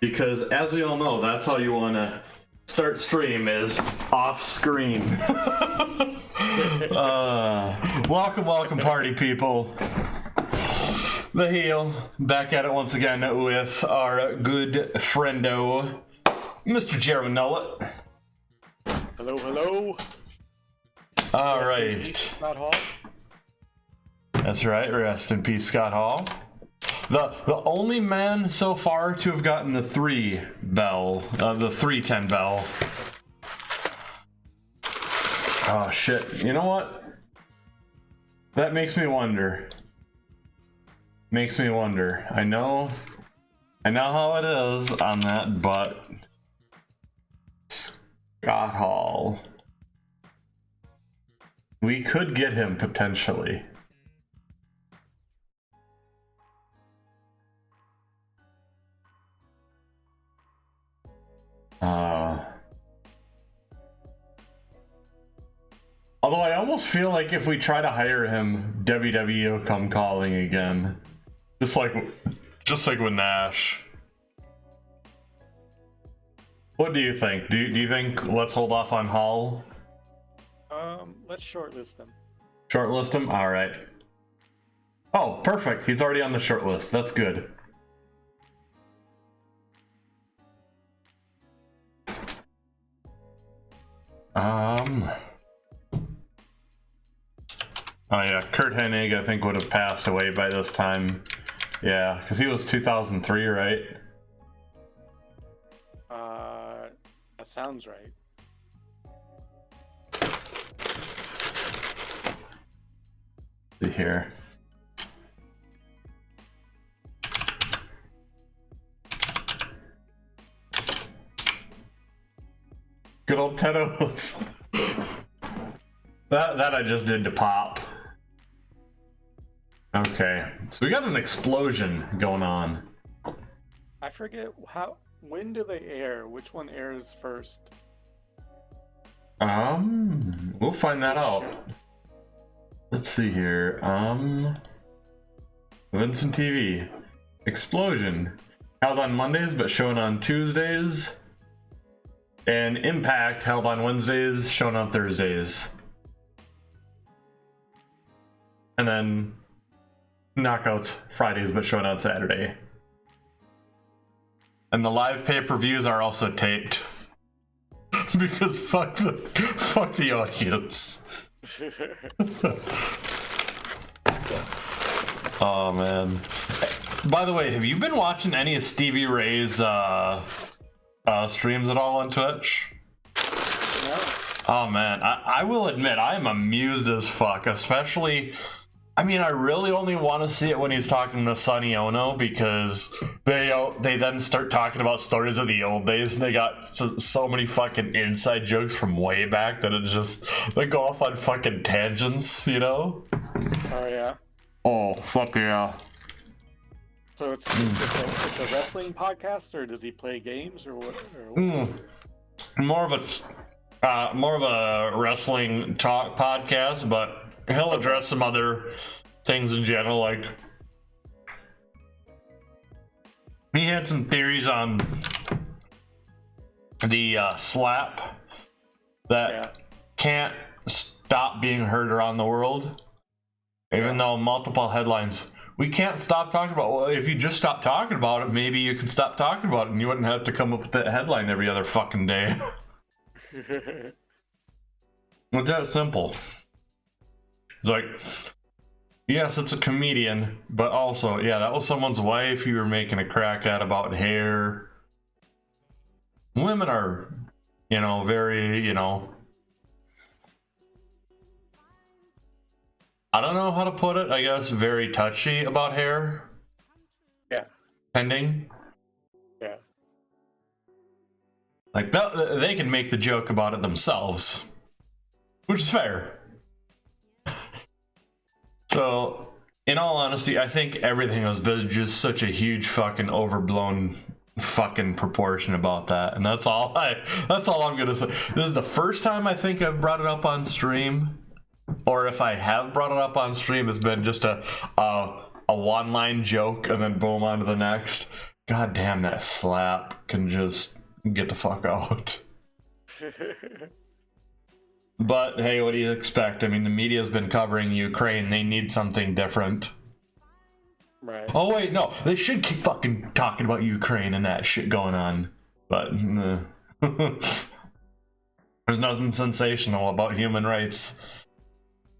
Because as we all know, that's how you want to start stream, is off screen. Welcome party people. The heel, back at it once again with our good friendo, Mr. Jeremy Nullet. Hello. All Rest in right. peace, Scott Hall. That's right, rest in peace, Scott Hall. The only man so far to have gotten the 310 bell. Oh shit, you know what? That makes me wonder. I know how it is on that, but Scott Hall. We could get him potentially. Although I almost feel like if we try to hire him, WWE will come calling again. Just like with Nash. What do you think? Do you think let's hold off on Hall? Let's shortlist him. Shortlist him? Alright. Oh, perfect. He's already on the short list. That's good. Oh yeah, Kurt Hennig I think would have passed away by this time. Yeah, because he was 2003, right? That sounds right. See here. Good old Ted Oates. That I just did to pop. Okay, so we got an explosion going on. I forget when do they air? Which one airs first? We'll find that out. Let's see here. Vincent TV. Explosion. Held on Mondays but shown on Tuesdays. And Impact held on Wednesdays, shown on Thursdays. And then Knockouts Fridays but shown on Saturday. And the live pay-per-views are also taped. Because fuck the audience. Oh man. By the way, have you been watching any of Stevie Ray's streams at all on Twitch? No. Oh man, I will admit I am amused as fuck, especially, I mean, I really only want to see it when he's talking to Sonny Ono, because they then start talking about stories of the old days, and they got so many fucking inside jokes from way back that it's just, they go off on fucking tangents, you know? Oh yeah. Oh, fuck yeah. So it's a wrestling podcast, or does he play games, or what? More of a wrestling talk podcast, but he'll address some other things in general. Like, he had some theories on the slap that can't stop being heard around the world, even though multiple headlines. We can't stop talking about. Well, if you just stop talking about it, maybe you could stop talking about it, and you wouldn't have to come up with that headline every other fucking day. It's that simple. It's like, yes, it's a comedian, but also, yeah, that was someone's wife you were making a crack at about hair. Women are, very, I don't know how to put it, I guess, very touchy about hair. Yeah. Pending. Yeah. Like, they can make the joke about it themselves, which is fair. So, in all honesty, I think everything has been just such a huge fucking overblown fucking proportion about that, and that's all I'm gonna say. This is the first time I think I've brought it up on stream, or if I have brought it up on stream, it's been just a one-line joke and then boom on to the next. God damn, that slap can just get the fuck out. But hey, what do you expect? I mean, the media's been covering Ukraine. They need something different. Right. Oh wait, no, they should keep fucking talking about Ukraine and that shit going on. But there's nothing sensational about human rights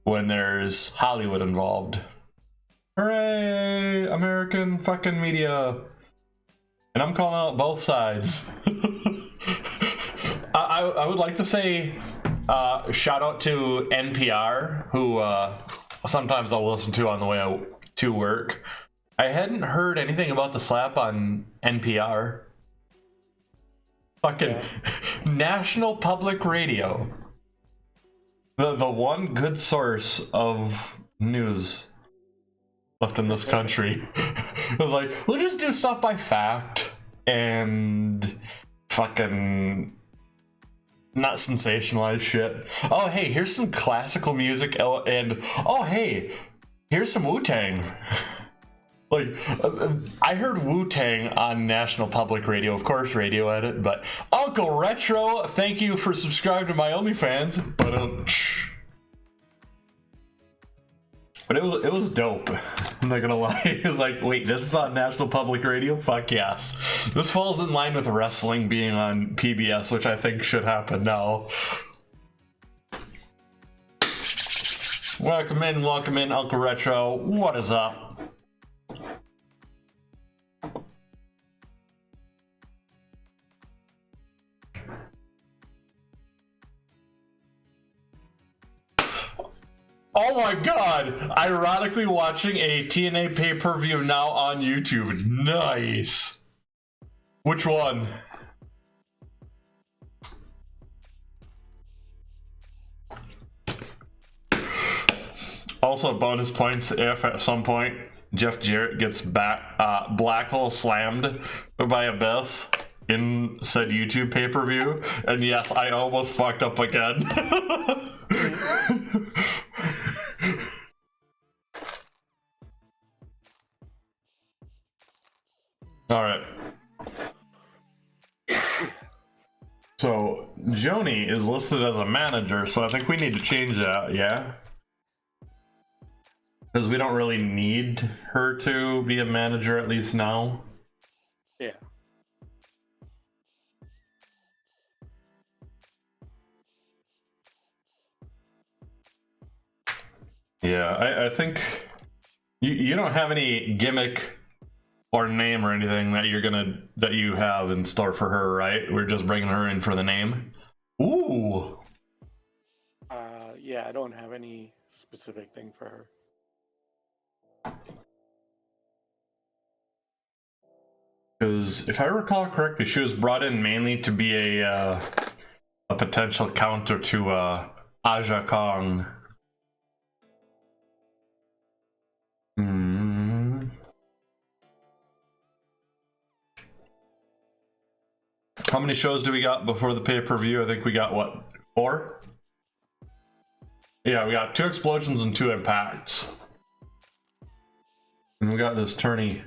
when there's Hollywood involved. Hooray, American fucking media. And I'm calling out both sides. I would like to say shout out to NPR, who sometimes I'll listen to on the way to work. I hadn't heard anything about the slap on NPR. Fucking National Public Radio. The one good source of news left in this country. It was like, we'll just do stuff by fact and fucking not sensationalized shit. Oh, hey, here's some classical music and oh, hey, here's some Wu-Tang. Like, I heard Wu-Tang on National Public Radio, of course, Radio Edit, but Uncle Retro, thank you for subscribing to my OnlyFans. But it was dope. I'm not gonna lie. It was like, wait, this is on National Public Radio? Fuck yes. This falls in line with wrestling being on PBS, which I think should happen now. Welcome in, Uncle Retro. What is up? Oh my god! Ironically watching a TNA pay-per-view now on YouTube. Nice! Which one? Also bonus points if at some point Jeff Jarrett gets black hole slammed by Abyss in said YouTube pay-per-view. And yes, I almost fucked up again. All right. So Joni is listed as a manager, so I think we need to change that, yeah? Because we don't really need her to be a manager, at least now. Yeah. Yeah, I think you don't have any gimmick or name or anything that you have in store for her, right? We're just bringing her in for the name. Ooh. Yeah, I don't have any specific thing for her. Because if I recall correctly, she was brought in mainly to be a potential counter to Aja Kong. How many shows do we got before the pay-per-view? I think we got, what, 4? Yeah, we got 2 explosions and 2 impacts. And we got this tourney.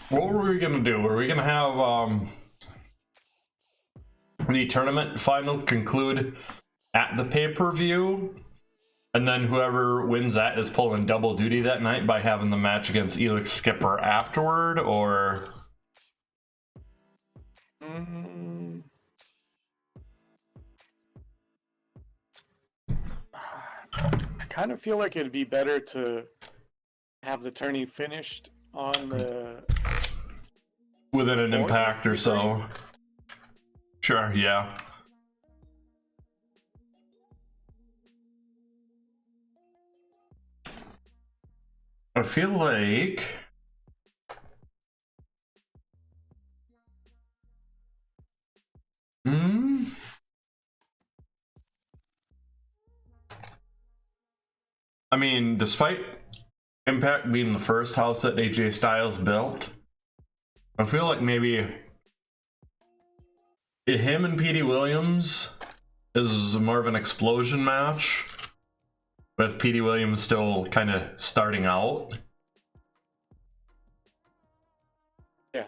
What were we gonna do? Were we gonna have the tournament final conclude at the pay-per-view, and then whoever wins that is pulling double duty that night by having the match against Elix Skipper afterward, or? I kind of feel like it'd be better to have the tourney finished on the within an impact or so. Sure, yeah. I feel like Hmm. I mean, despite Impact being the first house that AJ Styles built, I feel like maybe him and Petey Williams is more of an explosion match, with Petey Williams still kind of starting out. Yeah.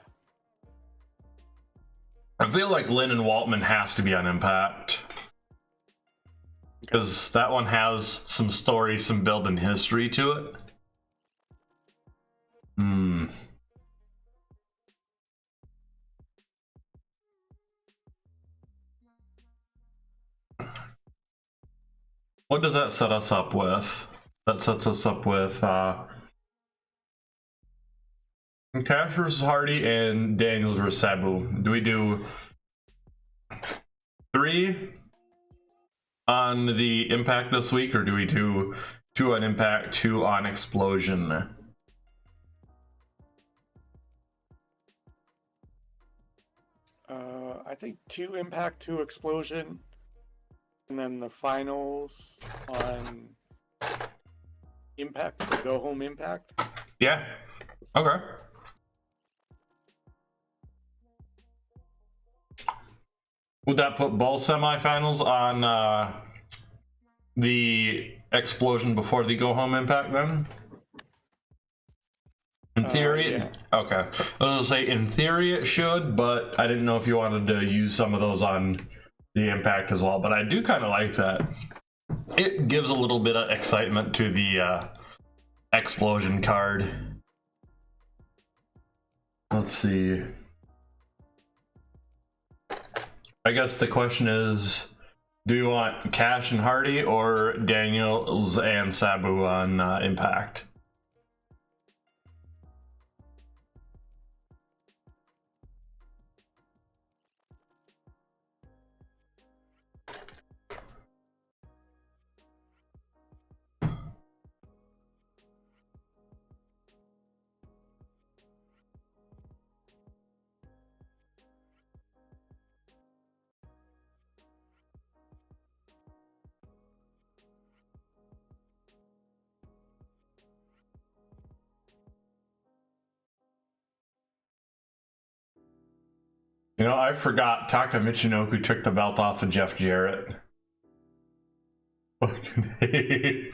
I feel like Lynn and Waltman has to be on Impact, because that one has some story, some build-in history to it. Hmm. What does that set us up with? That sets us up with Cash versus Hardy and Daniels versus Sabu. Do we do 3 on the Impact this week, or do we do 2 on Impact, 2 on Explosion? I think 2 Impact, 2 Explosion, and then the finals on Impact, the Go Home Impact. Yeah. Okay. Would that put both semifinals on the Explosion before the Go Home Impact then? In theory, yeah. Okay. I was gonna say in theory it should, but I didn't know if you wanted to use some of those on the Impact as well. But I do kind of like that. It gives a little bit of excitement to the Explosion card. Let's see. I guess the question is, do you want Cash and Hardy or Daniels and Sabu on Impact? You know, I forgot Taka Michinoku took the belt off of Jeff Jarrett. Fucking hate.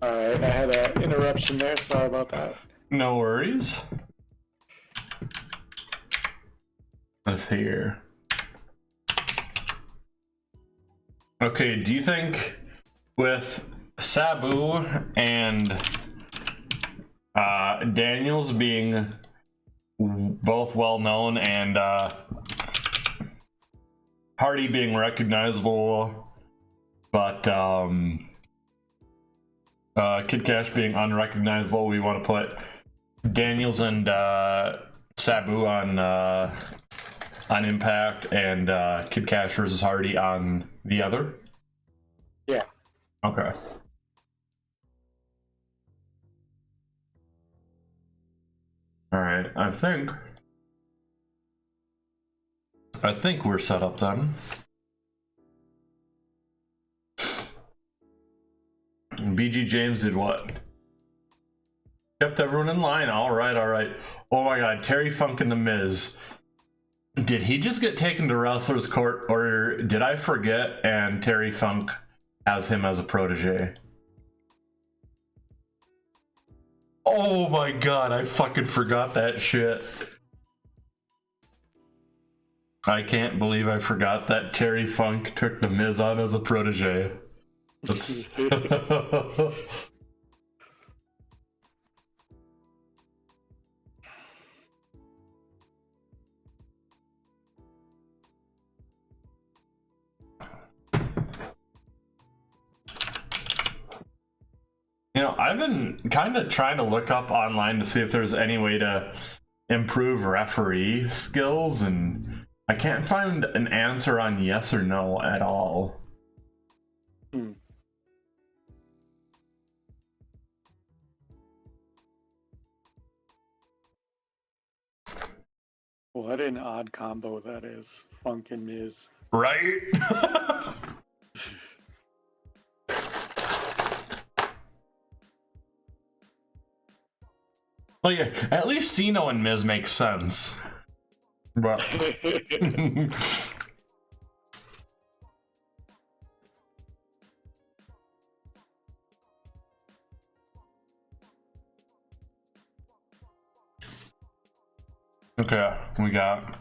Alright, I had an interruption there. Sorry about that. No worries. Let's see here. Okay, do you think with Sabu and Daniels being both well known and Hardy being recognizable, but Kid Cash being unrecognizable, we want to put Daniels and Sabu on Impact and Kid Cash versus Hardy on the other? Yeah. Okay. Alright, I think we're set up then. BG James did what? Kept everyone in line. Alright. Oh my god, Terry Funk and The Miz. Did he just get taken to Wrestler's Court, or did I forget and Terry Funk has him as a protege? Oh my god, I fucking forgot that shit. I can't believe I forgot that Terry Funk took The Miz on as a protege. That's... You know, I've been kind of trying to look up online to see if there's any way to improve referee skills, and I can't find an answer on yes or no at all. What an odd combo that is, Funk and Miz. Right? Like, at least Cena and Miz make sense. But okay, we got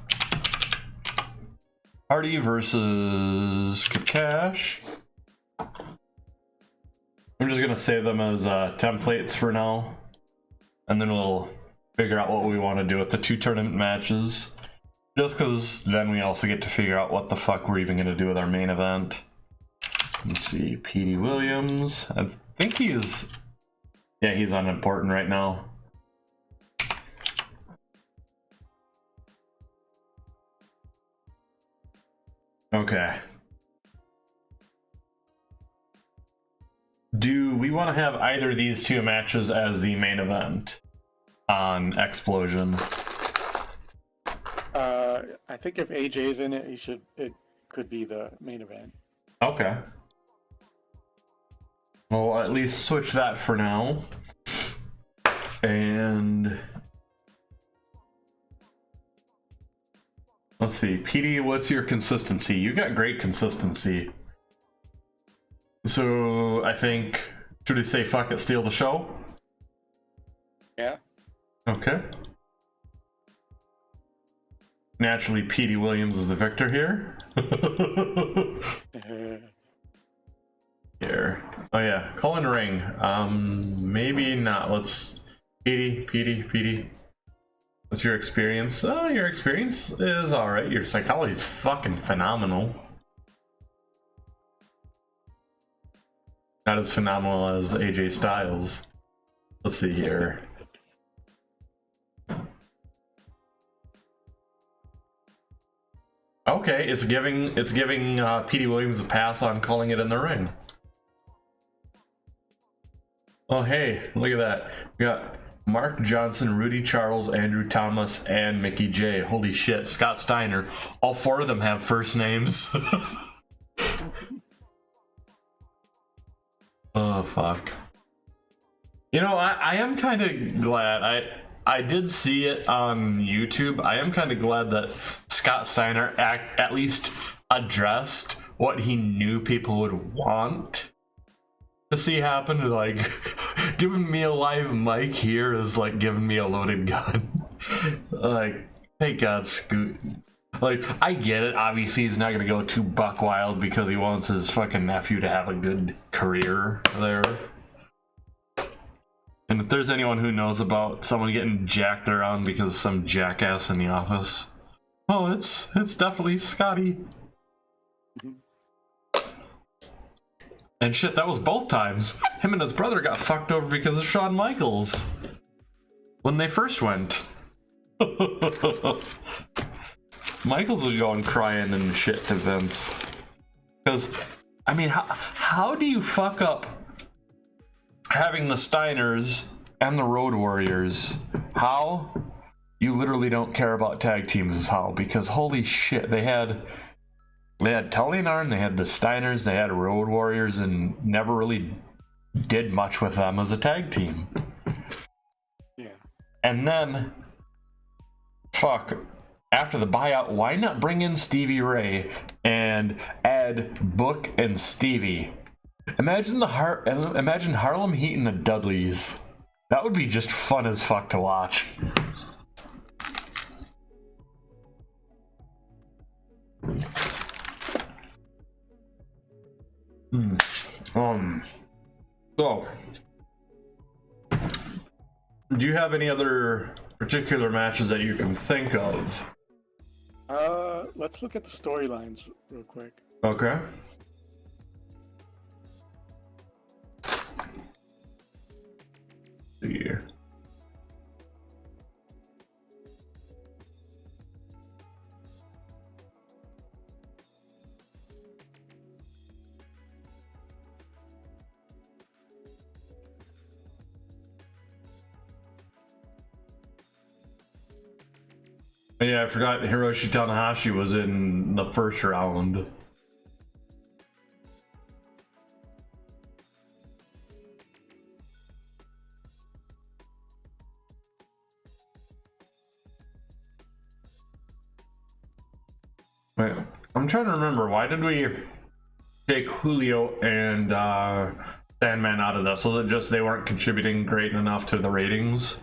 Hardy versus Kakash. I'm just gonna save them as templates for now, and then we'll figure out what we want to do with the 2 tournament matches. Just because then we also get to figure out what the fuck we're even gonna do with our main event. Let's see, Petey Williams. I think he's unimportant right now. Okay. Do we want to have either of these 2 matches as the main event on Explosion? I think if AJ's in it, it could be the main event. Okay. Well, at least switch that for now. And let's see, PD, what's your consistency? You got great consistency. So I think, should we say fuck it, steal the show? Yeah. Okay. Naturally, Petey Williams is the victor here. Here. Oh yeah, call in ring. Maybe not. Let's Petey. What's your experience? Oh, your experience is alright. Your psychology's fucking phenomenal. Not as phenomenal as AJ Styles. Let's see here. Okay, it's giving Petey Williams a pass on calling it in the ring. Oh hey, look at that. We got Mark Johnson, Rudy Charles, Andrew Thomas, and Mickey J. Holy shit, Scott Steiner. All 4 of them have first names. Oh fuck. You know, I am kind of glad. I did see it on YouTube. I am kind of glad that Scott Steiner at least addressed what he knew people would want to see happen. Like, giving me a live mic here is like giving me a loaded gun. Like, thank God, Scoot. Like, I get it. Obviously, he's not gonna go too buck wild because he wants his fucking nephew to have a good career there. And if there's anyone who knows about someone getting jacked around because of some jackass in the office, oh, it's definitely Scotty. And shit, that was both times. Him and his brother got fucked over because of Shawn Michaels when they first went. Michaels was going crying and shit to Vince. Because, I mean, how do you fuck up having the Steiners and the Road Warriors? How? You literally don't care about tag teams is how. Because holy shit, they had Tully and Arn, they had the Steiners, they had Road Warriors, and never really did much with them as a tag team. Yeah. And then, fuck, after the buyout, why not bring in Stevie Ray and add Book and Stevie? Imagine Harlem Heat and the Dudleys. That would be just fun as fuck to watch. So, do you have any other particular matches that you can think of? Let's look at the storylines real quick. Okay. See here. Yeah, I forgot Hiroshi Tanahashi was in the first round. Wait, I'm trying to remember, why did we take Julio and Sandman out of this? Was it just they weren't contributing great enough to the ratings?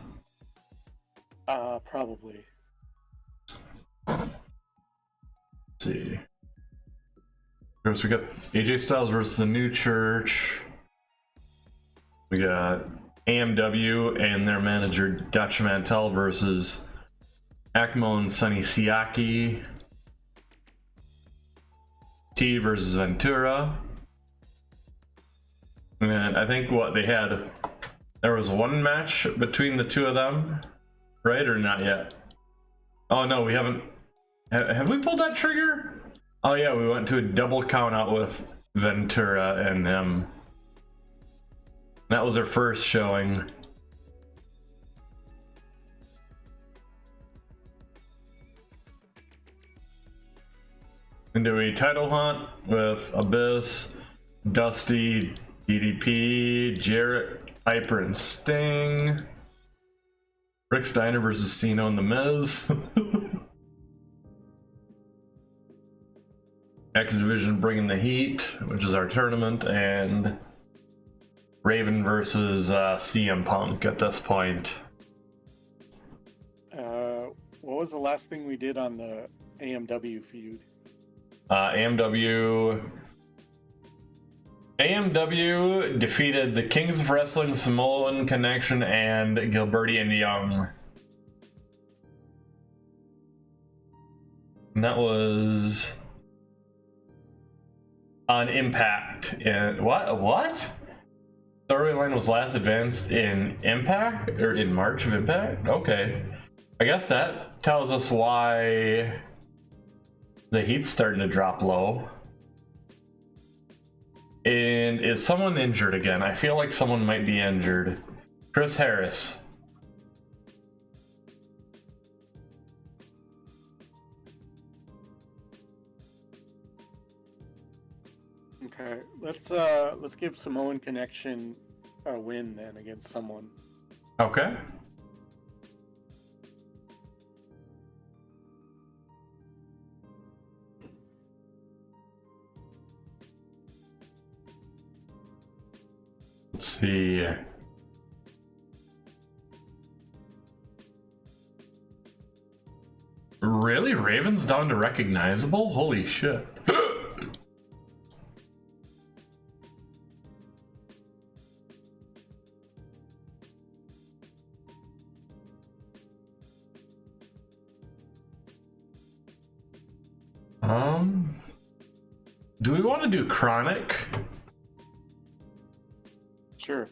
Probably. Let's see. First, we got AJ Styles versus the New Church. We got AMW and their manager Dutch Mantel versus Akmo and Sonny Siaki. T versus Ventura. And I think what they had, there was one match between the two of them, right? Or not yet? Oh no, we haven't. Have we pulled that trigger? Oh yeah, we went to a double count out with Ventura and him. That was their first showing. Into a title hunt with Abyss, Dusty, DDP, Jarrett, Piper, and Sting. Rick Steiner versus Cena and The Miz. X Division bringing the heat, which is our tournament, and Raven versus CM Punk at this point. What was the last thing we did on the AMW feud? AMW defeated the Kings of Wrestling, Samoan Connection, and Gilberti and Young. And that was on Impact. What? Storyline was last advanced in Impact, or in March of Impact? Okay. I guess that tells us why the heat's starting to drop low. And is someone injured again? I feel like someone might be injured. Chris Harris. Okay, let's give Samoan Connection a win then against someone. Okay. Let's see. Really? Raven's down to recognizable? Holy shit. Do we want to do Chronic? Sure.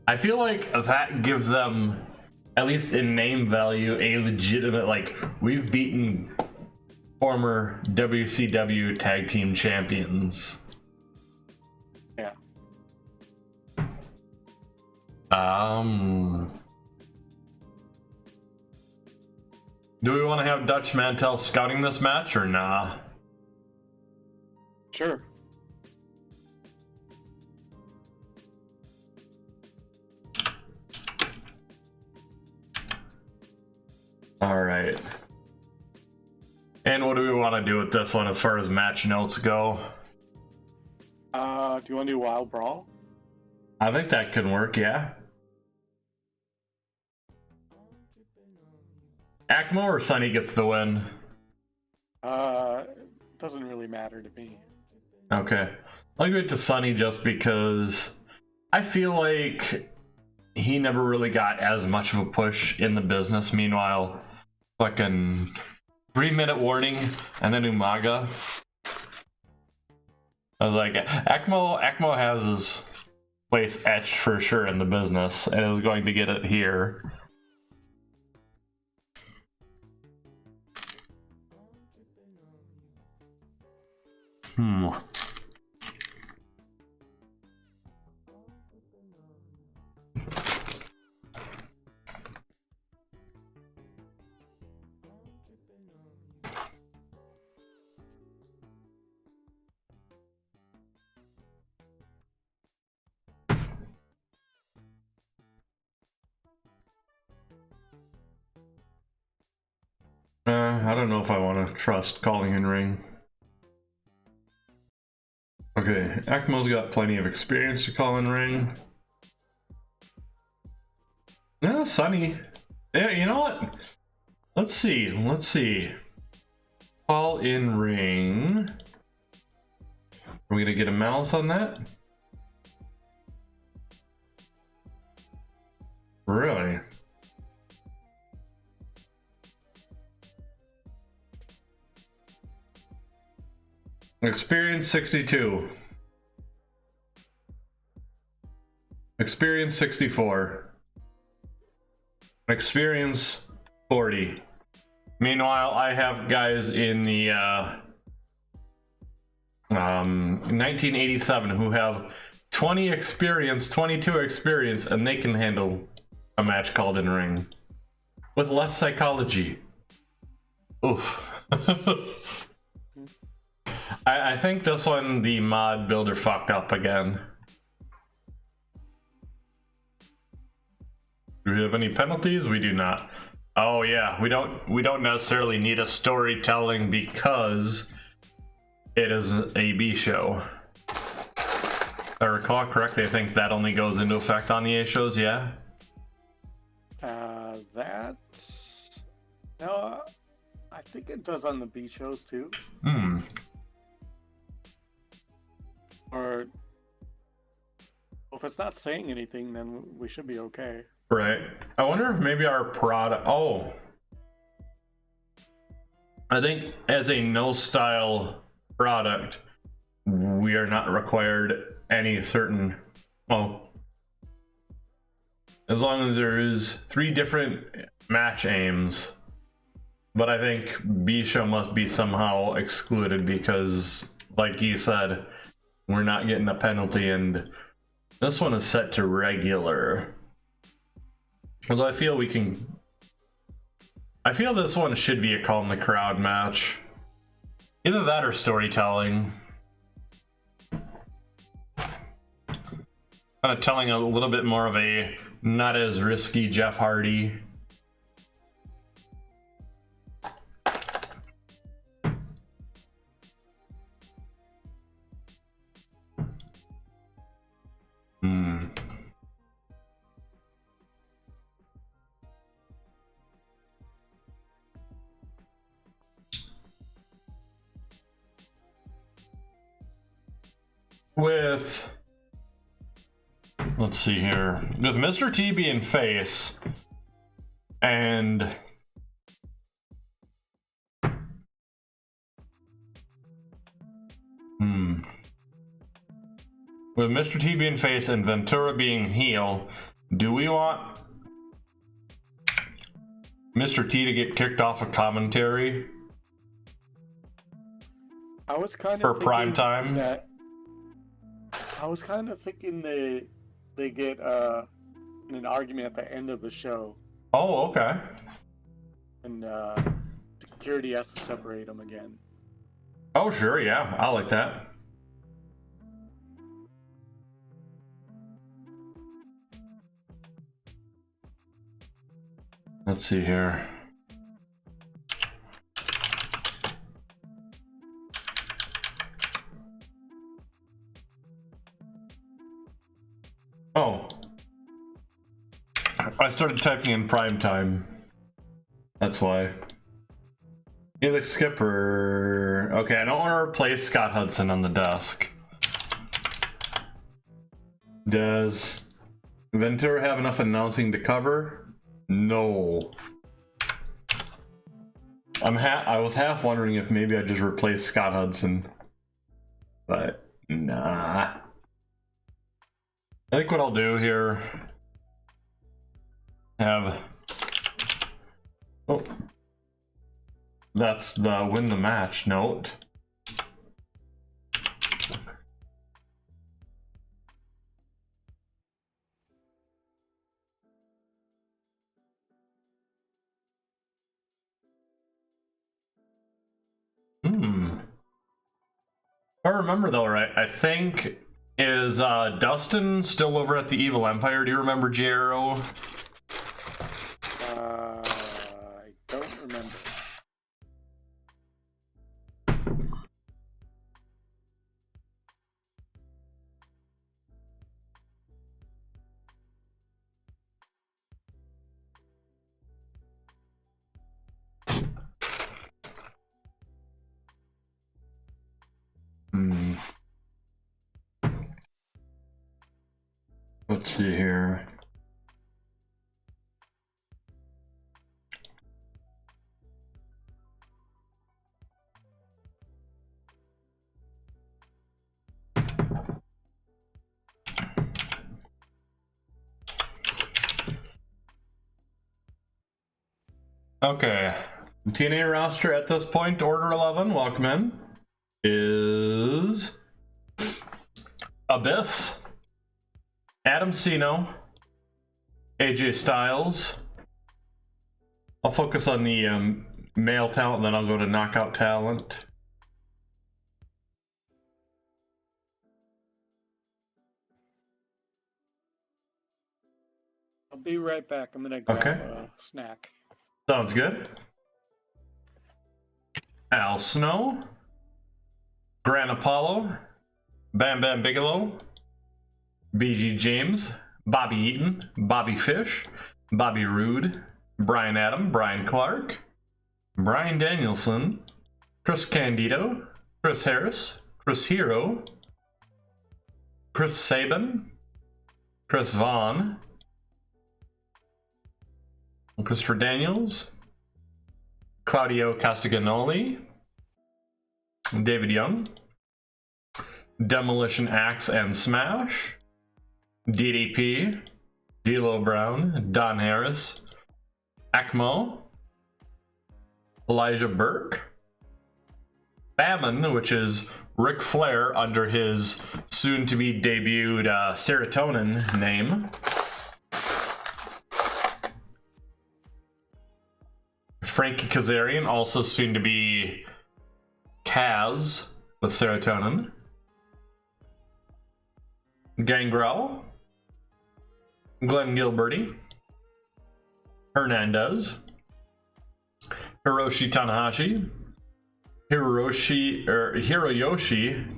I feel like that gives them, at least in name value, a legitimate, like, we've beaten former WCW tag team champions. Yeah. Do we want to have Dutch Mantel scouting this match or nah? Sure. All right. And what do we want to do with this one as far as match notes go? Do you want to do Wild Brawl? I think that can work, yeah. Akmo or Sonny gets the win? Doesn't really matter to me. Okay. I'll give it to Sonny just because I feel like he never really got as much of a push in the business. Meanwhile, fucking 3-minute warning and then Umaga. I was like, Akmo has his place etched for sure in the business and is going to get it here. I don't know if I want to trust calling in ring. Okay, ECMO's got plenty of experience to call in ring. Yeah, Sunny. Yeah, you know what? Let's see. Call in ring. Are we gonna get a Malice on that? Really? Experience 62. Experience 64. Experience 40. Meanwhile, I have guys in the 1987 who have 20 experience, 22 experience, and they can handle a match called in ring with less psychology. Oof. I think this one the mod builder fucked up again. Do we have any penalties? We do not. Oh yeah, we don't necessarily need a storytelling because it is a B show. If I recall correctly, I think that only goes into effect on the A shows, yeah? No, I think it does on the B shows too. Hmm. Or if it's not saying anything, then we should be okay. Right. I wonder if maybe our product... Oh. I think as a no-style product, we are not required any certain... Well, as long as there is 3 different match aims. But I think B show must be somehow excluded because, like you said, we're not getting a penalty, and this one is set to regular. Although I feel we can... I feel this one should be a calm the crowd match. Either that or storytelling. Kind of telling a little bit more of a not as risky Jeff Hardy. With, let's see here, with Mr. T being face and with Mr. T being face and Ventura being heel, do we want Mr. T to get kicked off of commentary I was kind for of prime time? I was kind of thinking they get in an argument at the end of the show, Oh, okay. and security has to separate them again. Oh, sure, yeah, I like that. Let's see here. Oh. I started typing in prime time. That's why. Felix Skipper. Okay, I don't want to replace Scott Hudson on the desk. Does Ventura have enough announcing to cover? No. I was half wondering if maybe I just replace Scott Hudson. But nah. I think what I'll do here have... Oh. That's the win the match note. If I remember though, right? I think is Dustin still over at the Evil Empire? Do you remember, JRO? I don't remember. Let's see here. Okay, TNA roster at this point, Order 11, welcome in, is Abyss, Adam Cino, AJ Styles. I'll focus on the male talent, then I'll go to knockout talent. I'll be right back. I'm gonna grab a snack. Sounds good. Al Snow, Gran Apollo, Bam Bam Bigelow, BG James, Bobby Eaton, Bobby Fish, Bobby Roode, Brian Adam, Brian Clark, Brian Danielson, Chris Candido, Chris Harris, Chris Hero, Chris Sabin, Chris Vaughn, Christopher Daniels, Claudio Castagnoli, David Young, Demolition Axe and Smash, DDP, D'Lo Brown, Don Harris, Ekmo, Elijah Burke, Famine, which is Ric Flair under his soon-to-be debuted Serotonin name, Frankie Kazarian, also soon to be Kaz with Serotonin, Gangrel, Glenn Gilberty, Hernandez, Hiroshi Tanahashi, Hiroyoshi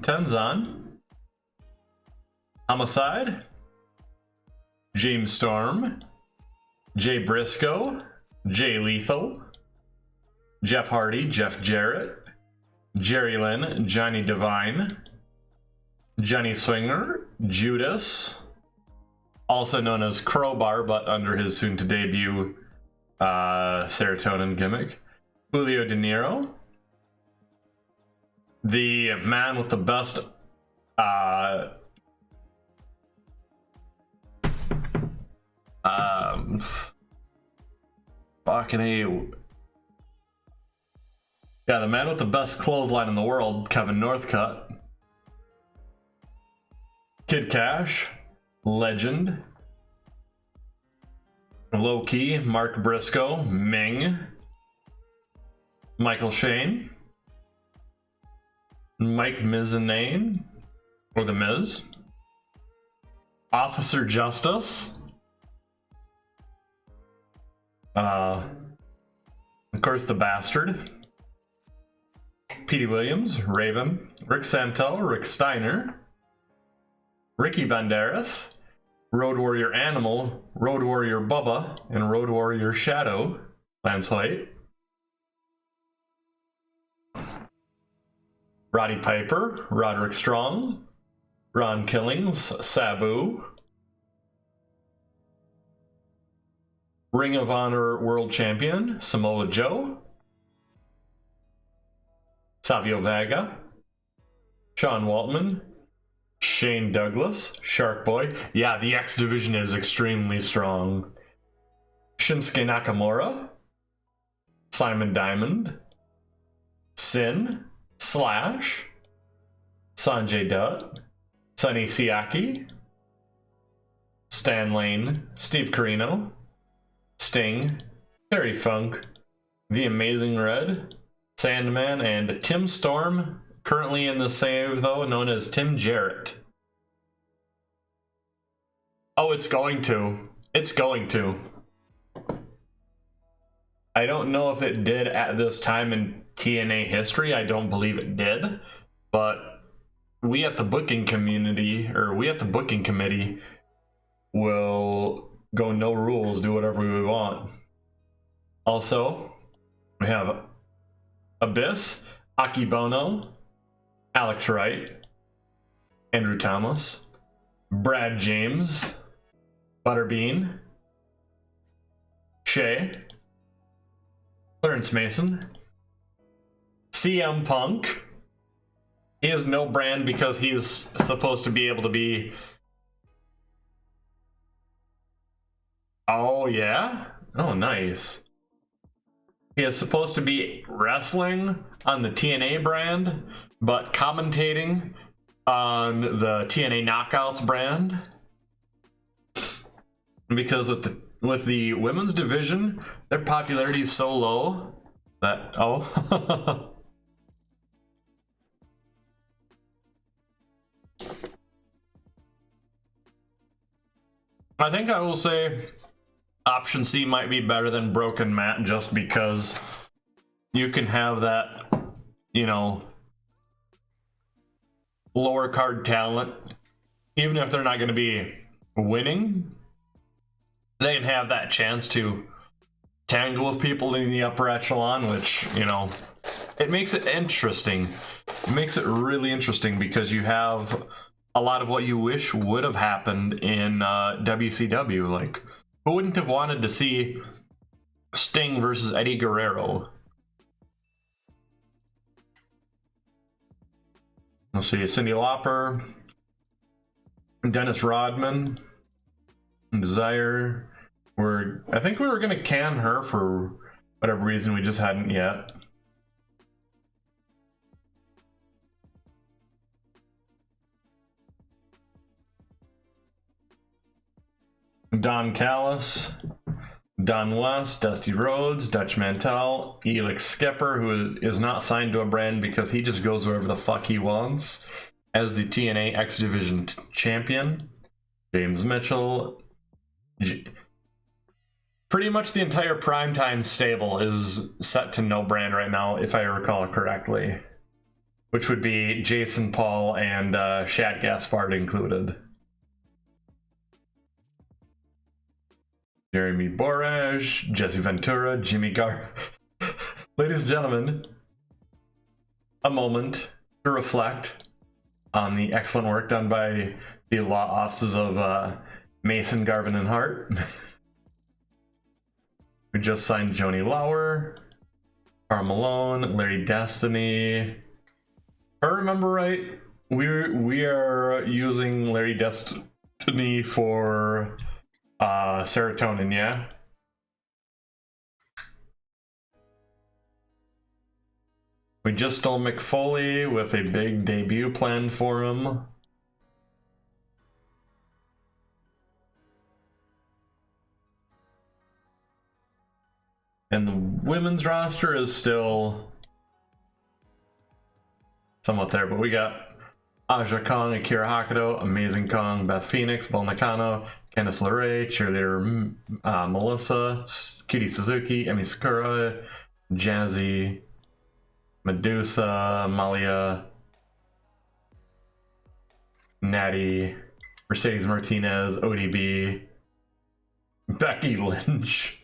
Tenzan, Homicide, James Storm, Jay Briscoe, Jay Lethal, Jeff Hardy, Jeff Jarrett, Jerry Lynn, Johnny Devine, Johnny Swinger, Judas, also known as Crowbar, but under his soon-to-debut Serotonin gimmick, Julio De Niro, the man with the best fucking A. Yeah, the man with the best clothesline in the world, Kevin Northcutt. Kid Cash, Legend. Low Key, Mark Briscoe, Ming. Michael Shane. Mike Mizanane, or The Miz. Officer Justice. Of course, the Bastard. Petey Williams, Raven, Rick Santel, Rick Steiner, Ricky Banderas, Road Warrior Animal, Road Warrior Bubba, and Road Warrior Shadow, Lance White. Roddy Piper, Roderick Strong, Ron Killings, Sabu, Ring of Honor World Champion, Samoa Joe, Savio Vega, Sean Waltman, Shane Douglas, Shark Boy. Yeah, the X Division is extremely strong. Shinsuke Nakamura, Simon Diamond, Sin, Slash, Sanjay Dutt, Sonny Siaki, Stan Lane, Steve Corino, Sting, Terry Funk, The Amazing Red, Sandman, and Tim Storm, currently in the save though, known as Tim Jarrett. Oh, it's going to. It's going to. I don't know if it did at this time in TNA history. I don't believe it did. But we at the booking community, or we at the booking committee, will go no rules, do whatever we want. Also, we have Abyss, Aki Bono, Alex Wright, Andrew Thomas, Brad James, Butterbean, Shay, Clarence Mason, CM Punk. He has no brand because he's supposed to be able to be... Oh, yeah? Oh, nice. He is supposed to be wrestling on the TNA brand, but commentating on the TNA Knockouts brand. Because with the women's division, their popularity is so low that... Oh. I think I will say option C might be better than Broken Matt just because you can have that, you know, lower card talent. Even if they're not going to be winning, they can have that chance to tangle with people in the upper echelon, which, you know, it makes it interesting. It makes it really interesting because you have a lot of what you wish would have happened in WCW. Like, who wouldn't have wanted to see Sting versus Eddie Guerrero? Let's see, Cyndi Lauper, Dennis Rodman, Desire. I think we were gonna can her for whatever reason, we just hadn't yet. Don Callis, Don West, Dusty Rhodes, Dutch Mantel, Elix Skipper, who is not signed to a brand because he just goes wherever the fuck he wants, as the TNA X Division champion. James Mitchell. Pretty much the entire primetime stable is set to no brand right now, if I recall correctly. Which would be Jason Paul and Shad Gaspard included. Jeremy Borage, Jesse Ventura, Jimmy Gar. Ladies and gentlemen, a moment to reflect on the excellent work done by the law offices of Mason, Garvin, and Hart. We just signed Joni Lauer, Karl Malone, Larry Destiny. If I remember right, we are using Larry Destiny for Serotonin, yeah? We just stole McFoley with a big debut planned for him. And the women's roster is still somewhat there, but we got Aja Kong, Akira Hakuto, Amazing Kong, Beth Phoenix, Bull Nakano, Candice LeRae, cheerleader Melissa, Cutie Suzuki, Emi Sakura, Jazzy, Medusa, Malia, Natty, Mercedes Martinez, ODB, Becky Lynch,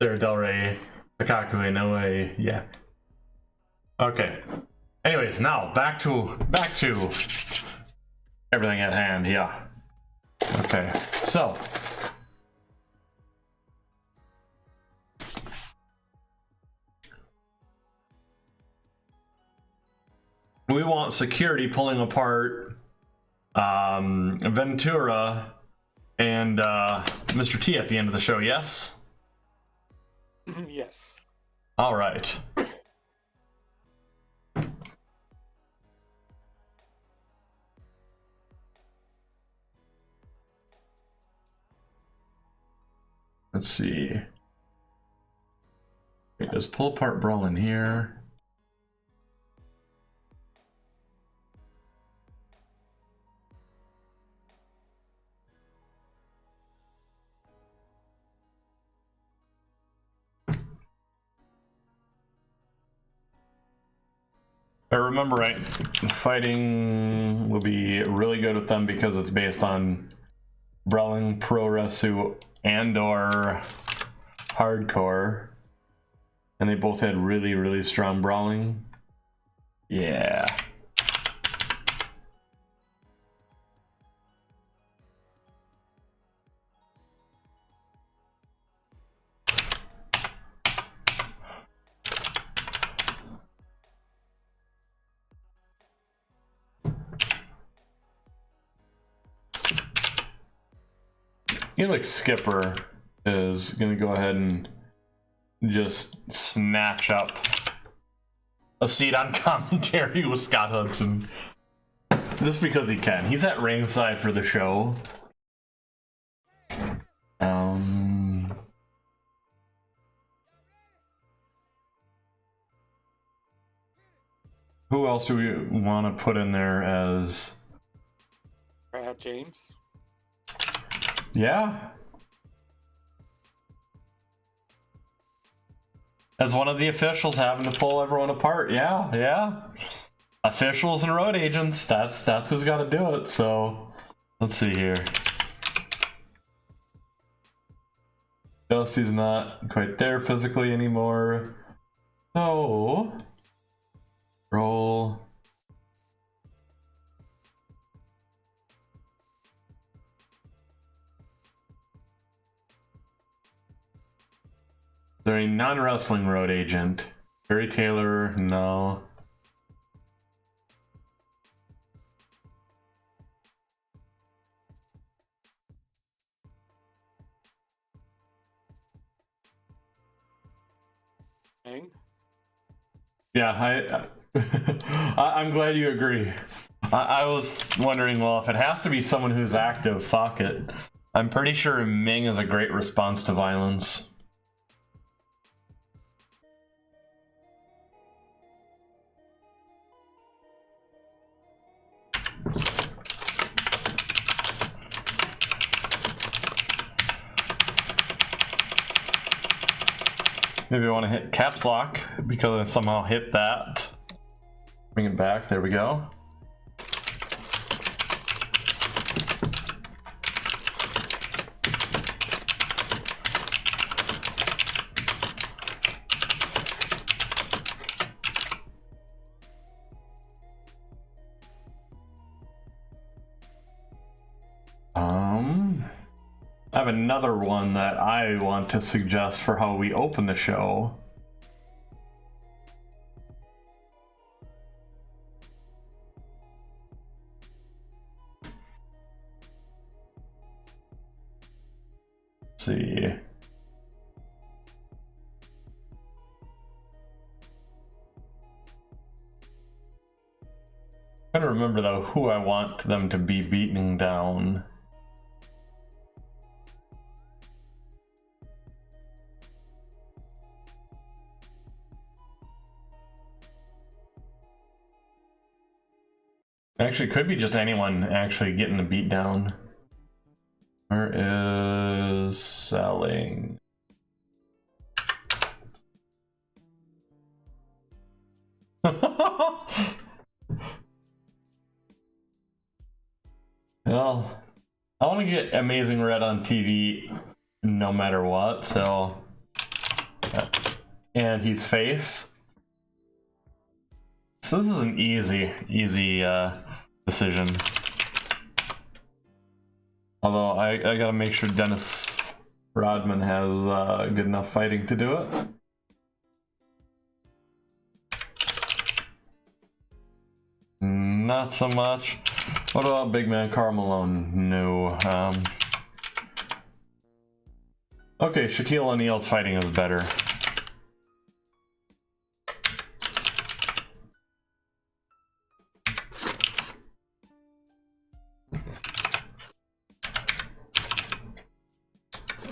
Sarah Del Rey, Takaku Inoue, yeah. Okay. Anyways, now back to everything at hand, yeah. Okay, so we want security pulling apart Ventura and Mr. T at the end of the show, yes? Yes. All right. Let's see. Wait, does pull apart brawl in here? If I remember right, fighting will be really good with them because it's based on brawling, pro resu, and or hardcore, and they both had really strong brawling. Yeah. Elix Skipper is going to go ahead and just snatch up a seat on commentary with Scott Hudson. Just because he can. He's at ringside for the show. Who else do we want to put in there as... Brad James? Yeah. As one of the officials having to pull everyone apart. Yeah. Officials and road agents, that's who's got to do it. So, let's see here. Dusty's not quite there physically anymore. So, roll. They're a non-wrestling road agent. Barry Taylor, no. Hang? Yeah, I'm glad you agree. I was wondering, well, if it has to be someone who's active, fuck it. I'm pretty sure Ming is a great response to violence. Maybe I want to hit caps lock because I somehow hit that. Bring it back. There we go. I have another one that I want to suggest for how we open the show. Let's see. I'm trying to remember though who I want them to be beating down. Actually, it could be just anyone actually getting the beat down. Where is selling? Well, I want to get Amazing Red on TV no matter what, so... And he's face. So this is an easy decision. Although I gotta make sure Dennis Rodman has good enough fighting to do it. Not so much. What about Big Man Karl Malone? No. Okay, Shaquille O'Neal's fighting is better.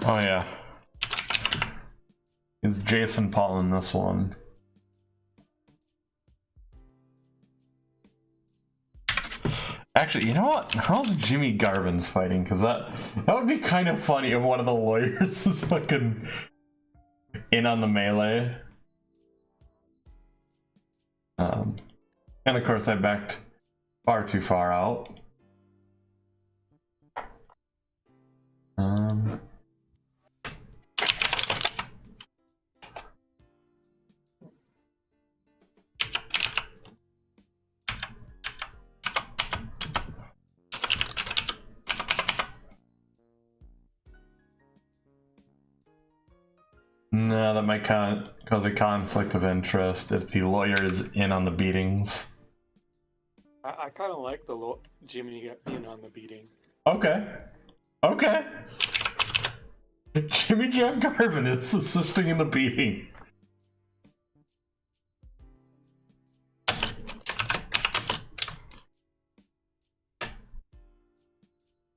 Oh yeah. Is Jason Paul in this one? Actually, you know what? How's Jimmy Garvin's fighting? Because that would be kind of funny if one of the lawyers is fucking in on the melee. And of course I backed far too far out. No, that might cause a conflict of interest if the lawyer is in on the beatings. I kind of like the Jimmy in on the beating. Okay. Okay. Jimmy Jam Garvin is assisting in the beating.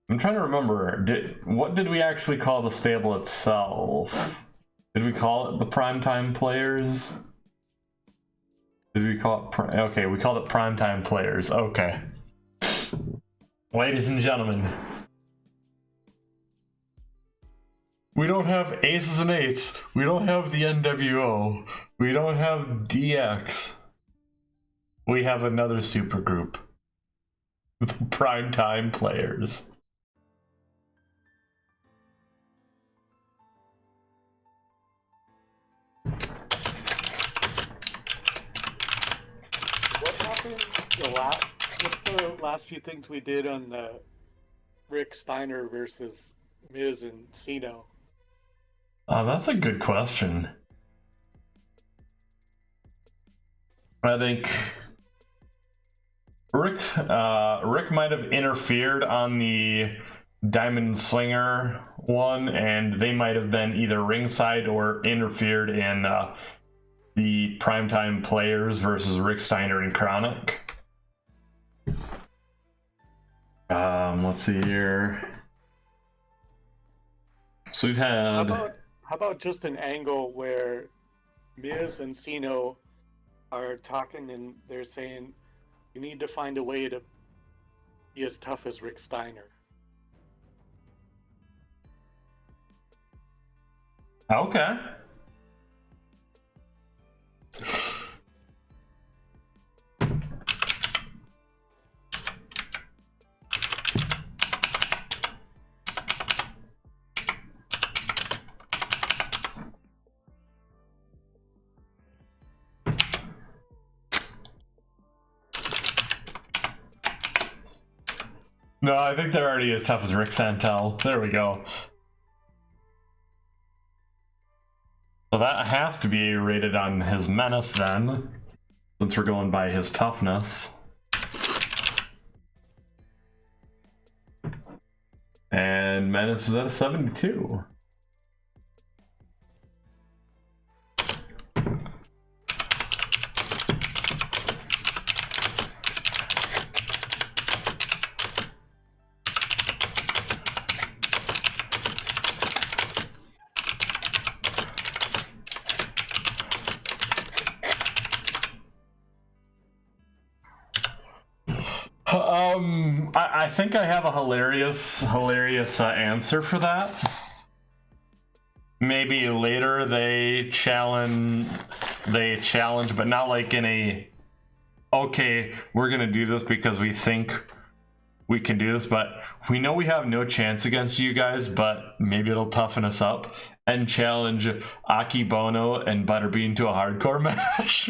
I'm trying to remember, what did we actually call the stable itself? Did we call it the Primetime Players? Did we call it... Okay, we called it Primetime Players. Okay. Ladies and gentlemen, we don't have aces and eights. We don't have the NWO. We don't have DX. We have another supergroup. The Primetime Players. What happened what's the last few things we did on the Rick Steiner versus Miz and Cena? That's a good question. I think Rick might have interfered on the Diamond Slinger one, and they might have been either ringside or interfered in the Primetime Players versus Rick Steiner and Chronic. Let's see here. So we've had... How about just an angle where Miz and Cena are talking and they're saying, you need to find a way to be as tough as Rick Steiner. Okay. No, I think they're already as tough as Rick Santel. There we go. So that has to be rated on his menace then, since we're going by his toughness. And menace is at a 72. I think I have a hilarious answer for that. Maybe later they challenge, but not like in a, okay, we're gonna do this because we think we can do this, but we know we have no chance against you guys, but maybe it'll toughen us up, and challenge Aki Bono and Butterbean to a hardcore match.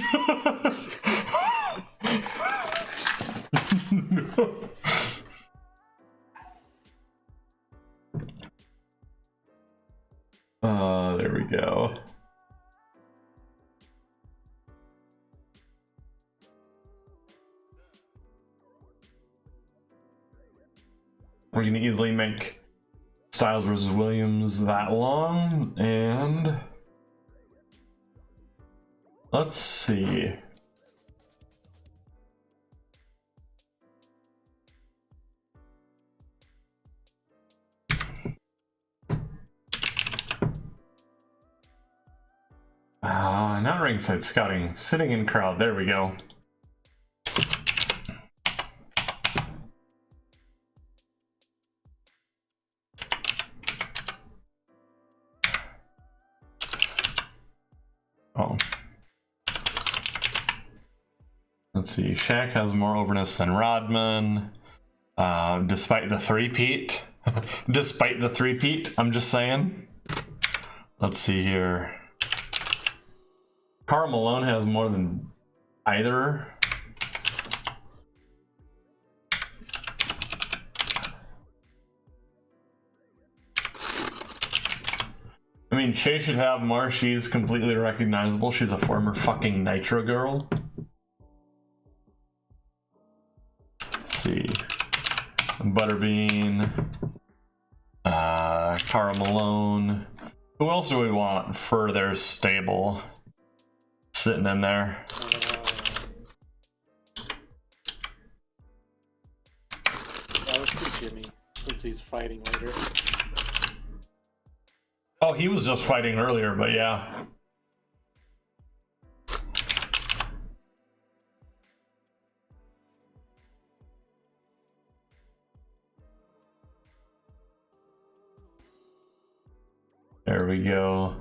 There we go. We're gonna easily make Styles versus Williams that long, and let's see. Not ringside scouting, sitting in crowd. There we go. Oh. Let's see. Shaq has more overness than Rodman. Despite the three-peat. Despite the three-peat, I'm just saying. Let's see here. Karl Malone has more than either. I mean, Shay should have more. She's completely recognizable. She's a former fucking Nitro girl. Let's see. Butterbean. Karl Malone. Who else do we want for their stable? Sitting in there. Let's do Jimmy, since he's fighting later. Oh, he was just fighting earlier, but yeah. There we go.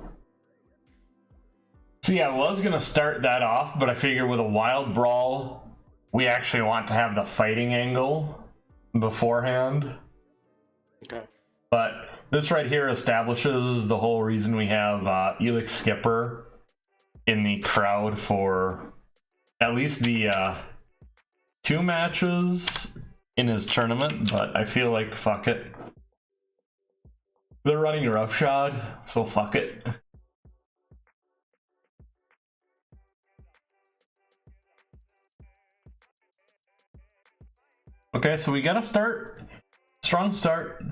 See, I was gonna start that off, but I figured with a wild brawl, we actually want to have the fighting angle beforehand. Okay. But this right here establishes the whole reason we have Elix Skipper in the crowd for at least the 2 matches in his tournament, but I feel like fuck it. They're running roughshod, so fuck it. Okay, so we got a start. Strong start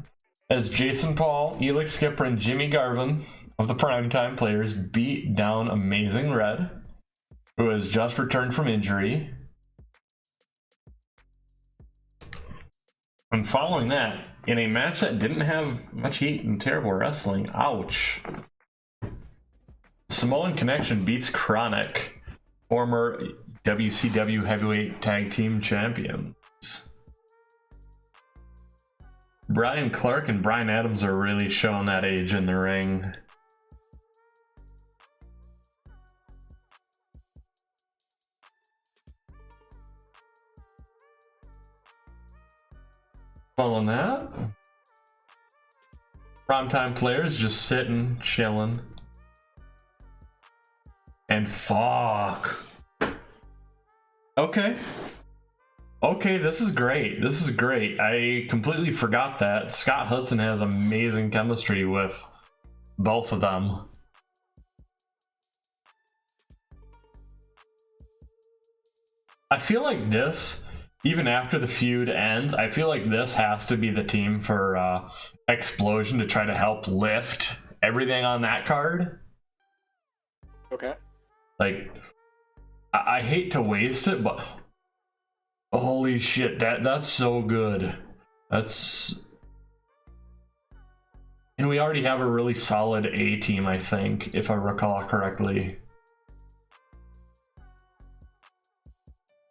as Jason Paul, Elix Skipper, and Jimmy Garvin of the Primetime Players beat down Amazing Red, who has just returned from injury. And following that, in a match that didn't have much heat and terrible wrestling, ouch. Samoan Connection beats Chronic, former WCW Heavyweight Tag Team Champions. Brian Clark and Brian Adams are really showing that age in the ring. Following that, Primetime Players just sitting, chilling. And fuck. Okay. Okay, this is great. This is great. I completely forgot that. Scott Hudson has amazing chemistry with both of them. I feel like this, even after the feud ends, I feel like this has to be the team for Explosion to try to help lift everything on that card. Okay. Like, I hate to waste it, but holy shit, that's so good. That's... And we already have a really solid A team, I think, if I recall correctly.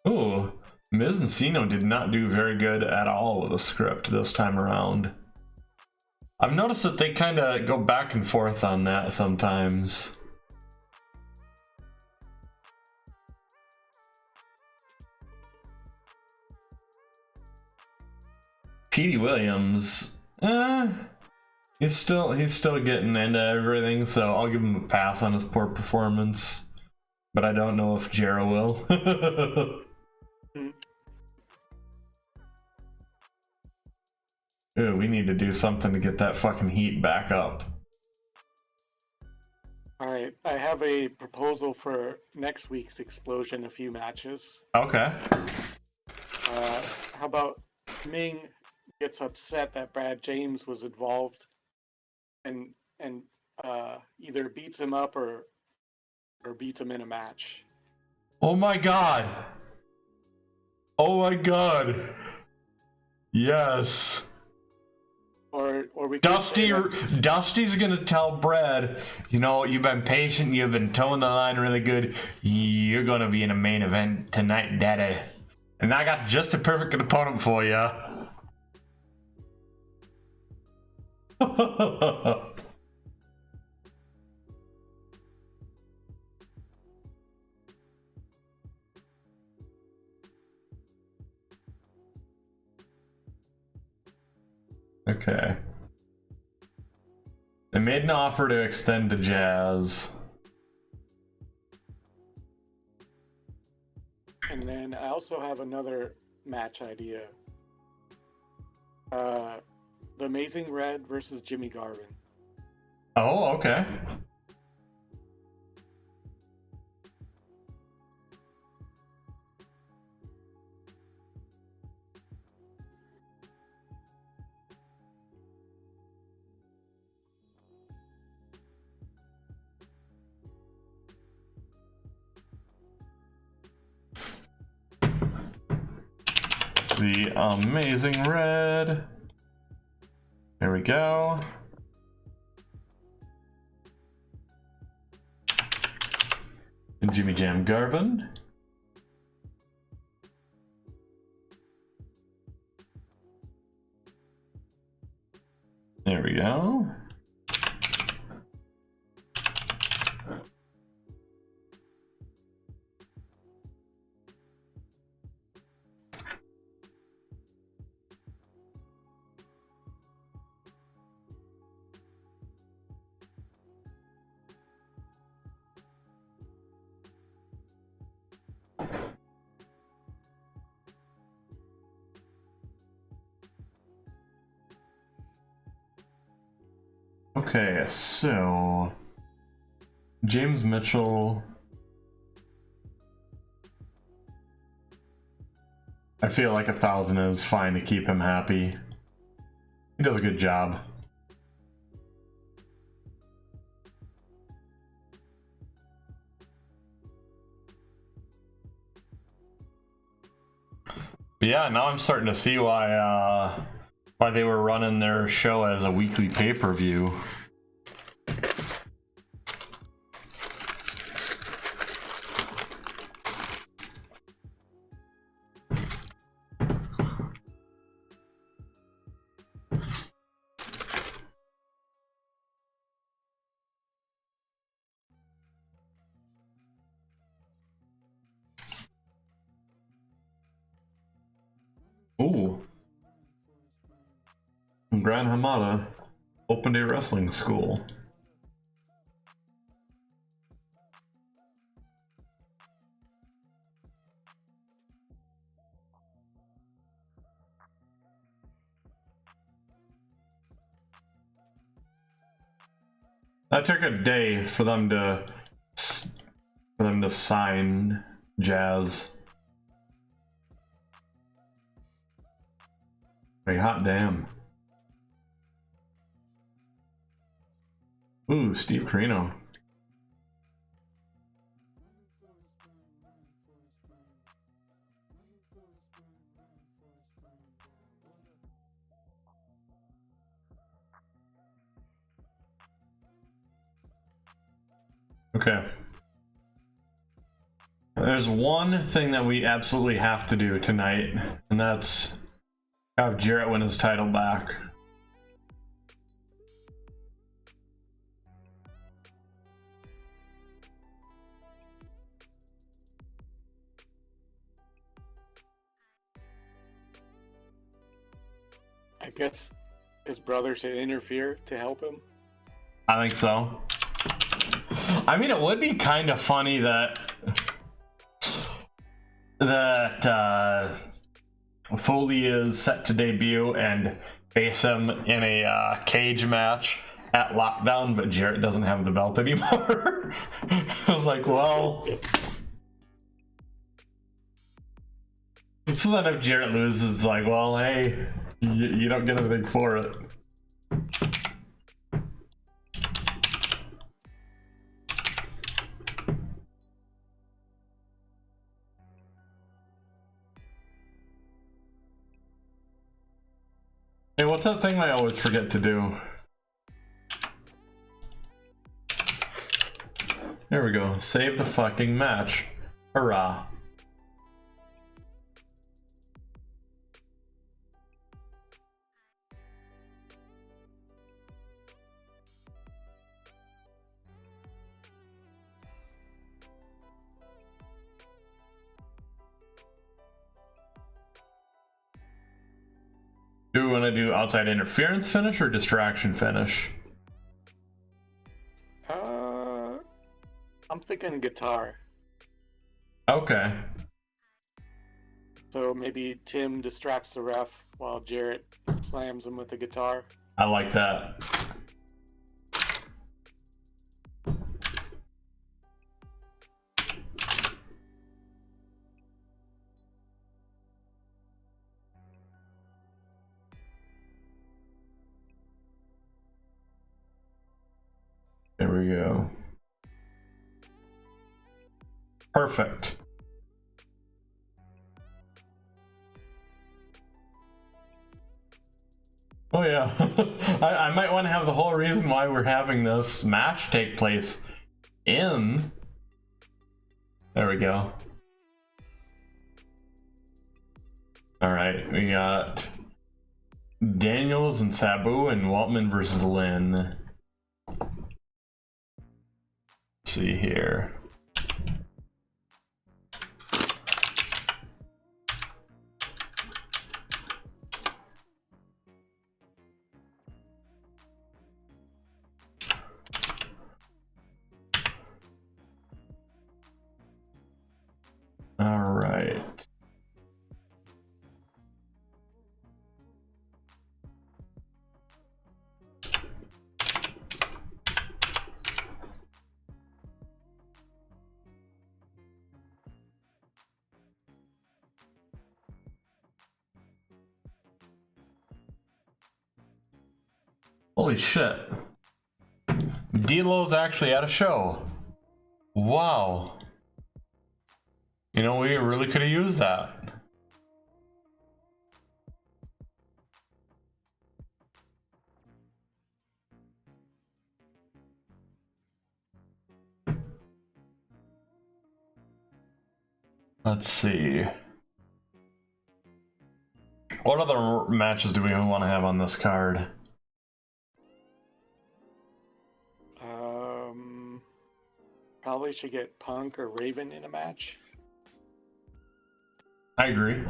Ooh, Miz and Cena did not do very good at all with the script this time around. I've noticed that they kind of go back and forth on that sometimes. Petey Williams, he's still getting into everything, so I'll give him a pass on his poor performance. But I don't know if Jero will. Ooh, we need to do something to get that fucking heat back up. Alright, I have a proposal for next week's Explosion, a few matches. Okay. How about Ming gets upset that Brad James was involved and either beats him up or beats him in a match. Oh my god. Oh my god. Yes. Or we Dusty's gonna tell Brad, you know, you've been patient, you've been towing the line really good. You're gonna be in a main event tonight, Daddy. And I got just a perfect opponent for you. Okay. They made an offer to extend to Jazz. And then I also have another match idea. The Amazing Red versus Jimmy Garvin. Oh, okay. the amazing red. There we go. And Jimmy Jam Garvin. There we go. Okay, so James Mitchell. I feel like 1,000 is fine to keep him happy. He does a good job. But yeah, now I'm starting to see why they were running their show as a weekly pay-per-view. Ooh. Grand Hamada Open Day Wrestling School. That took a day for them to sign Jazz. Like, hot damn. Ooh, Steve Carino. Okay. There's one thing that we absolutely have to do tonight, and that's have Jarrett win his title back. I guess his brother should interfere to help him. I think so. I mean, it would be kind of funny that Foley is set to debut and face him in a cage match at Lockdown, but Jarrett doesn't have the belt anymore. I was like, well. So then if Jarrett loses, it's like, well, hey, you don't get anything for it. Hey, what's that thing I always forget to do? There we go. Save the fucking match. Hurrah. Do we want to do outside interference finish or distraction finish? I'm thinking guitar. Okay. So maybe Tim distracts the ref while Jarrett slams him with the guitar. I like that. There we go. Perfect. Oh yeah, I might want to have the whole reason why we're having this match take place in. There we go. All right, we got Daniels and Sabu and Waltman versus Lynn. Let's see here. All right. Holy shit. D-Lo's actually at a show. Wow. You know, we really could have used that. Let's see. What other matches do we want to have on this card? Probably should get Punk or Raven in a match. I agree.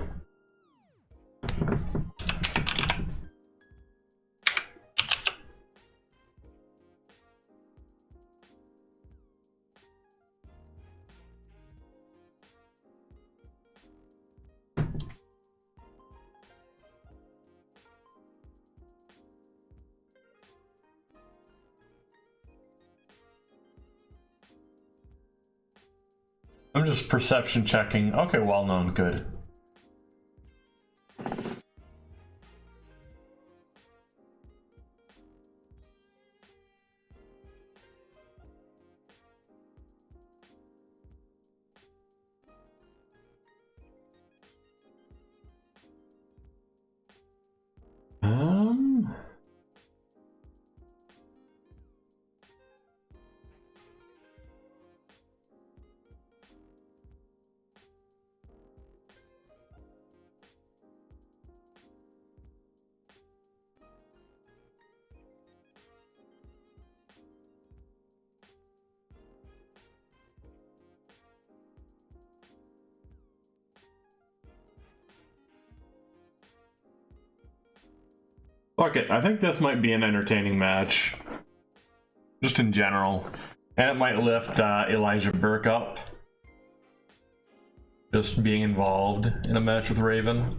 I'm just perception checking. Okay, well known, good. Fuck it, I think this might be an entertaining match. Just in general. And it might lift Elijah Burke up. Just being involved in a match with Raven.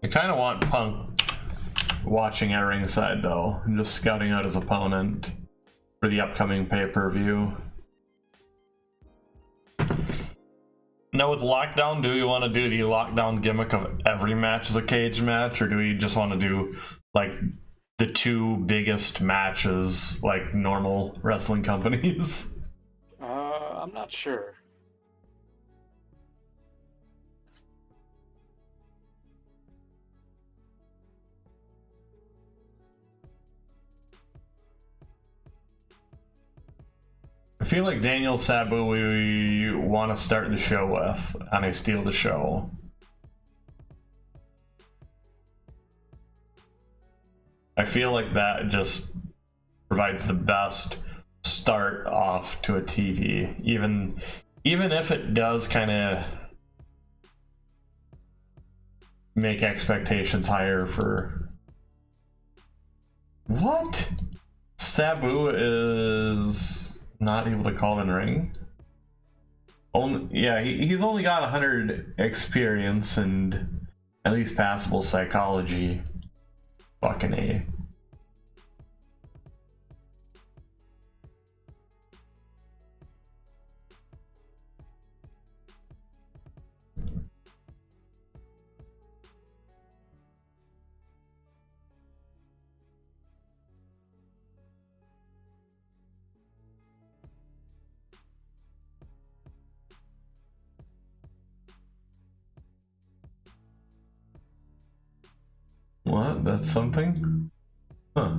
I kind of want Punk watching at ringside though, and just scouting out his opponent for the upcoming pay-per-view. Now with Lockdown, do we want to do the Lockdown gimmick of every match as a cage match, or do we just want to do like the two biggest matches like normal wrestling companies? I'm not sure. I feel like Daniel Sabu we want to start the show with on a Steal the Show. I feel like that just provides the best start off to a TV, even if it does kind of make expectations higher for what? Sabu is not able to call in ring. Only, yeah, he's only got 100 experience and at least passable psychology. Fucking A. What? That's something? Huh.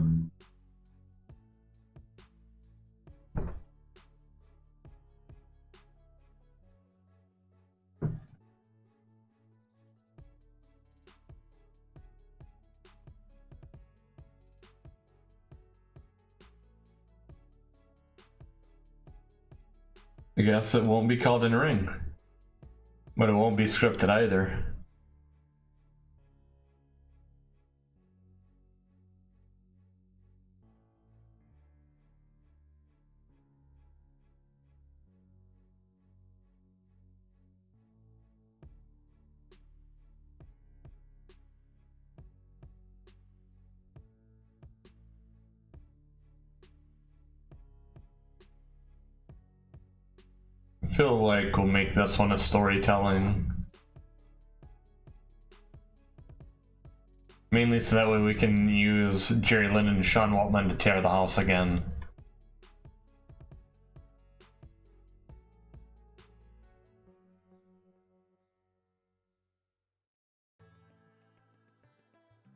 I guess it won't be called in ring. But it won't be scripted either. I feel like we'll make this one a storytelling. Mainly so that way we can use Jerry Lynn and Sean Waltman to tear the house again.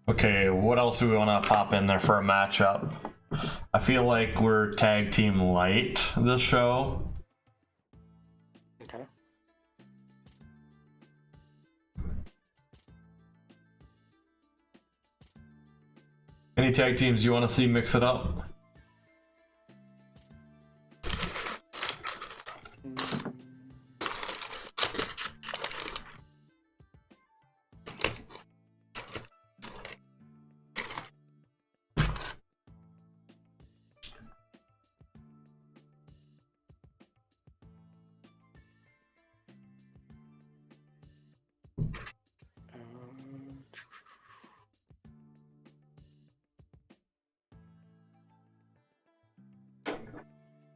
Okay, what else do we want to pop in there for a matchup? I feel like we're tag team light this show. Okay. Any tag teams you want to see mix it up?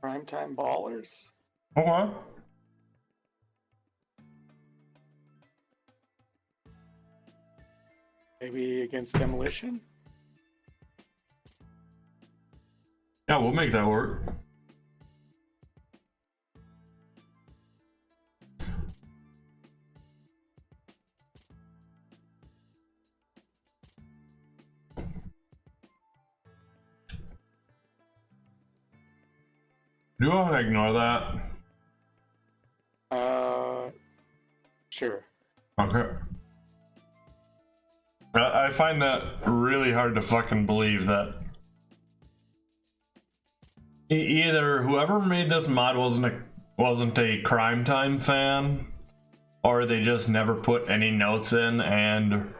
Primetime Ballers? Okay. Maybe against Demolition? Yeah, we'll make that work. Do you want to ignore that? Sure. Okay. I find that really hard to fucking believe that either whoever made this mod wasn't a Crime Time fan, or they just never put any notes in and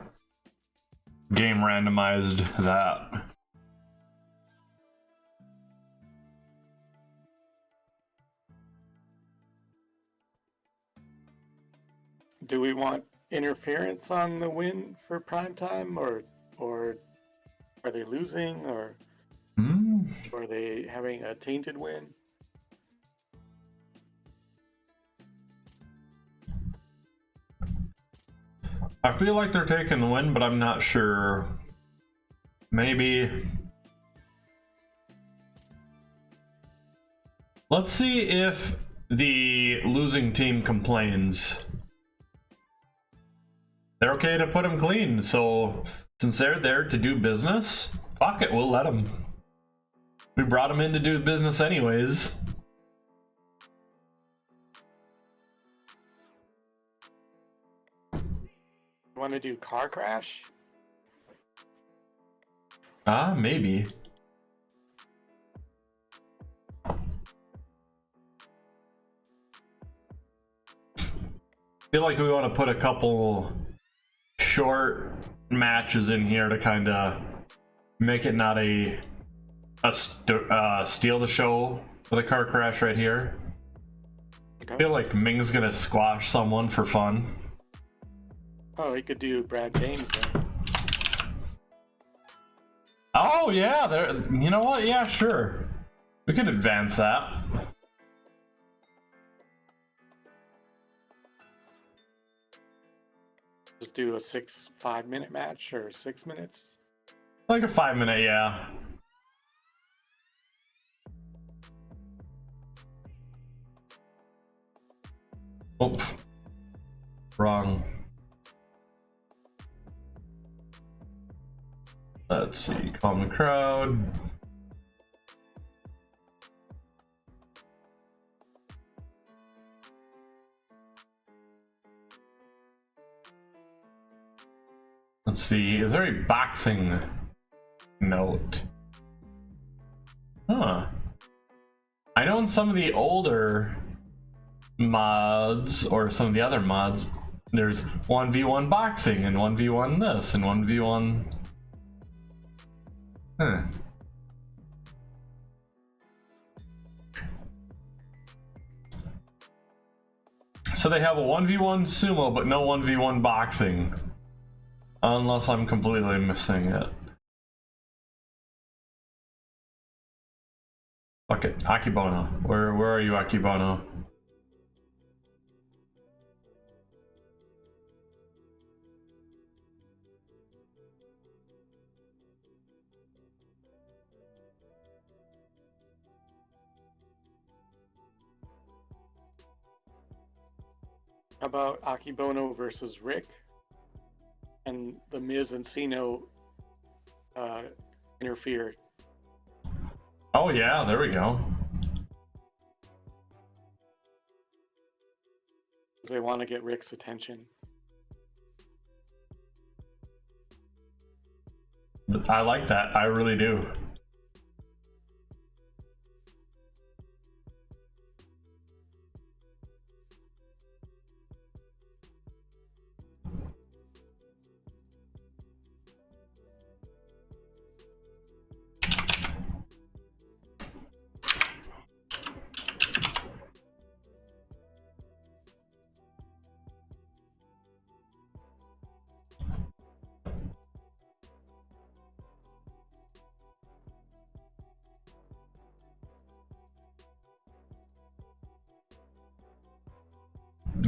game randomized that. Do we want interference on the win for Primetime, or are they losing, or are they having a tainted win? I feel like they're taking the win, but I'm not sure. Maybe. Let's see if the losing team complains. They're okay to put them clean, so since they're there to do business, fuck it, we'll let them. We brought them in to do business anyways. Want to do car crash? Maybe. Feel like we want to put a couple short matches in here to kind of make it not a steal the show with a car crash right here. Okay. I feel like Ming's gonna squash someone for fun. Oh, he could do Brad James then. Oh yeah, there. You know what? Yeah, sure. We could advance that. Just do a 5-minute match, or 6 minutes? Like a 5-minute, yeah. Oh, wrong. Let's see, calm the crowd. Let's see, is there a boxing note? Huh. I know in some of the older mods, or some of the other mods, there's 1v1 boxing and 1v1 this and 1v1. Huh. So they have a 1v1 sumo, but no 1v1 boxing. Unless I'm completely missing it. Fuck it, Akibono. Where are you, Akibono? How about Akibono versus Rick? And the Miz and Cena interfere. Oh yeah, there we go. They want to get Rick's attention. I like that, I really do.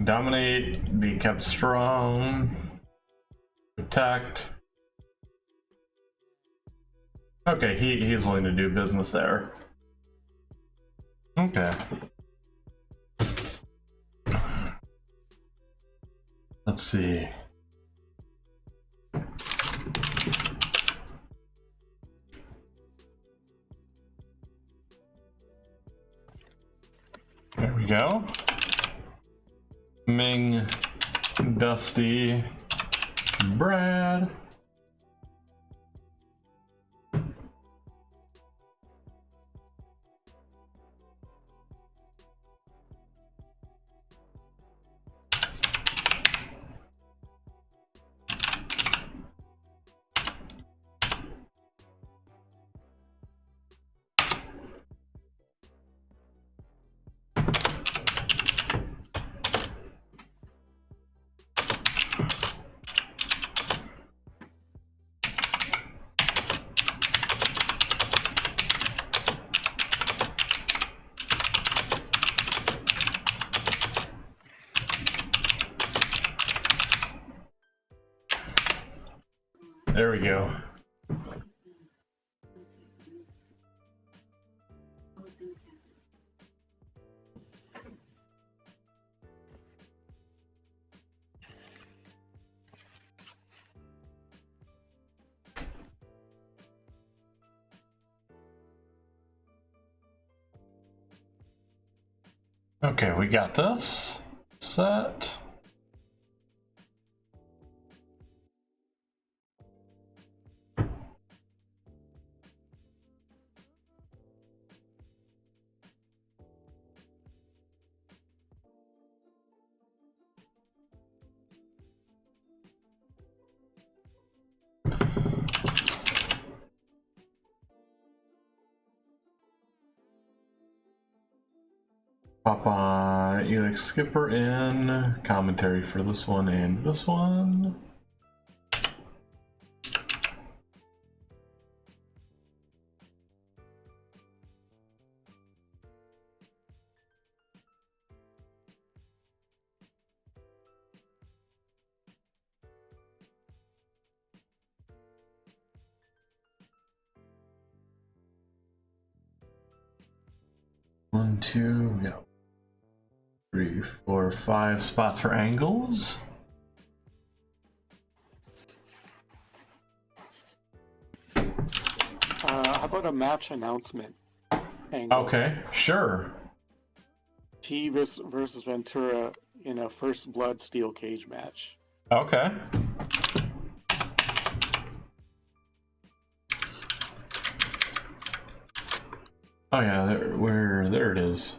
Dominate, be kept strong, protect. Okay, he's willing to do business there. Okay. Let's see. There we go. Ming, Dusty, Brad. There we go. Okay, we got this set. Pop Elix Skipper in, commentary for this one and this one. One, two, we got 3, 4, 5 spots for angles. How about a match announcement angle? Okay, sure. T versus Ventura in a First Blood steel cage match. Okay. Oh yeah, there it is.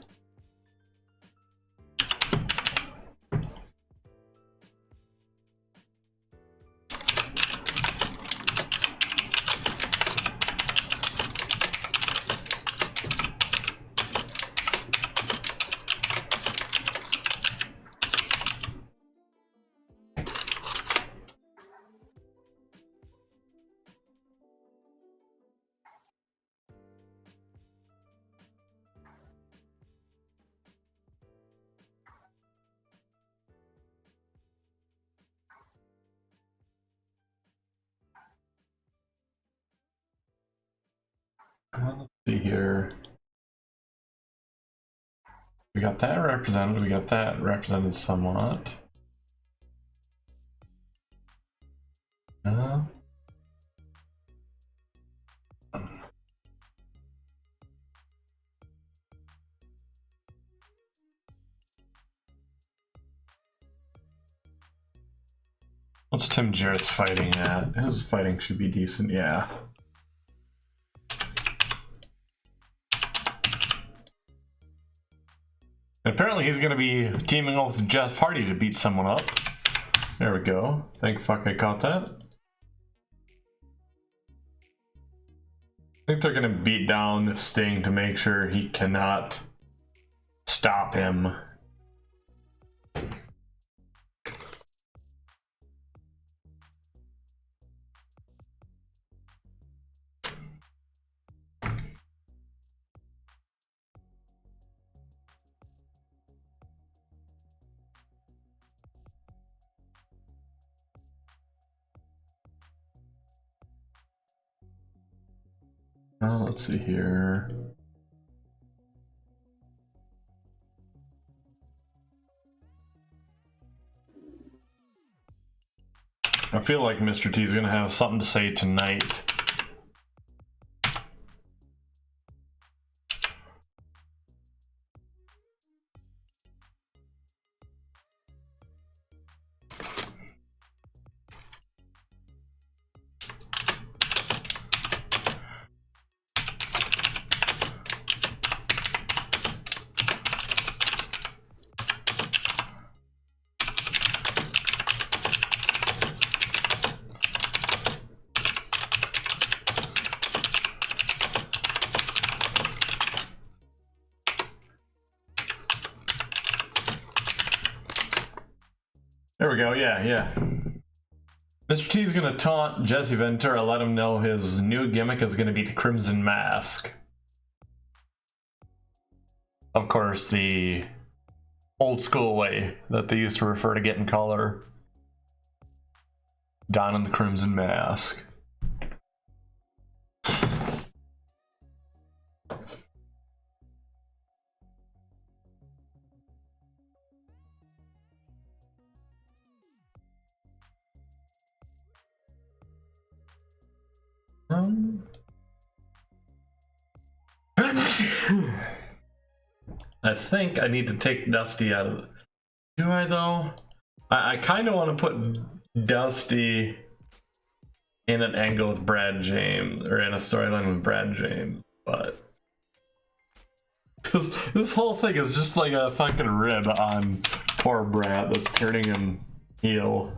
Let's see here. We got that represented. We got that represented somewhat. What's Tim Jarrett's fighting at? His fighting should be decent, yeah. And apparently he's gonna be teaming up with Jeff Hardy to beat someone up. There we go. Thank fuck I caught that. I think they're gonna beat down Sting to make sure he cannot stop him. Let's see here. I feel like Mr. T is gonna have something to say tonight. There we go, yeah. Mr. T is gonna taunt Jesse Ventura, let him know his new gimmick is gonna be the Crimson Mask. Of course, the old school way that they used to refer to getting color. Donning the Crimson Mask. I think I need to take Dusty out of it. Do I though? I kind of want to put Dusty in an angle with Brad James, or in a storyline with Brad James, but this whole thing is just like a fucking rib on poor Brad that's turning him heel.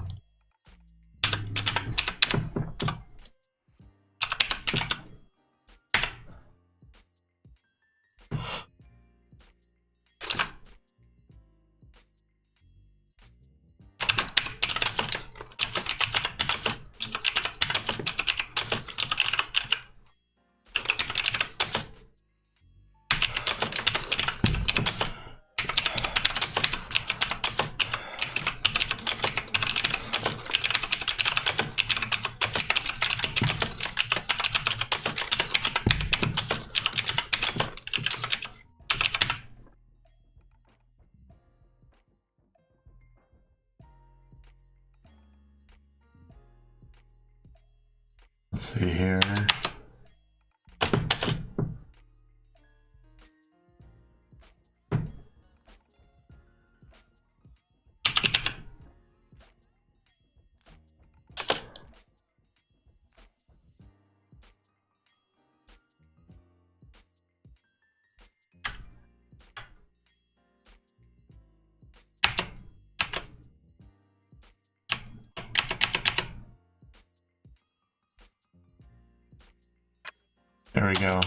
There we go.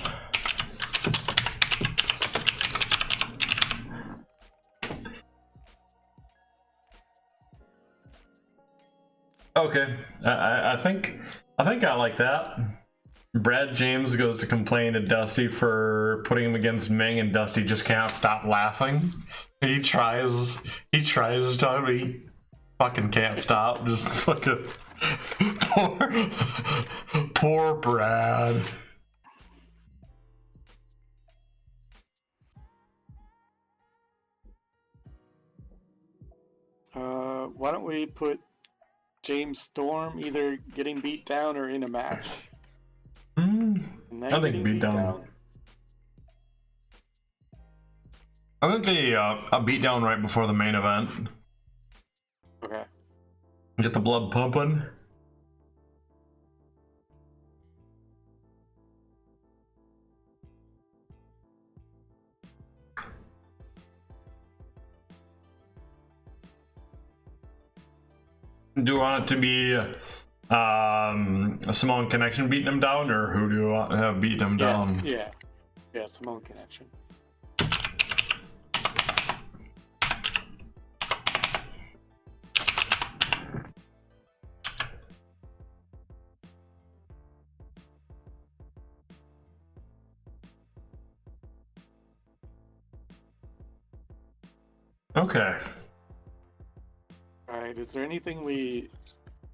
Okay, I think I like that. Brad James goes to complain to Dusty for putting him against Ming, and Dusty just can't stop laughing. He tries to talk, but he fucking can't stop. Just fucking poor Brad. Why don't we put James Storm either getting beat down or in a match? I think beat down. I think a beat down right before the main event. Okay. Get the blood pumping. Do you want it to be a Samoan Connection beating him down, or who do you want to have beating him down? Yeah, Samoan Connection. Okay. Alright, is there anything we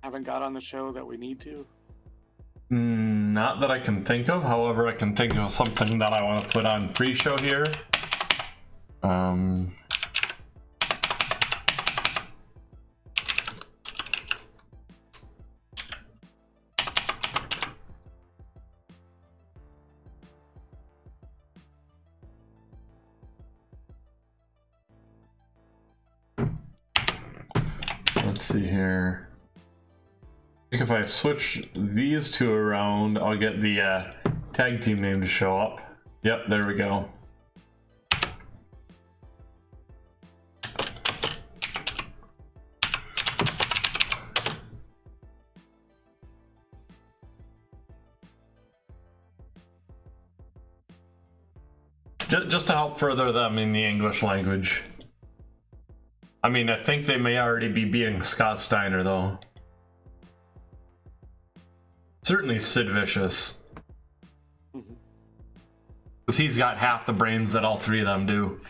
haven't got on the show that we need to? Not that I can think of. However, I can think of something that I want to put on pre-show here. Let's see here. I think if I switch these two around, I'll get the tag team name to show up. Yep, there we go. Just to help further them in the English language. I mean, I think they may already be beating Scott Steiner, though. Certainly Sid Vicious. Because he's got half the brains that all three of them do.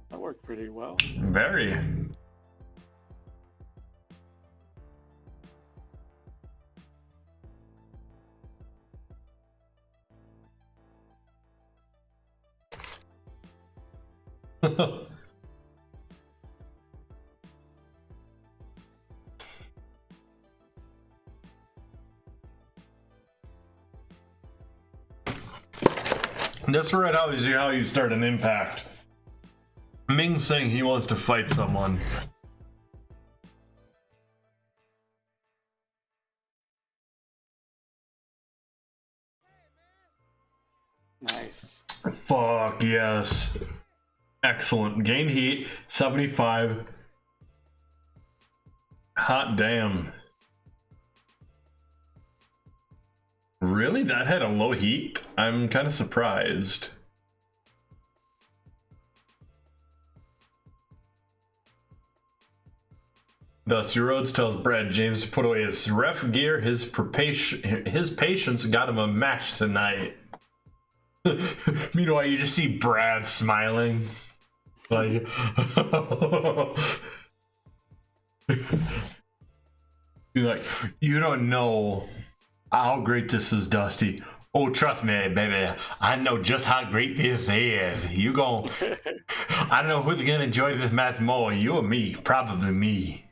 That worked pretty well. Very. That's right, how you start an Impact. Ming saying he wants to fight someone. Nice. Fuck yes. Excellent. Gain heat, 75. Hot damn. Really? That had a low heat? I'm kind of surprised. Dusty Rhodes tells Brad James to put away his ref gear. His patience got him a match tonight. Meanwhile, you just see Brad smiling. Like, you're like, you don't know how great this is, Dusty. Oh, trust me, baby. I know just how great this is. You gon' I don't know who's gonna enjoy this match more, you or me. Probably me.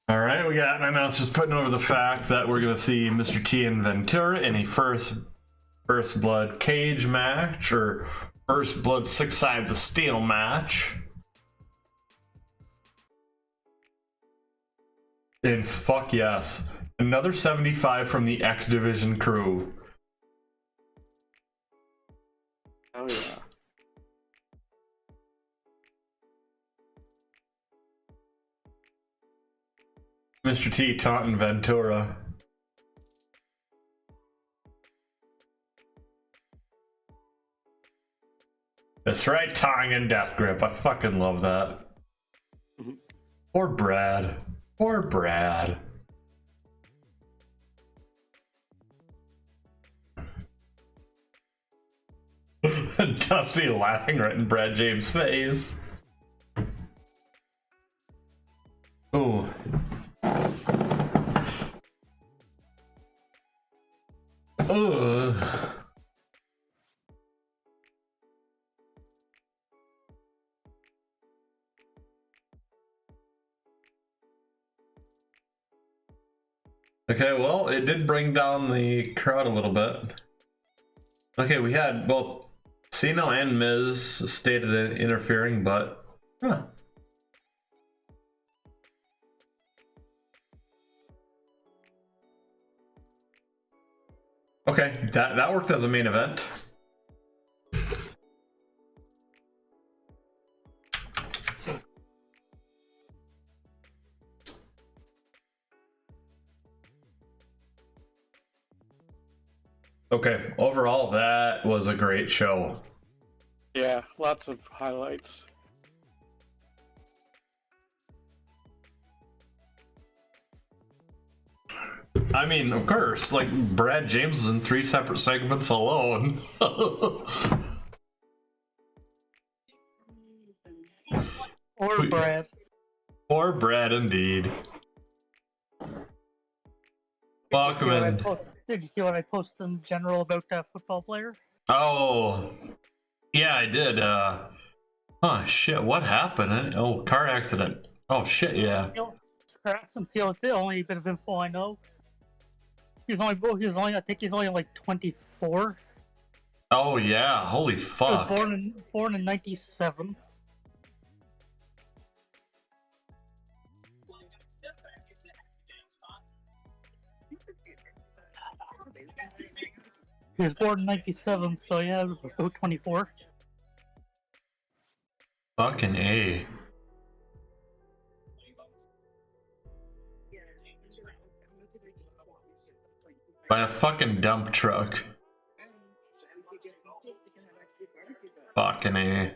All right, we got announcers putting over the fact that we're gonna see Mr. T and Ventura in a first blood cage match, or first blood 6 sides of steel match. And fuck yes. Another 75 from the X Division crew. Oh yeah. Mr. T taunting Ventura. That's right, Tong and Death Grip. I fucking love that. Poor Brad. Poor Brad. Dusty laughing right in Brad James' face. Ooh. Ugh. Okay, well, it did bring down the crowd a little bit. Okay, we had both Cena and Miz stated interfering, but huh. Okay, that worked as a main event. Okay, overall, that was a great show. Yeah, lots of highlights. I mean, of course, like Brad James is in 3 separate segments alone. Or Brad. Or Brad, indeed. Welcome in. Did you see what I posted in general about that football player? Oh, yeah, I did. Oh shit, what happened? Oh, car accident. Oh shit, yeah. Perhaps I'm still the only bit of info I know. I think he's only like 24. Oh yeah, holy He was fuck. born in 97. He was born in 97, so yeah, about 24. Fucking A. By a fucking dump truck. Fucking A.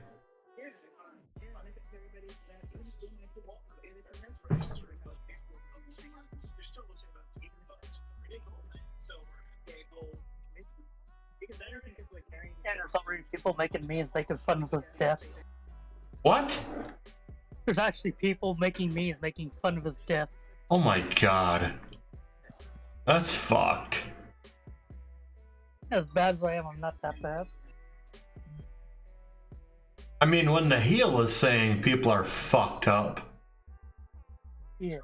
And there's already people making memes making fun of his death. What? There's actually people making memes making fun of his death. Oh my god. That's fucked. As bad as I am, I'm not that bad. I mean, when the heel is saying people are fucked up. Yeah.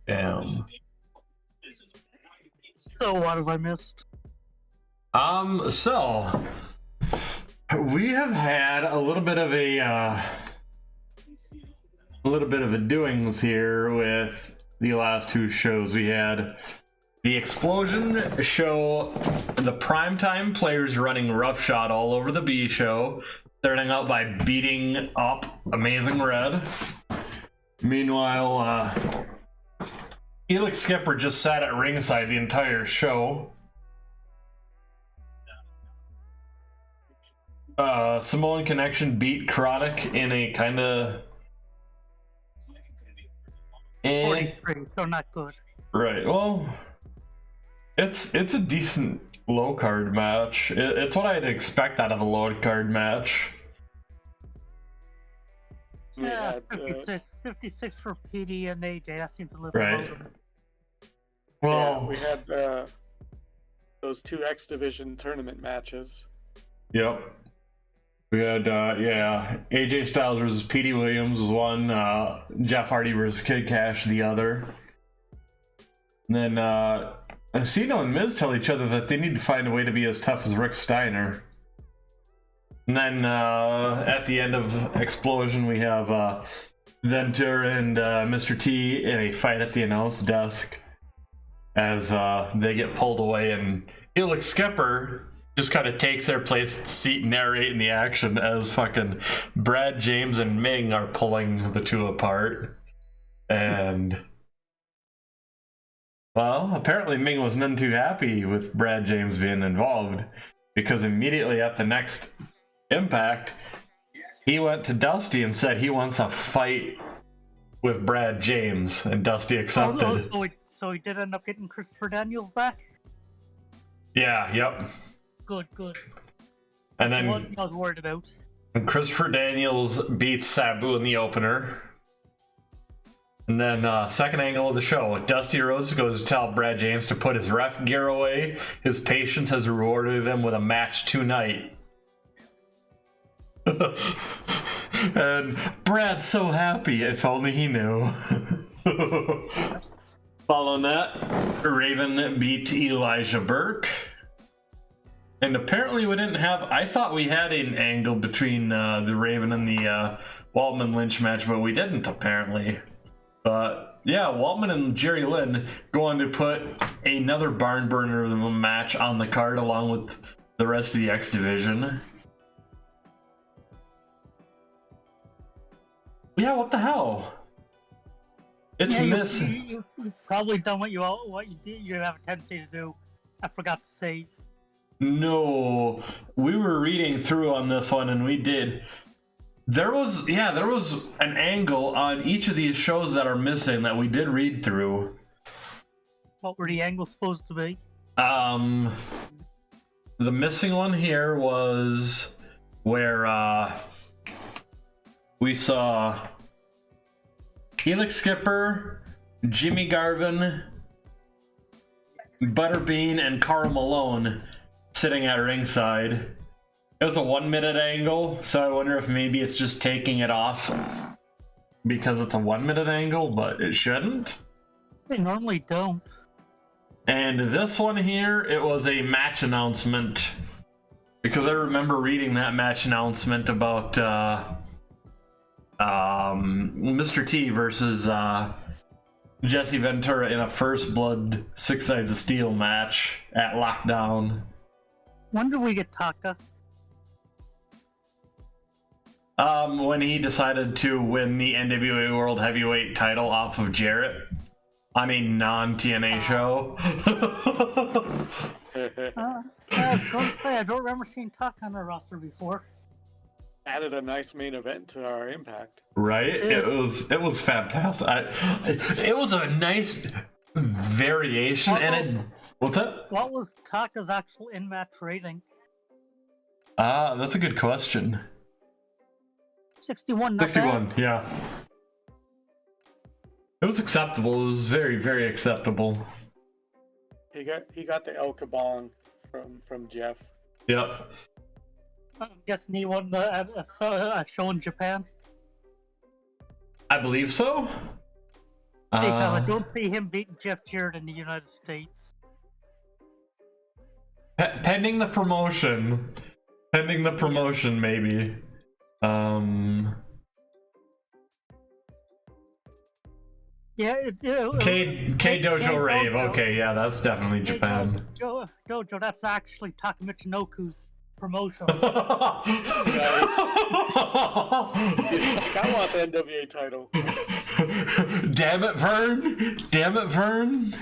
Damn. So what have I missed? So we have had a little bit of a doings here with the last 2 shows. We had the Explosion show, the primetime players running roughshod all over the B show, starting out by beating up Amazing Red. Meanwhile, Elix Skipper just sat at ringside the entire show. Samoan Connection beat Chronic in a kind of 43, so not good. Right. Well, it's a decent low card match. It's what I'd expect out of a low card match. Yeah, 56 for PD and AJ. That seems a little Right. low. Well, we had those 2 X Division tournament matches. Yep. We had AJ Styles versus Petey Williams was one, Jeff Hardy versus Kid Cash the other. And then Cena and Miz tell each other that they need to find a way to be as tough as Rick Steiner. And then at the end of Explosion, we have Ventura and Mr. T in a fight at the announce desk as they get pulled away, and Elix Skipper just kind of takes their place at the seat narrating the action as fucking Brad James and Ming are pulling the two apart. And well, apparently Ming was none too happy with Brad James being involved, because immediately at the next Impact, he went to Dusty and said he wants a fight with Brad James, and Dusty accepted. So he did end up getting Christopher Daniels back? Yeah, yep. Good. And then I was worried about. Christopher Daniels beats Sabu in the opener. And then second angle of the show, Dusty Rhodes goes to tell Brad James to put his ref gear away. His patience has rewarded him with a match tonight. And Brad's so happy, if only he knew. Following that, Raven beat Elijah Burke. And apparently we didn't have... I thought we had an angle between the Raven and the Waltman Lynch match, but we didn't, apparently. But yeah, Waltman and Jerry Lynn go on to put another barn burner of a match on the card along with the rest of the X Division. Yeah, what the hell? It's You've probably done what you did. You have a tendency to do. I forgot to save. No, we were reading through on this one, and we did. There was an angle on each of these shows that are missing that we did read through. What were the angles supposed to be? The missing one here was where we saw Helix Skipper, Jimmy Garvin, Butterbean, and Karl Malone sitting at ringside. It was a 1 minute angle, so I wonder if maybe it's just taking it off because it's a 1 minute angle, but it shouldn't. They normally don't. And this one here, it was a match announcement, because I remember reading that match announcement about Mr. T versus Jesse Ventura in a First Blood 6 Sides of Steel match at Lockdown. When do we get Taka? When he decided to win the NWA World Heavyweight title off of Jarrett on a non-TNA show. I was going to say, I don't remember seeing Taka on the roster before. Added a nice main event to our Impact. Right? It was fantastic. It was a nice variation, what's that? What was Taka's actual in-match rating? That's a good question. 61. 61, bad. yeah. It was acceptable. It was very, very acceptable. He got the El Kabong from Jeff. Yep. I'm guessing he won a show in Japan. I believe so. Because I don't see him beating Jeff Jarrett in the United States. Pending the promotion. Maybe. Yeah, K Dojo Rave. Okay, yeah, that's definitely Japan. Jojo, that's actually Taka Michinoku's promotion. I want the NWA title. Damn it, Vern!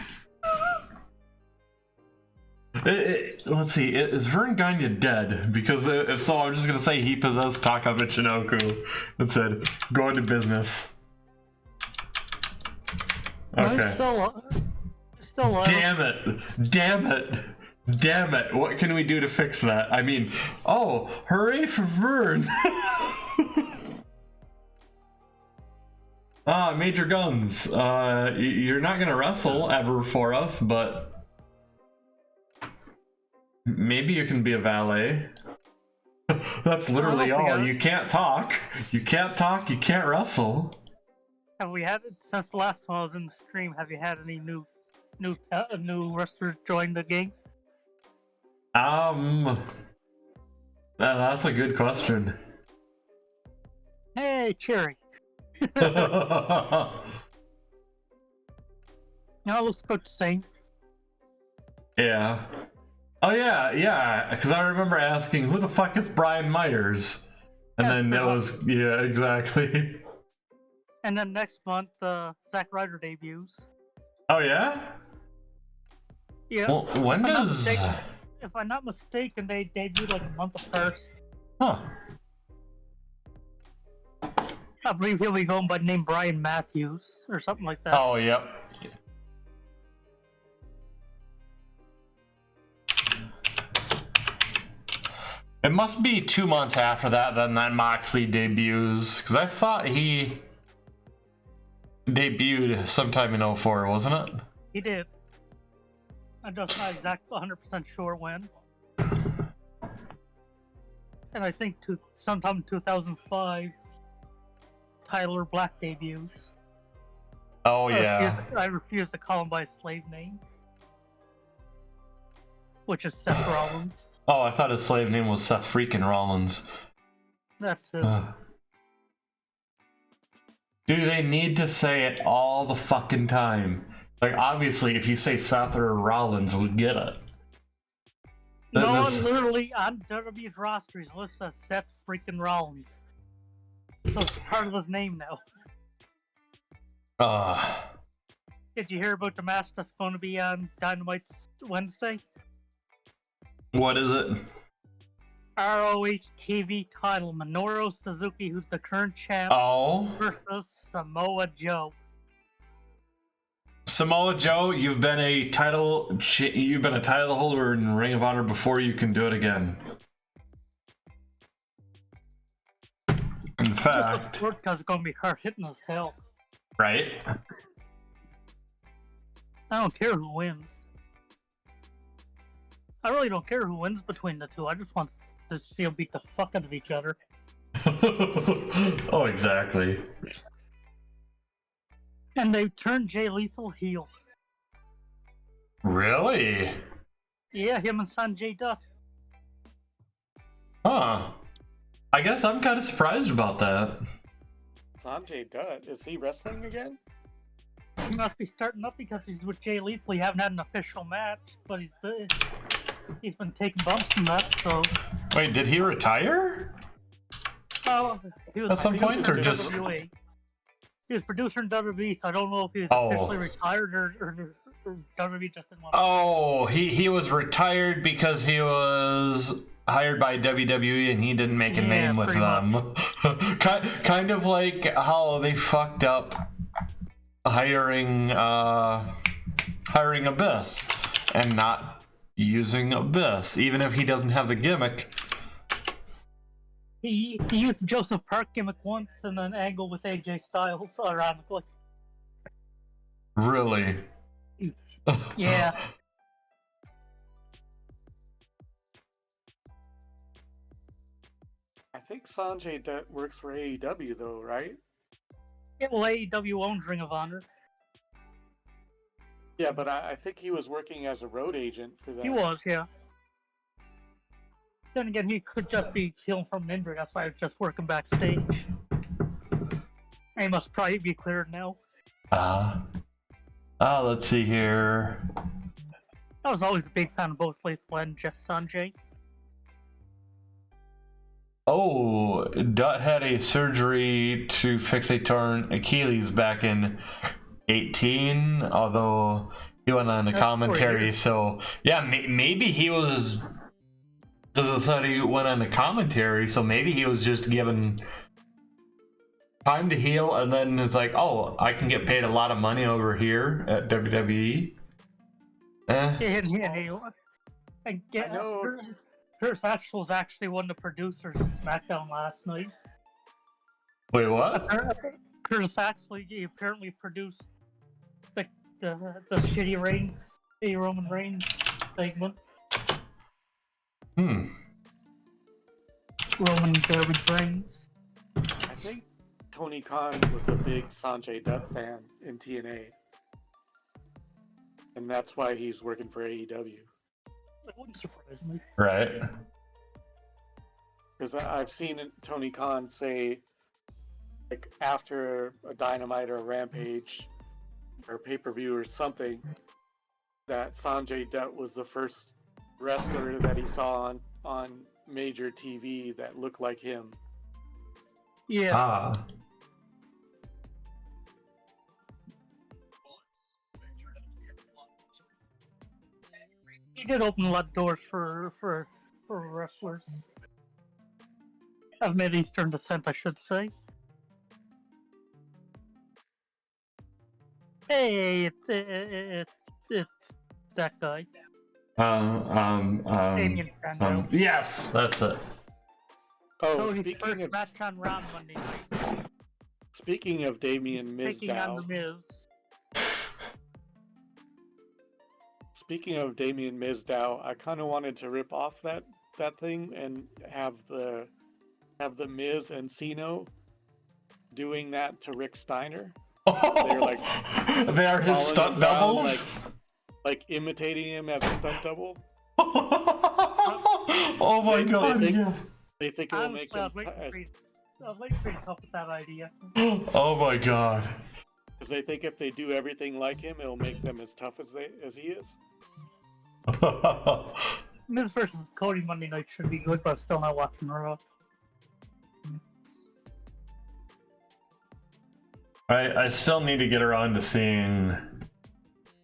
Let's see, is Vern Gagne dead? Because if so, I'm just gonna say he possessed Taka Michinoku and said, go into business. Okay. Still Damn it! What can we do to fix that? I mean, hooray for Vern! Major Guns. You're not gonna wrestle ever for us, but maybe you can be a valet. That's literally all. You can't talk. You can't wrestle. Have we had it since the last time I was in the stream? Have you had any new new wrestler join the game? That's a good question. Hey, Cherry. No, looks about the same. Yeah. Oh yeah. Because I remember asking, "Who the fuck is Brian Myers?" And then it was exactly. And then next month, Zack Ryder debuts. Oh yeah. Yeah. Well, when does? If I'm not mistaken, they debuted like a month apart. Huh. I believe he'll be going by the name Brian Matthews or something like that. Oh yep. It must be 2 months after that then that Moxley debuts, because I thought he debuted sometime in 04, wasn't it? He did. I'm just not exactly 100% sure when. And I think sometime in 2005, Tyler Black debuts. Oh yeah. I refuse to call him by his slave name, which is Seth Rollins. Oh, I thought his slave name was Seth freaking Rollins. That too. Do they need to say it all the fucking time? Like, obviously, if you say Seth or Rollins, we get it. No one literally on WWE's roster is listed as Seth freaking Rollins. So it's part of his name now. Did you hear about the match that's going to be on Dynamite Wednesday? What is it? ROH TV title, Minoru Suzuki, who's the current champ, versus Samoa Joe. Samoa Joe, you've been a title holder in Ring of Honor before. You can do it again. In fact, because it's going to be hard hitting as hell. Right? I don't care who wins. I really don't care who wins between the two. I just want to see them beat the fuck out of each other. Oh, exactly. And they turned Jay Lethal heel. Really? Yeah, him and Sanjay Dutt. Huh. I guess I'm kind of surprised about that. Sanjay Dutt, is he wrestling again? He must be starting up because he's with Jay Lethal. He haven't had an official match, but he's been taking bumps from that, so... Wait, did he retire? Oh, he was at some point, or just... WWE. He was producer in WWE, so I don't know if he was officially retired or WWE just didn't want to... Oh, he was retired because he was hired by WWE and he didn't make a name with them. Kind of like how they fucked up hiring Abyss and not using Abyss, even if he doesn't have the gimmick. He used Joseph Park gimmick once and an angle with AJ Styles, ironically. Really? Yeah. I think Sanjay Dutt works for AEW though, right? Yeah, well, AEW owns Ring of Honor. Yeah, but I think he was working as a road agent for them. He was, yeah. Then again, he could just be healing from an injury. That's why he was just working backstage. He must probably be cleared now. Let's see here. I was always a big fan of both Lethal and Jeff Sanjay. Oh, Dutt had a surgery to fix a torn Achilles back in 18, although he went on the commentary, so yeah, maybe he was... Doesn't say he went on the commentary, so maybe he was just given time to heal, and then it's like, oh, I can get paid a lot of money over here at WWE. I know. Curtis Axel was actually one of the producers of SmackDown last night. Wait, what? Curtis Axel, he apparently produced the shitty Roman Reigns segment. Roman Reigns. I think Tony Khan was a big Sanjay Dutt fan in TNA. and that's why he's working for AEW. That wouldn't surprise me. Right. Because I've seen Tony Khan say, like, after a Dynamite or a Rampage or a pay-per-view or something, that Sanjay Dutt was the first wrestler that he saw on major TV that looked like him. Yeah. Ah. He did open a lot of doors for wrestlers of Mid Eastern descent, I should say. Hey, it's that guy. Damien Sandow. Yes, that's it. Oh, Cody's first match on Raw Monday night. speaking of Damien Taking on Mizdow, the Miz. speaking of Damien Mizdow, I kind of wanted to rip off that thing and have the Miz and Cena doing that to Rick Steiner. They're like they are his stunt following him around, doubles. like imitating him as a stunt double. Oh my god! They think it'll make Honestly, him. I was like pretty tough with that idea. Oh my god! Because they think if they do everything like him, it'll make them as tough as he is. Miz versus Cody Monday night should be good, but I'm still not watching Raw. I still need to get around to seeing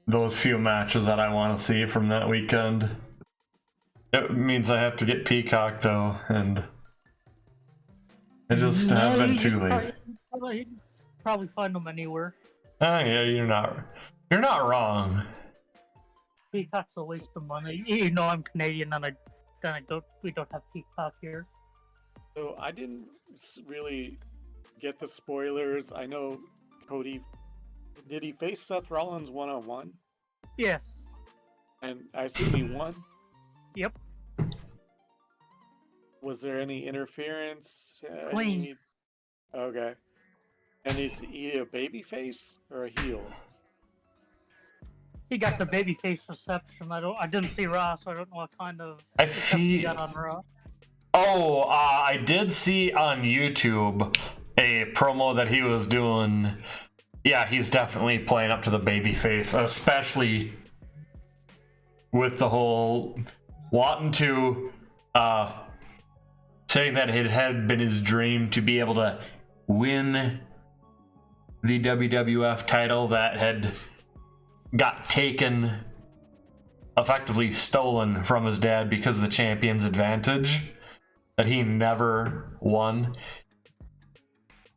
those few matches that I want to see from that weekend. It means I have to get Peacock though, and I just have been too lazy. You can probably find them anywhere. Ah, yeah, you're not wrong. Peacock's a waste of money. You know I'm Canadian, and we don't have Peacock here. So I didn't really get the spoilers. I know Cody. Did he face Seth Rollins one-on-one? Yes. And I assume he won. Yep. Was there any interference? Clean. Okay. And is he a baby face or a heel? He got the babyface reception. I didn't see Raw, so I don't know what kind of I reception he feel. got on Raw. Oh, I did see on YouTube a promo that he was doing. Yeah, he's definitely playing up to the babyface, especially with the whole wanting to, saying that it had been his dream to be able to win the WWF title that had got taken, effectively stolen from his dad because of the champion's advantage that he never won,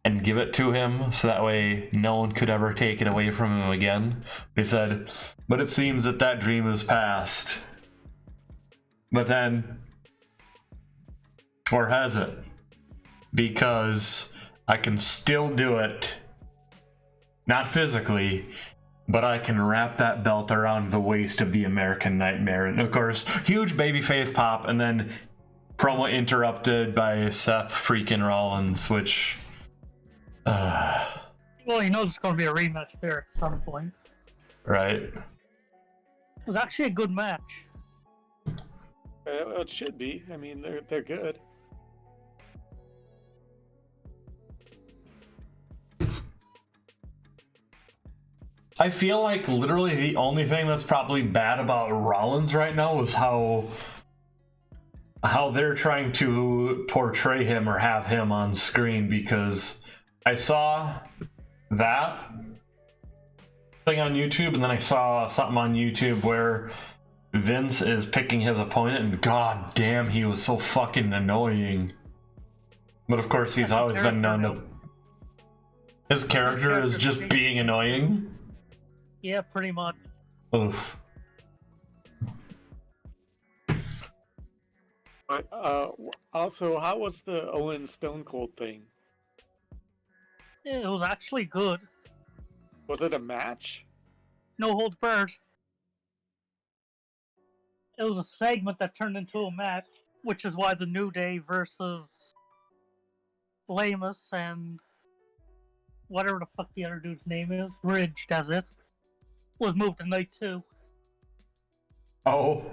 and give it to him so that way no one could ever take it away from him again. He said, but it seems that dream is past. But then, or has it? Because I can still do it, not physically, but I can wrap that belt around the waist of the American Nightmare. And of course, huge babyface pop, and then promo interrupted by Seth freaking Rollins, which... Well, he knows it's going to be a rematch there at some point. Right. It was actually a good match. It should be. I mean, they're good. I feel like literally the only thing that's probably bad about Rollins right now is how they're trying to portray him or have him on screen, because I saw that thing on YouTube, and then I saw something on YouTube where Vince is picking his opponent, and god damn, he was so fucking annoying. But of course, he's always been known to... His character is just being annoying? Yeah, pretty much. Oof. But also, how was the Owen Stone Cold thing? Yeah, it was actually good. Was it a match? No holds barred. It was a segment that turned into a match, which is why the New Day versus Lamus and whatever the fuck the other dude's name is, Ridge does it, was moved to night 2. Oh.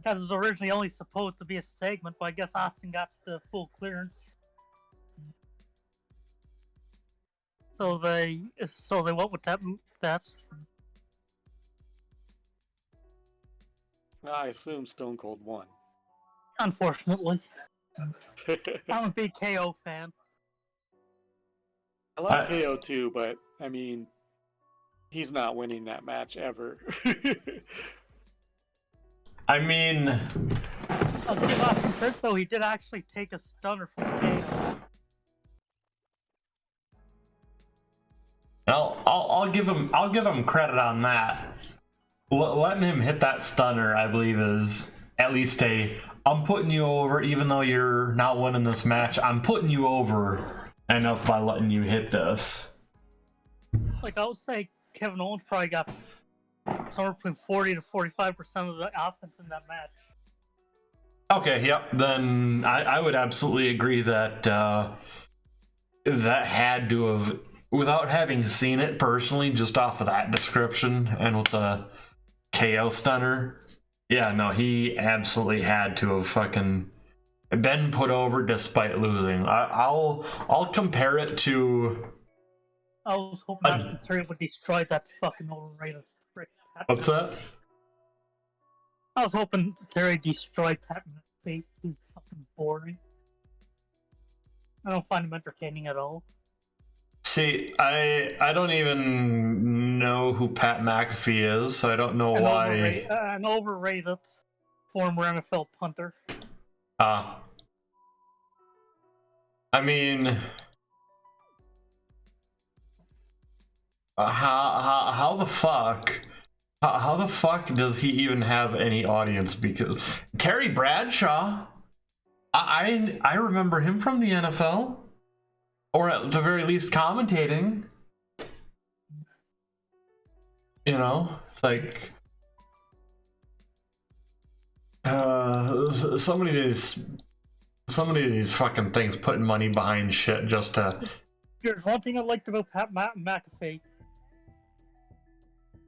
That was originally only supposed to be a segment, but I guess Austin got the full clearance. So they went with that. I assume Stone Cold won. Unfortunately, I'm a big KO fan. I like KO too, but I mean, he's not winning that match ever. I mean, I'll give Austin credit though. He did actually take a stunner from KO. I'll give him credit on that. Letting him hit that stunner, I believe, is at least I'm putting you over, even though you're not winning this match. I'm putting you over enough by letting you hit this. Like I would say, Kevin Owens probably got somewhere between 40 to 45% of the offense in that match. Okay, yep. Then I would absolutely agree that that had to have, without having seen it personally, just off of that description and with the KO stunner, yeah, no, he absolutely had to have fucking been put over despite losing. I'll compare it to. I was hoping Austin Theory would destroy that fucking overrated prick. What's that? I was hoping Theory destroyed Pat McAfee. He's fucking boring. I don't find him entertaining at all. See, I don't even know who Pat McAfee is, so I don't know why. An overrated former NFL punter. I mean, how the fuck? How the fuck does he even have any audience? Because Terry Bradshaw, I remember him from the NFL. Or at the very least commentating. You know, it's like somebody of these fucking things putting money behind shit just to. There's one thing I liked about Pat McAfee.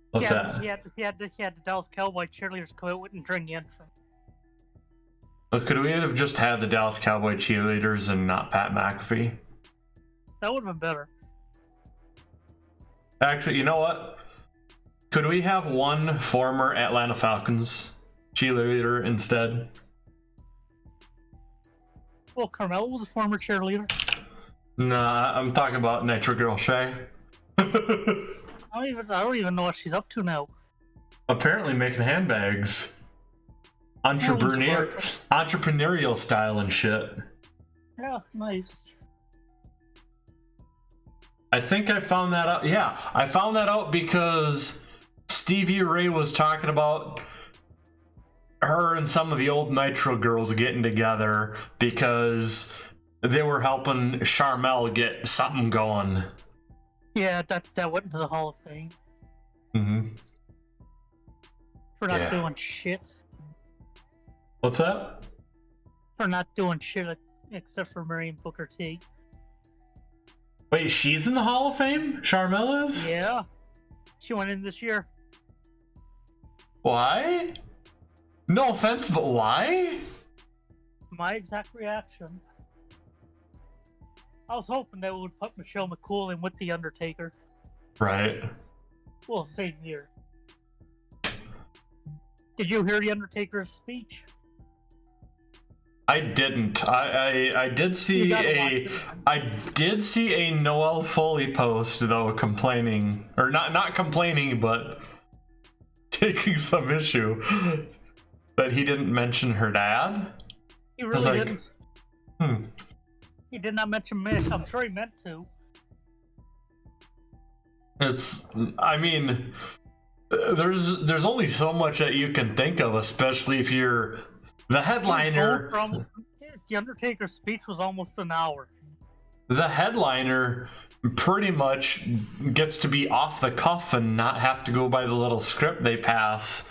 What's that? He had the Dallas Cowboy cheerleaders come out and during the entrance. Well, could we have just had the Dallas Cowboy cheerleaders and not Pat McAfee? That would have been better. Actually, you know what? Could we have one former Atlanta Falcons cheerleader instead? Well, Carmella was a former cheerleader. Nah, I'm talking about Nitro Girl Shay. I don't even know what she's up to now. Apparently making handbags. Entrepreneurial style and shit. Yeah, nice. I think I found that out. Yeah, I found that out because Stevie Ray was talking about her and some of the old Nitro girls getting together because they were helping Charmel get something going. Yeah, that went into the Hall of Fame. Mm-hmm. For not doing shit. What's that? For not doing shit except for Miriam Booker T. Wait, she's in the Hall of Fame? Charmel is? Yeah. She went in this year. Why? No offense, but why? My exact reaction. I was hoping they would put Michelle McCool in with The Undertaker. Right. Well, same year. Did you hear The Undertaker's speech? I didn't. I did see a Noel Foley post though complaining, or not complaining, but taking some issue that he didn't mention her dad. He really didn't. He did not mention Mick. I'm sure he meant to. I mean, there's only so much that you can think of, especially if you're the headliner. The Undertaker's speech was almost an hour. The headliner pretty much gets to be off the cuff and not have to go by the little script they pass,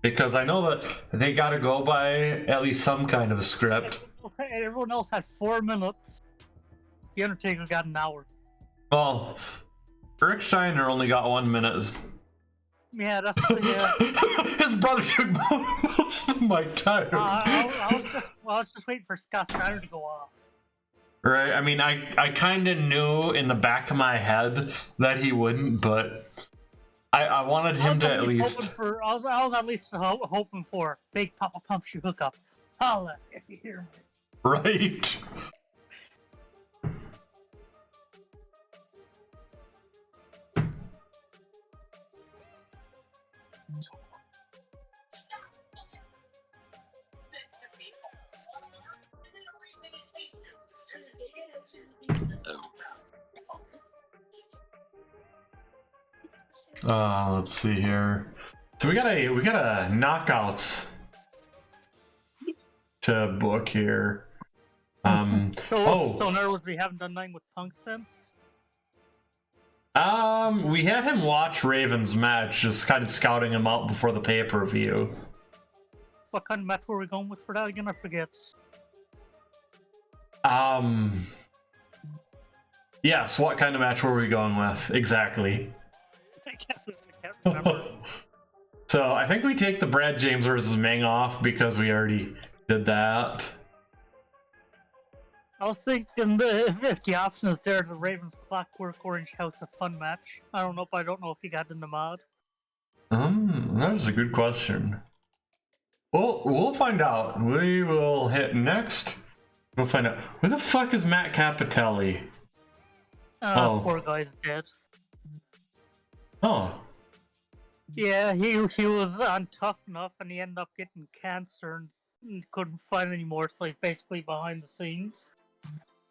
because I know that they got to go by at least some kind of a script. Okay, everyone else had 4 minutes. The Undertaker got an hour. Well, Rick Steiner only got 1 minute. Yeah, that's yeah. His brother took most of my time. I was just waiting for Scott Steiner to go off. Right. I mean, I kind of knew in the back of my head that he wouldn't, but I wanted him to at least. I was at least hoping for Big Papa Pumps you hook up. Holla if you hear me. Right. Let's see here. So we got a knockouts to book here. So in other words, we haven't done nothing with Punk since. We had him watch Raven's match, just kind of scouting him out before the pay-per-view. What kind of match were we going with for that again? I forget. Yes, what kind of match were we going with? Exactly. I can't remember. So I think we take the Brad James versus Meng off because we already did that. I was thinking if the option is there, the Ravens Clockwork Orange House of Fun match. I don't know if he got in the mod. That is a good question. Well, we'll find out. We will hit next. We'll find out. Where the fuck is Matt Capitelli? Poor guy's dead. Oh. Yeah, he was on Tough Enough and he ended up getting cancer and couldn't fight anymore, so he's basically behind the scenes.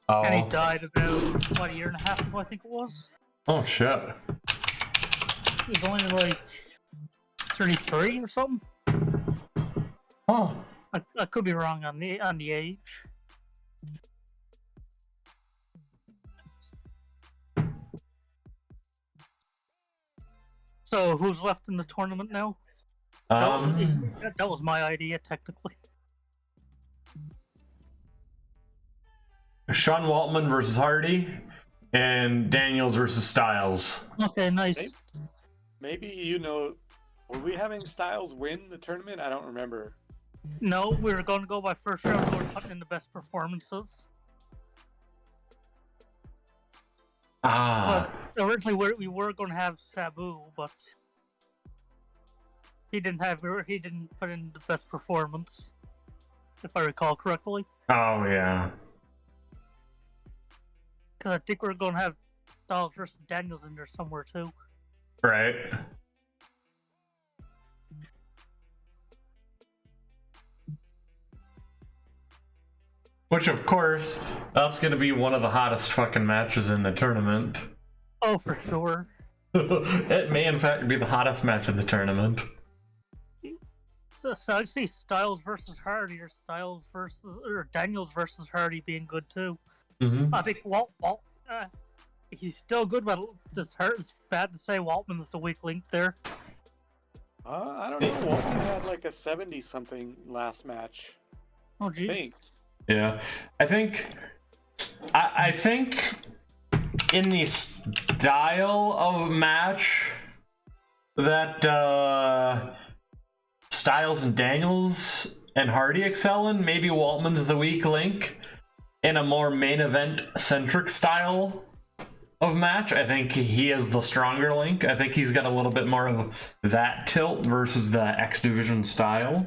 Oh. And he died about, a year and a half ago, I think it was. Oh, shit. He was only like 33 or something. Oh. I could be wrong on the age. So who's left in the tournament now? That was my idea, technically. Sean Waltman versus Hardy, and Daniels versus Styles. Okay, nice. Maybe were we having Styles win the tournament? I don't remember. No, we were going to go by first round. We were putting in the best performances. But originally we were going to have Sabu, but he didn't put in the best performance, if I recall correctly. Oh yeah. Because I think we're going to have Styles versus Daniels in there somewhere too. Right. Which, of course, that's going to be one of the hottest fucking matches in the tournament. Oh, for sure. It may, in fact, be the hottest match in the tournament. So I see Styles versus Hardy, or Daniels versus Hardy being good too. Mm-hmm. I think he's still good, but it's bad to say Waltman's the weak link there. I don't know. Waltman had like a 70-something last match. Oh, geez. I think. Yeah, I think in the style of match that Styles and Daniels and Hardy excel in, maybe Waltman's the weak link. In a more main event centric style of match, I think he is the stronger link. I think he's got a little bit more of that tilt versus the X Division style.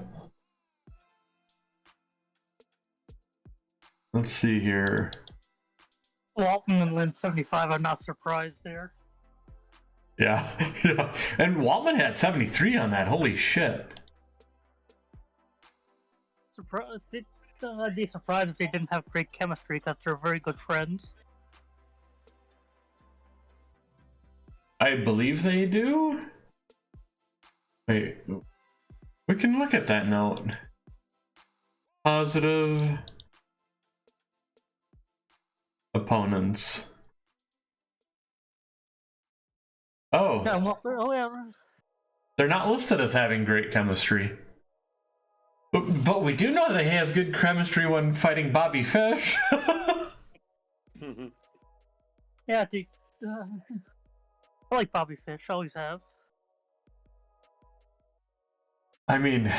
Let's see here. Waltman and Lynn 75, I'm not surprised there. Yeah, yeah. And Waltman had 73 on that. Holy shit. I'd be surprised if they didn't have great chemistry because they're very good friends. I believe they do? Wait. We can look at that note. Positive opponents. Oh. Yeah, yeah. They're not listed as having great chemistry. But we do know that he has good chemistry when fighting Bobby Fish. Yeah, I like Bobby Fish, always have. I mean,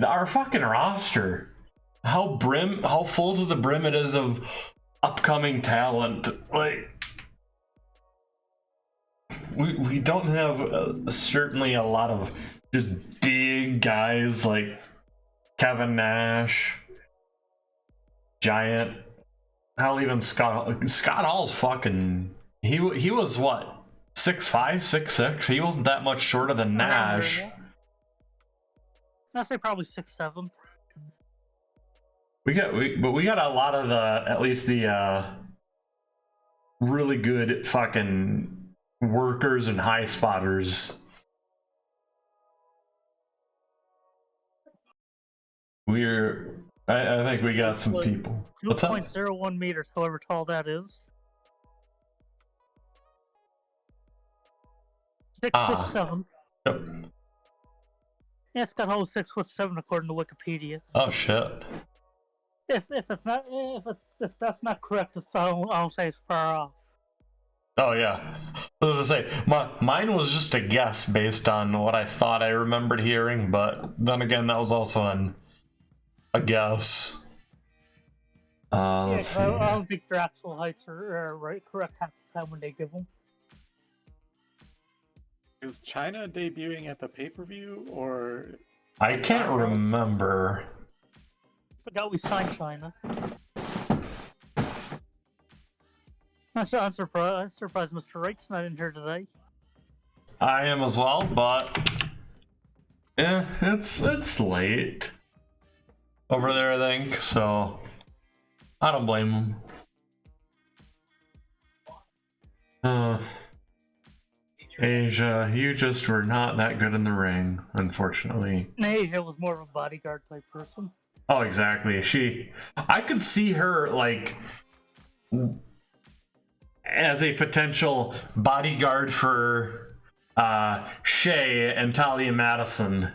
our fucking roster, how full to the brim it is of upcoming talent. Like, we don't have certainly a lot of just big guys like Kevin Nash, Giant. Hell, even Scott Hall's fucking. He was what, 6'5", 6'6". He wasn't that much shorter than Nash. I'd say probably 6'7". We got a lot of at least the really good fucking workers and high spotters. I think we got some people. What's up? 2.01 meters, however tall that is. 6'7". Yep. Yeah, Scott Hall is 6'7" according to Wikipedia. Oh shit. If that's not correct, I'll say it's far off. Oh yeah. I was gonna say mine was just a guess based on what I thought I remembered hearing, but then again, that was also a guess. Let's see. I don't think their actual heights are right, correct half the time when they give them. Is China debuting at the pay-per-view, or... I can't remember. Forgot we signed China. I'm surprised Mr. Wright's not in here today. I am as well, but it's late over there, I think, so I don't blame him. Asia, you just were not that good in the ring, unfortunately. Asia was more of a bodyguard type person. Oh, exactly. I could see her, like, as a potential bodyguard for Shea and Talia Madison.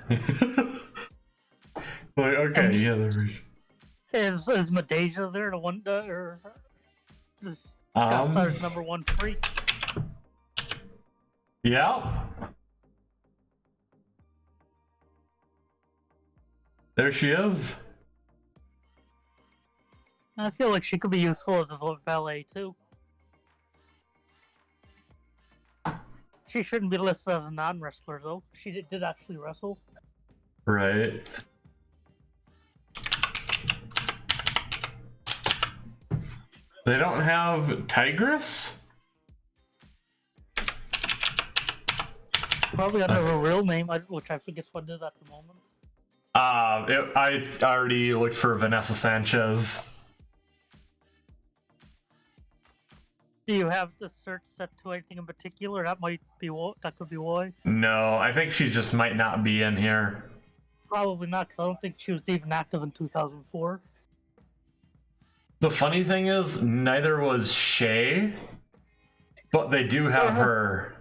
Like, okay, yeah, there we go. Is Madeja there, the one or just started number 1 freak? Yeah. There she is. I feel like she could be useful as a valet too. She shouldn't be listed as a non-wrestler though. She did actually wrestle. Right. They don't have Tigress? Probably under her real name, which I forget what it is at the moment. I already looked for Vanessa Sanchez. Do you have the search set to anything in particular? That could be why. No, I think she just might not be in here. Probably not, because I don't think she was even active in 2004. The funny thing is, neither was Shay, but they do have her.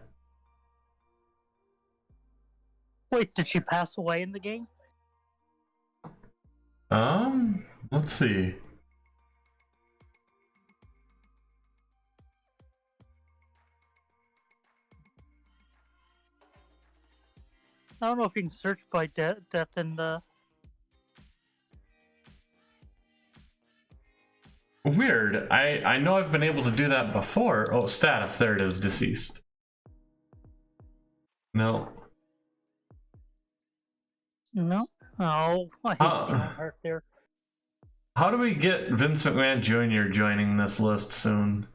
Wait, did she pass away in the game? Let's see. I don't know if you can search by death in the... Weird. I know I've been able to do that before. Oh, status. There it is. Deceased. No. No? Oh, I hate seeing that heart there. How do we get Vince McMahon Jr. joining this list soon?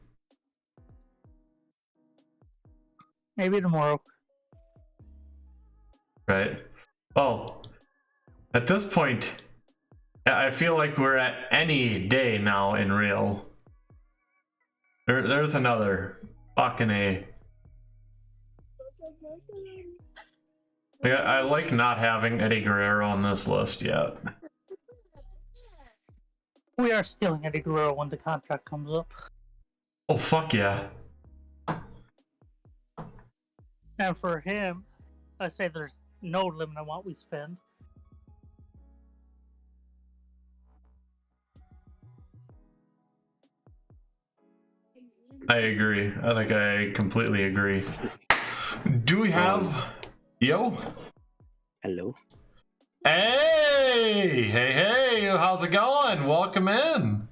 Maybe tomorrow. Right. Oh. At this point, I feel like we're at any day now in real. There's another. Fucking A. I like not having Eddie Guerrero on this list yet. We are stealing Eddie Guerrero when the contract comes up. Oh, fuck yeah. And for him, I say there's no limit on what we spend. I agree. I think I completely agree. Do we have... Yo? Hello. Hey, how's it going? Welcome in.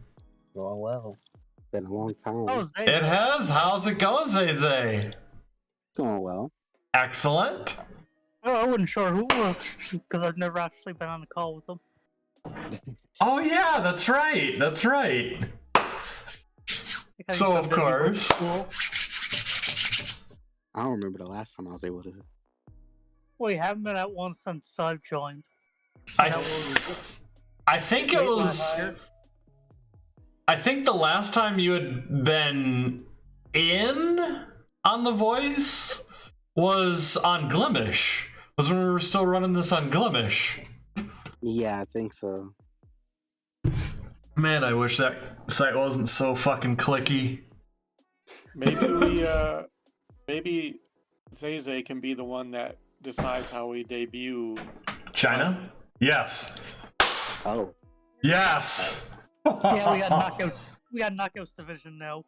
Going well. Been a long time. Oh, It has. How's it going, Zay? Going well. Excellent. Oh, I wasn't sure who it was because I've never actually been on a call with them. Oh yeah, that's right. That's right. Because So, I'm of busy with course. school. I don't remember the last time I was able to. We haven't been at one since I've joined. I That was think it late was. last year. I think the last time you had been in on The Voice was on Glimish. Was when we were still running this on Glimish. Yeah, I think so. Man, I wish that site wasn't so fucking clicky. Maybe Zay can be the one that decides how we debut. China? Yes. Oh, Yes. Yeah, we got knockouts. We got knockouts division now.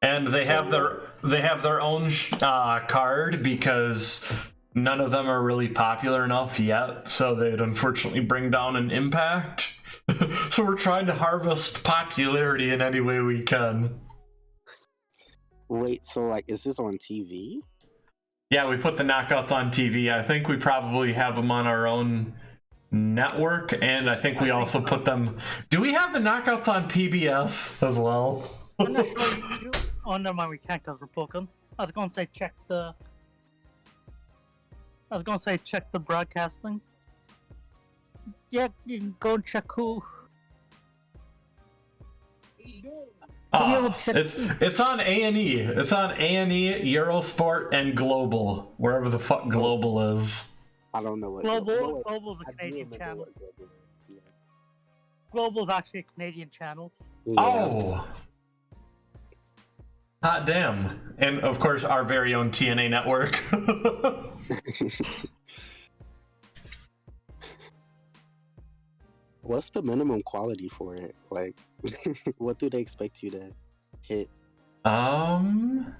And they have their own card because none of them are really popular enough yet, so they'd unfortunately bring down an Impact. So we're trying to harvest popularity in any way we can. wait. So, like, is this on TV? Yeah, we put the knockouts on TV. I think we probably have them on our own network, and I think we also put them. Do we have the knockouts on PBS as well? I'm not sure. Oh, never mind. We can't because we're booking. I was going to say check the broadcasting. Yeah, you can go and check who. It's on A&E. It's on A&E, Eurosport, and Global, wherever the fuck Global is. I don't know what. Global's a I do Canadian remember channel. what Global is. Yeah. Global's actually a Canadian channel. Oh, hot damn! And of course, our very own TNA network. What's the minimum quality for it? Like, what do they expect you to hit? I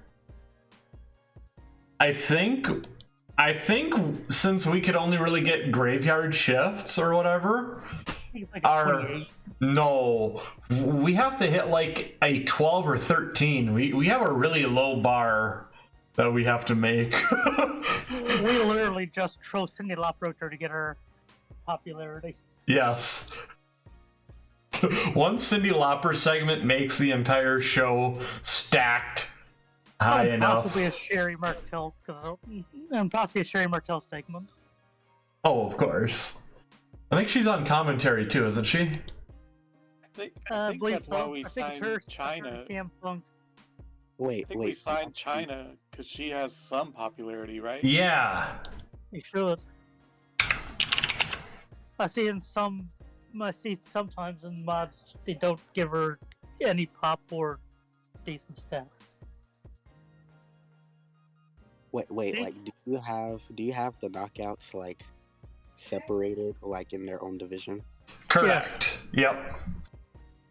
think since we could only really get graveyard shifts or whatever, I think it's like a 28. no, we have to hit like a 12 or 13. We have a really low bar that we have to make. We literally just throw Cyndi Lauper out there to get her popularity. Yes. One Cyndi Lauper segment makes the entire show stacked high And enough. possibly a Sherry Martel, and possibly a Sherry Martel segment. Oh, of course. I think she's on commentary too, isn't she? I think believe that's so. why we I think signed her China. CM Punk. Wait, I think we signed China because she has some popularity, right? Yeah. You should. I see sometimes in mods they don't give her any pop or decent stats. Wait. Like, do you have the knockouts like separated, like in their own division? Correct. Yep.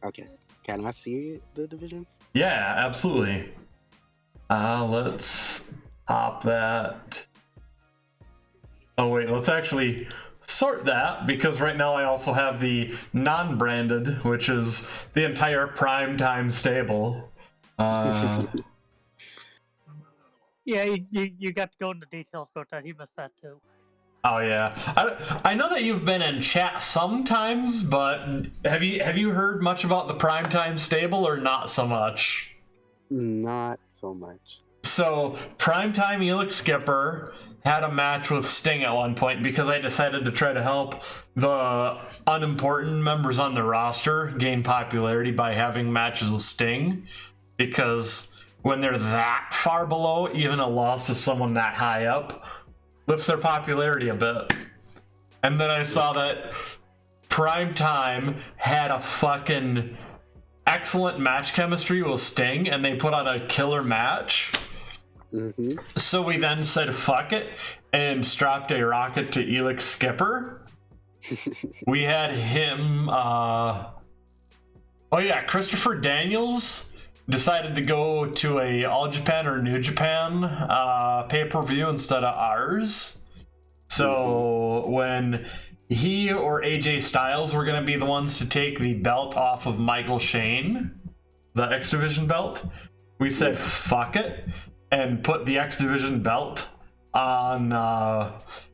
Okay. Can I see the division? Yeah, absolutely. Let's pop that. Oh wait, let's actually sort that, because right now I also have the non-branded, which is the entire primetime stable. Yeah, you got to go into details about that. He missed that too. Oh yeah, I know that you've been in chat sometimes, but have you heard much about the primetime stable or not so much? Not so much. So primetime Elix Skipper had a match with Sting at one point because I decided to try to help the unimportant members on the roster gain popularity by having matches with Sting, because when they're that far below, even a loss to someone that high up lifts their popularity a bit. And then I saw that Primetime had a fucking excellent match chemistry with Sting, and they put on a killer match. Mm-hmm. So we then said fuck it and strapped a rocket to Elix Skipper. We had him Christopher Daniels decided to go to a All Japan or New Japan pay-per-view instead of ours. So when he or AJ Styles were going to be the ones to take the belt off of Michael Shane, the X Division belt. We said fuck it and put the X Division belt on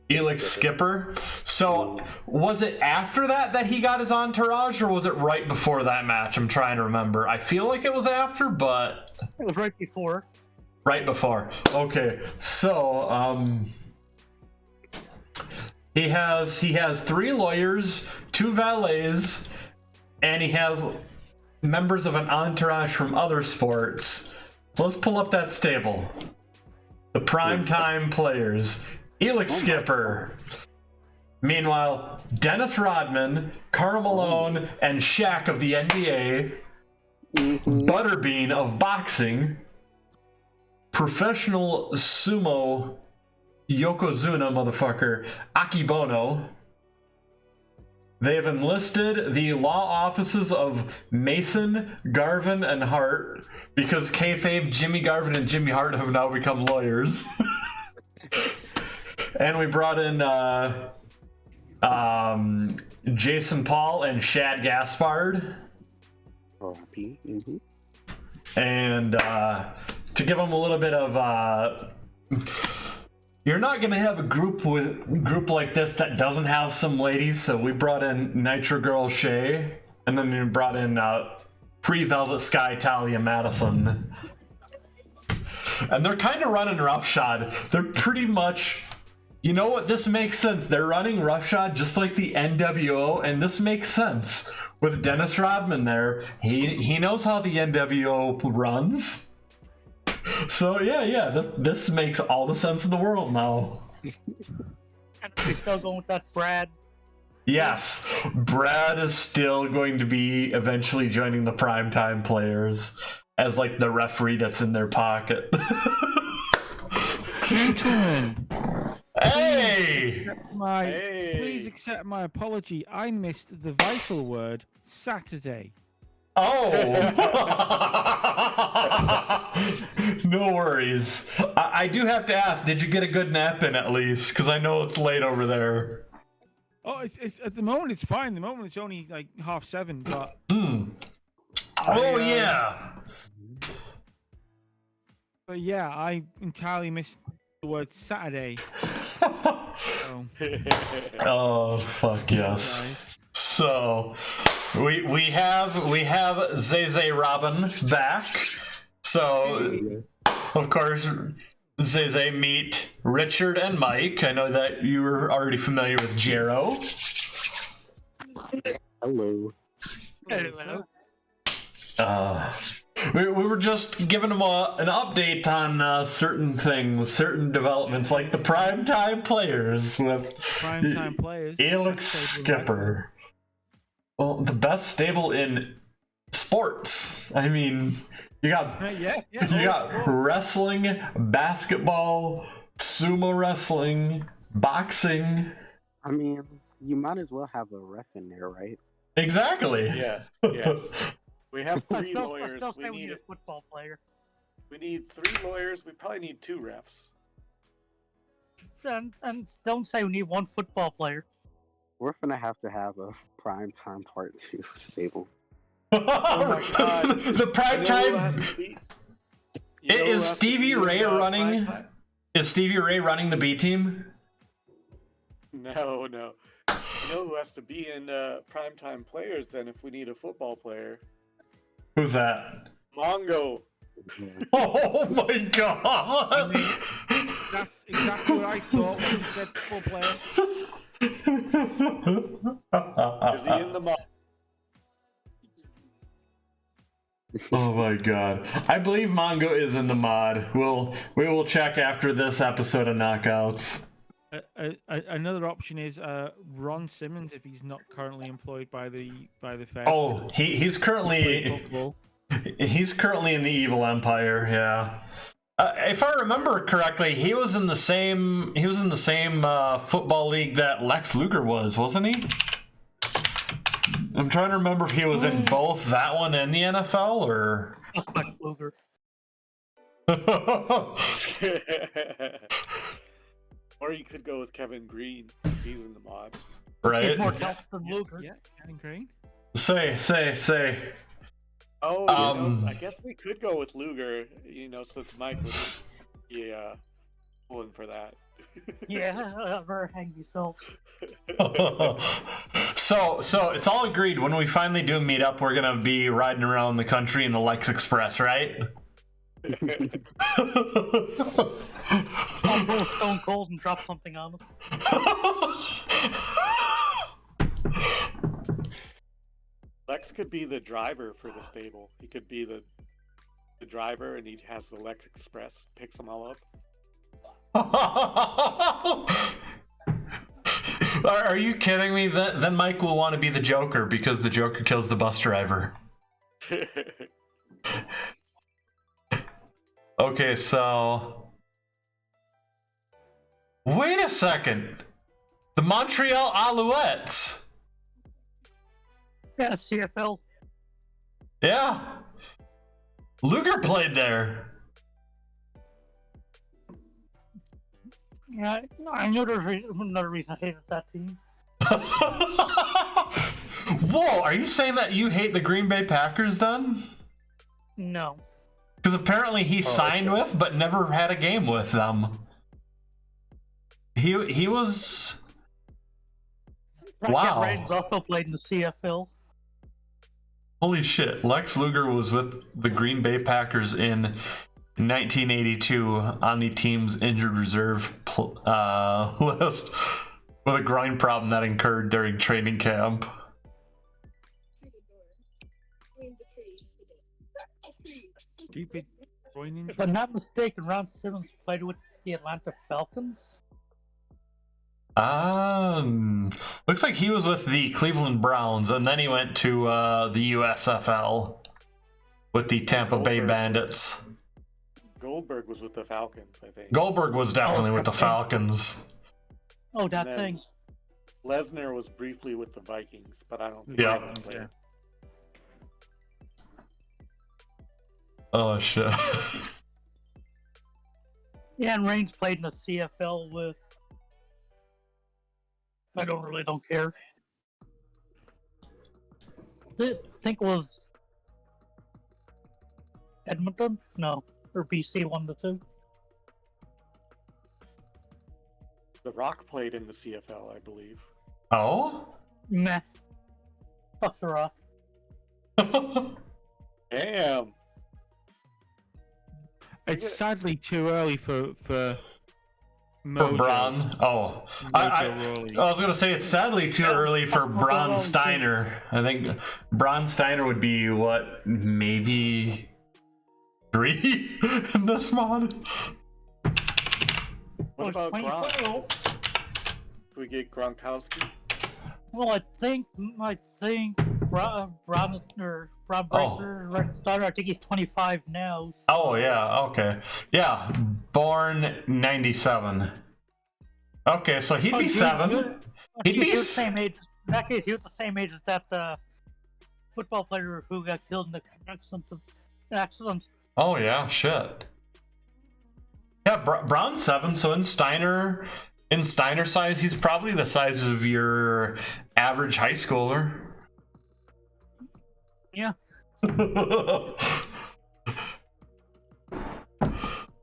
Elix Skipper. So was it after that he got his entourage, or was it right before that match? I'm trying to remember. I feel like it was after, but It was right before. right before. Okay, so he has 3 lawyers, 2 valets, and he has members of an entourage from other sports. Let's pull up that stable. The primetime players. Elix Skipper. Meanwhile, Dennis Rodman, Karl Malone, and Shaq of the NBA. Butterbean of boxing. Professional sumo Yokozuna motherfucker Akibono. They have enlisted the law offices of Mason, Garvin, and Hart because kayfabe Jimmy Garvin and Jimmy Hart have now become lawyers. And we brought in Jason Paul and Shad Gaspard. And to give them a little bit of you're not gonna have a group like this that doesn't have some ladies, so we brought in Nitro Girl Shay, and then we brought in pre-Velvet Sky Talia Madison. And they're kind of running roughshod. They're pretty much, you know what, this makes sense. They're running roughshod just like the NWO, and this makes sense. With Dennis Rodman there, he knows how the NWO runs. So yeah, this makes all the sense in the world now. And we're still going with that Brad. Yes, Brad is still going to be eventually joining the primetime players as like the referee that's in their pocket. Gentlemen, Hey! please accept my apology. I missed the vital word, Saturday. Oh! No worries. I do have to ask, did you get a good nap in at least? Because I know it's late over there. Oh, it's at the moment it's fine. The moment it's only like 7:30, but Oh yeah. But yeah, I entirely missed the word Saturday. So, Oh fuck yes. guys. So we have Zay Zay Robin back. So of course Zay Zay meet Richard and Mike. I know that you were already familiar with Jero. Hello. Hello. We were just giving them an update on certain things, certain developments, like the primetime players with Primetime players. Elix Skipper. Well, the best stable in sports. I mean, you got you got wrestling, basketball, sumo wrestling, boxing. I mean, you might as well have a ref in there, right? Exactly. Yes. We have I 3 still lawyers. say we need a football player. We need 3 lawyers. We probably need 2 refs. And don't say we need 1 football player. We're gonna have a primetime part 2 stable. Oh my God. The primetime. Is Stevie Ray running? Is Stevie Ray running the B team? No. You know who has to be in primetime players then if we need a football player? Who's that? Mongo. Oh my god! I mean, that's exactly what I thought when you said football player. Is he in the mod? Oh my god. I believe Mongo is in the mod. We will check after this episode of Knockouts. Another option is Ron Simmons if he's not currently employed by the Fed. Oh, he's currently in the Evil Empire, yeah. If I remember correctly, he was in the same football league that Lex Luger was, wasn't he? I'm trying to remember if he was in both that one and the NFL, or Lex Luger. Or you could go with Kevin Green. He's in the mod. Right? He's more tough than Luger. Yeah, Kevin Crane. Say. Oh, I guess we could go with Luger, since Mike was pulling for that. Yeah, ever hang yourself. So it's all agreed. When we finally do meet up, we're gonna be riding around the country in the Lex Express, right? I'll go Stone Cold and drop something on him. Lex could be the driver for the stable. He could be the driver, and he has the Lex Express, picks them all up. Are you kidding me? Then Mike will want to be the Joker because the Joker kills the bus driver. Okay, so wait a second. The Montreal Alouettes. Yeah, CFL. Yeah. Luger played there. Yeah, I knew there was another reason I hated that team. Whoa, are you saying that you hate the Green Bay Packers then? No. Because apparently he signed with, but never had a game with them. He was... Wow. Reigns also played in the CFL. Holy shit. Lex Luger was with the Green Bay Packers in 1982 on the team's injured reserve list with a groin problem that occurred during training camp. Stupid groin injury. If I'm not mistaken, Ron Simmons played with the Atlanta Falcons. Looks like he was with the Cleveland Browns, and then he went to the USFL with the Tampa Bay Bandits. Goldberg was with the Falcons, I think. Goldberg was definitely with the Falcons. Oh, that And then thing. Lesnar was briefly with the Vikings, but I don't think Yeah. he played. Yeah. Oh shit. Yeah, and Reigns played in the CFL with. I don't care. I think it was Edmonton? No. Or BC, one of the two. The Rock played in the CFL, I believe. Oh? Meh. Fuck the Rock. Damn. It's sadly too early for For Mojo. Braun? Oh. I Rawley. was going to say it's sadly too early for Braun Steiner. I think Braun Steiner would be, what, maybe 3 in this mod? What about 2012? Gronk? Can we get Gronkowski? Well, I think Braun Breaker, Red Starter, I think he's 25 now. So Oh, yeah, okay. Yeah, born 97. Okay, so he'd be 7. He'd be the same age. In that case, he was the same age as that football player who got killed in the accident. Oh, yeah, shit. Yeah, Braun's 7, so in Steiner size, he's probably the size of your average high schooler. Yeah.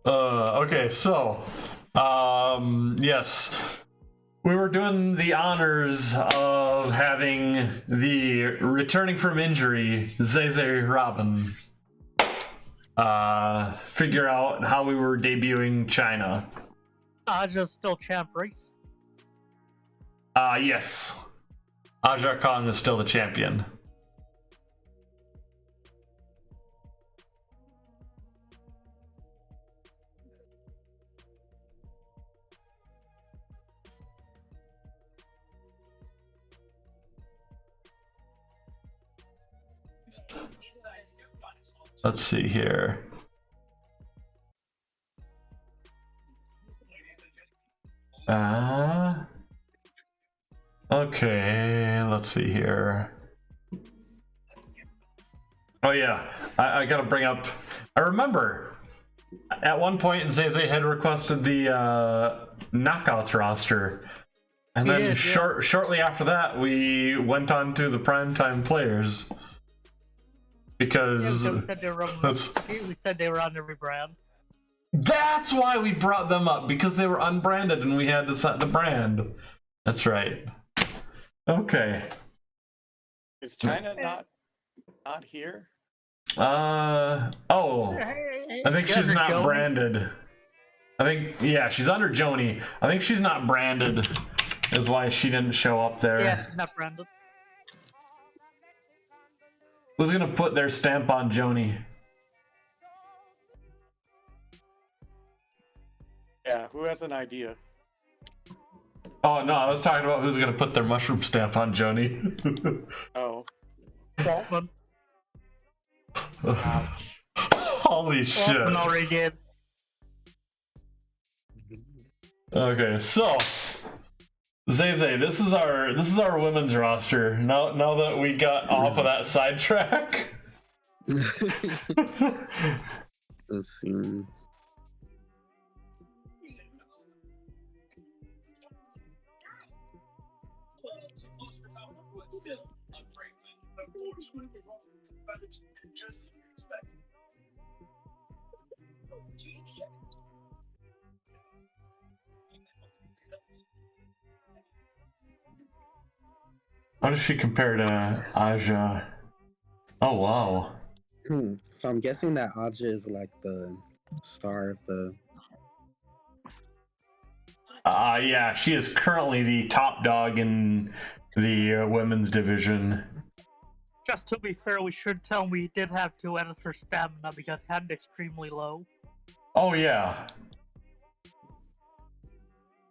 Okay, so yes, we were doing the honors of having the returning from injury Zay Robin figure out how we were debuting China. Aja's still champ, right? Yes, Aja Khan is still the champion. Let's see here. Okay, let's see here. Oh yeah, I gotta bring up, I remember at one point Zay had requested the knockouts roster. And We then did, yeah. shortly after that, we went on to the primetime players. Because Yeah, we said they were on. We said they were on every brand. that's why we brought them up, because they were unbranded and we had to set the brand. That's right. Okay. Is China not here? Oh. I think she's not Joni. branded. I think, yeah, she's under Joni. I think she's not branded, is why she didn't show up there. Yeah, she's not branded. Who's gonna put their stamp on Joni? Yeah, who has an idea? Oh, no, I was talking about who's gonna put their mushroom stamp on Joni. Oh, Waltman. ouch. Holy shit. Waltman already did. Okay, so Zay, this is our women's roster. Now that we got off of that sidetrack. Let's see. How does she compare to Aja? Oh wow. So I'm guessing that Aja is like the star of the. Yeah, she is currently the top dog in the women's division. Just to be fair, we should tell him we did have to edit her stamina because it had it extremely low. Oh yeah.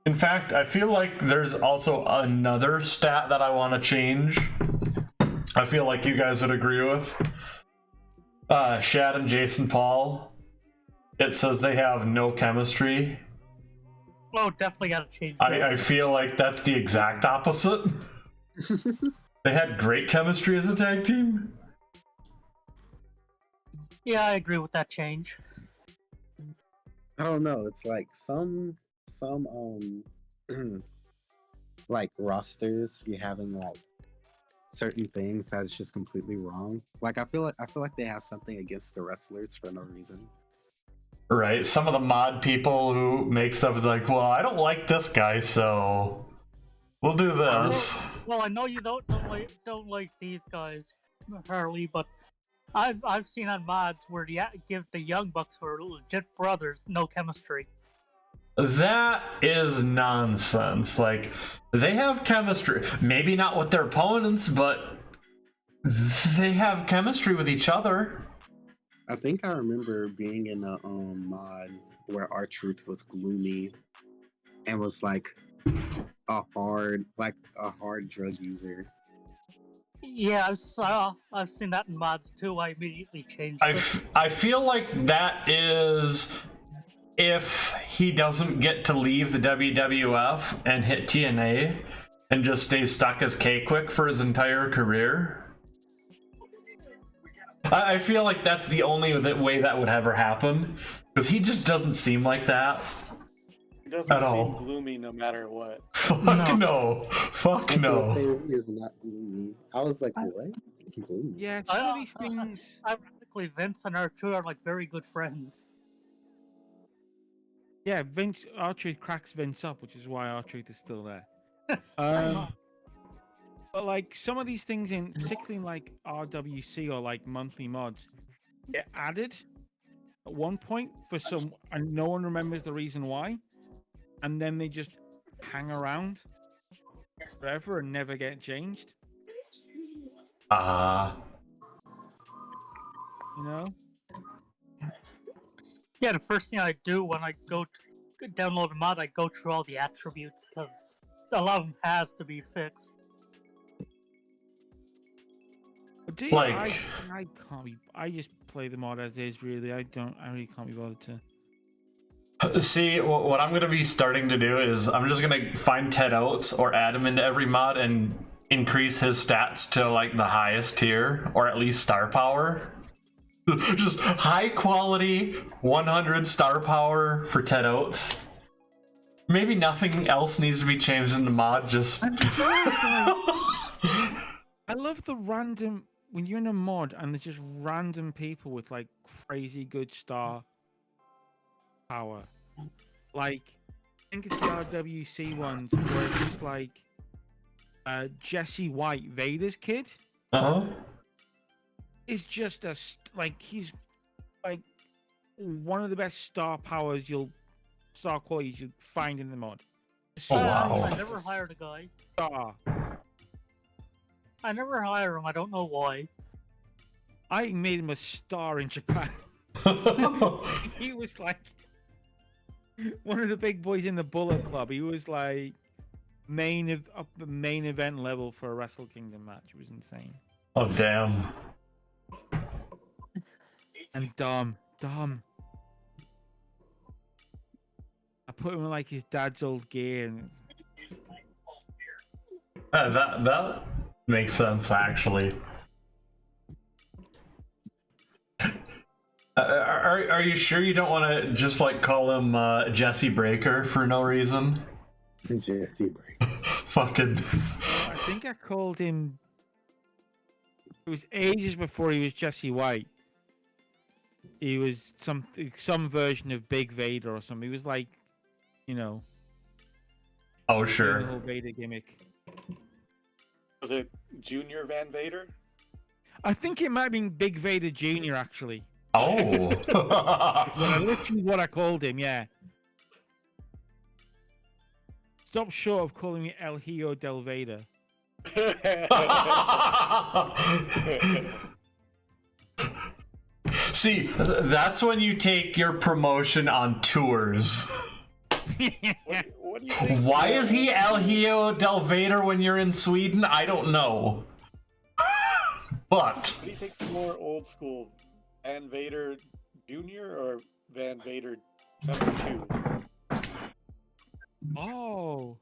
In fact, I feel like there's also another stat that I want to change. I feel like you guys would agree with. Shad and Jason Paul. It says they have no chemistry. Oh, definitely gotta change that. I feel like that's the exact opposite. They had great chemistry as a tag team. Yeah, I agree with that change. I don't know. It's like some like rosters be having like certain things that's just completely wrong. Like I feel like they have something against the wrestlers for no reason. Right, some of the mod people who make stuff is like, well, I don't like this guy, so we'll do this. Well, I know you don't like these guys, Harley, but I've seen on mods where they give the Young Bucks, who are legit brothers, no chemistry. That is nonsense. Like, they have chemistry. Maybe not with their opponents, but they have chemistry with each other. I think I remember being in a mod where R-Truth was gloomy and was like a hard drug user. Yeah, I've seen that in mods too. I immediately changed it. I feel like that is if he doesn't get to leave the WWF and hit TNA and just stays stuck as K-Quick for his entire career. I feel like that's the only way that would ever happen, because he just doesn't seem like that. He doesn't at seem all. gloomy no matter what. Fuck no. Fuck no. He is not gloomy. I was like, what? Gloomy? Yeah, some of these things. Ironically, Vince and R2 are like very good friends. Yeah, R-Truth cracks Vince up, which is why R-Truth is still there. But like some of these things particularly in like RWC or like monthly mods, get added at one point for some, and no one remembers the reason why, and then they just hang around forever and never get changed. You know? Yeah, the first thing I do when I go to download a mod, I go through all the attributes because a lot of them has to be fixed. But do Like- I can't be. I just play the mod as is. Really, I really can't be bothered to. See, what I'm going to be starting to do is I'm just going to find Ted Oates or add him into every mod and increase his stats to like the highest tier, or at least star power. Just high quality 100 star power for Ted Oates. Maybe nothing else needs to be changed in the mod. Just And it's always like, I love the random when you're in a mod and there's just random people with like crazy good star power. Like, I think it's the RWC ones where it's just like Jesse White, Vader's kid, is just he's like one of the best star qualities you'll find in the mod. Oh, wow. I never hired a guy. Star. I never hire him. I don't know why. I made him a star in Japan. He was like one of the big boys in the Bullet Club. He was like up the main event level for a Wrestle Kingdom match. It was insane. Oh damn. And dumb. I put him in like his dad's old gear, and That makes sense actually. Are you sure you don't want to just like call him Jesse Breaker for no reason? Jesse Breaker. Fucking. I think I called him. It was ages before he was Jesse White. He was some version of Big Vader or something. He was like, you know. Oh the sure. whole Vader gimmick. Was it Junior Van Vader? I think it might have been Big Vader Jr. actually. Oh. Literally what I called him, yeah. Stop short of calling me El Hijo del Vader. See, that's when you take your promotion on tours. What do you think? Why is he El Hijo del Vader when you're in Sweden? I don't know. But What do you think's more old school, Van Vader Jr. or Van Vader number 2? Oh.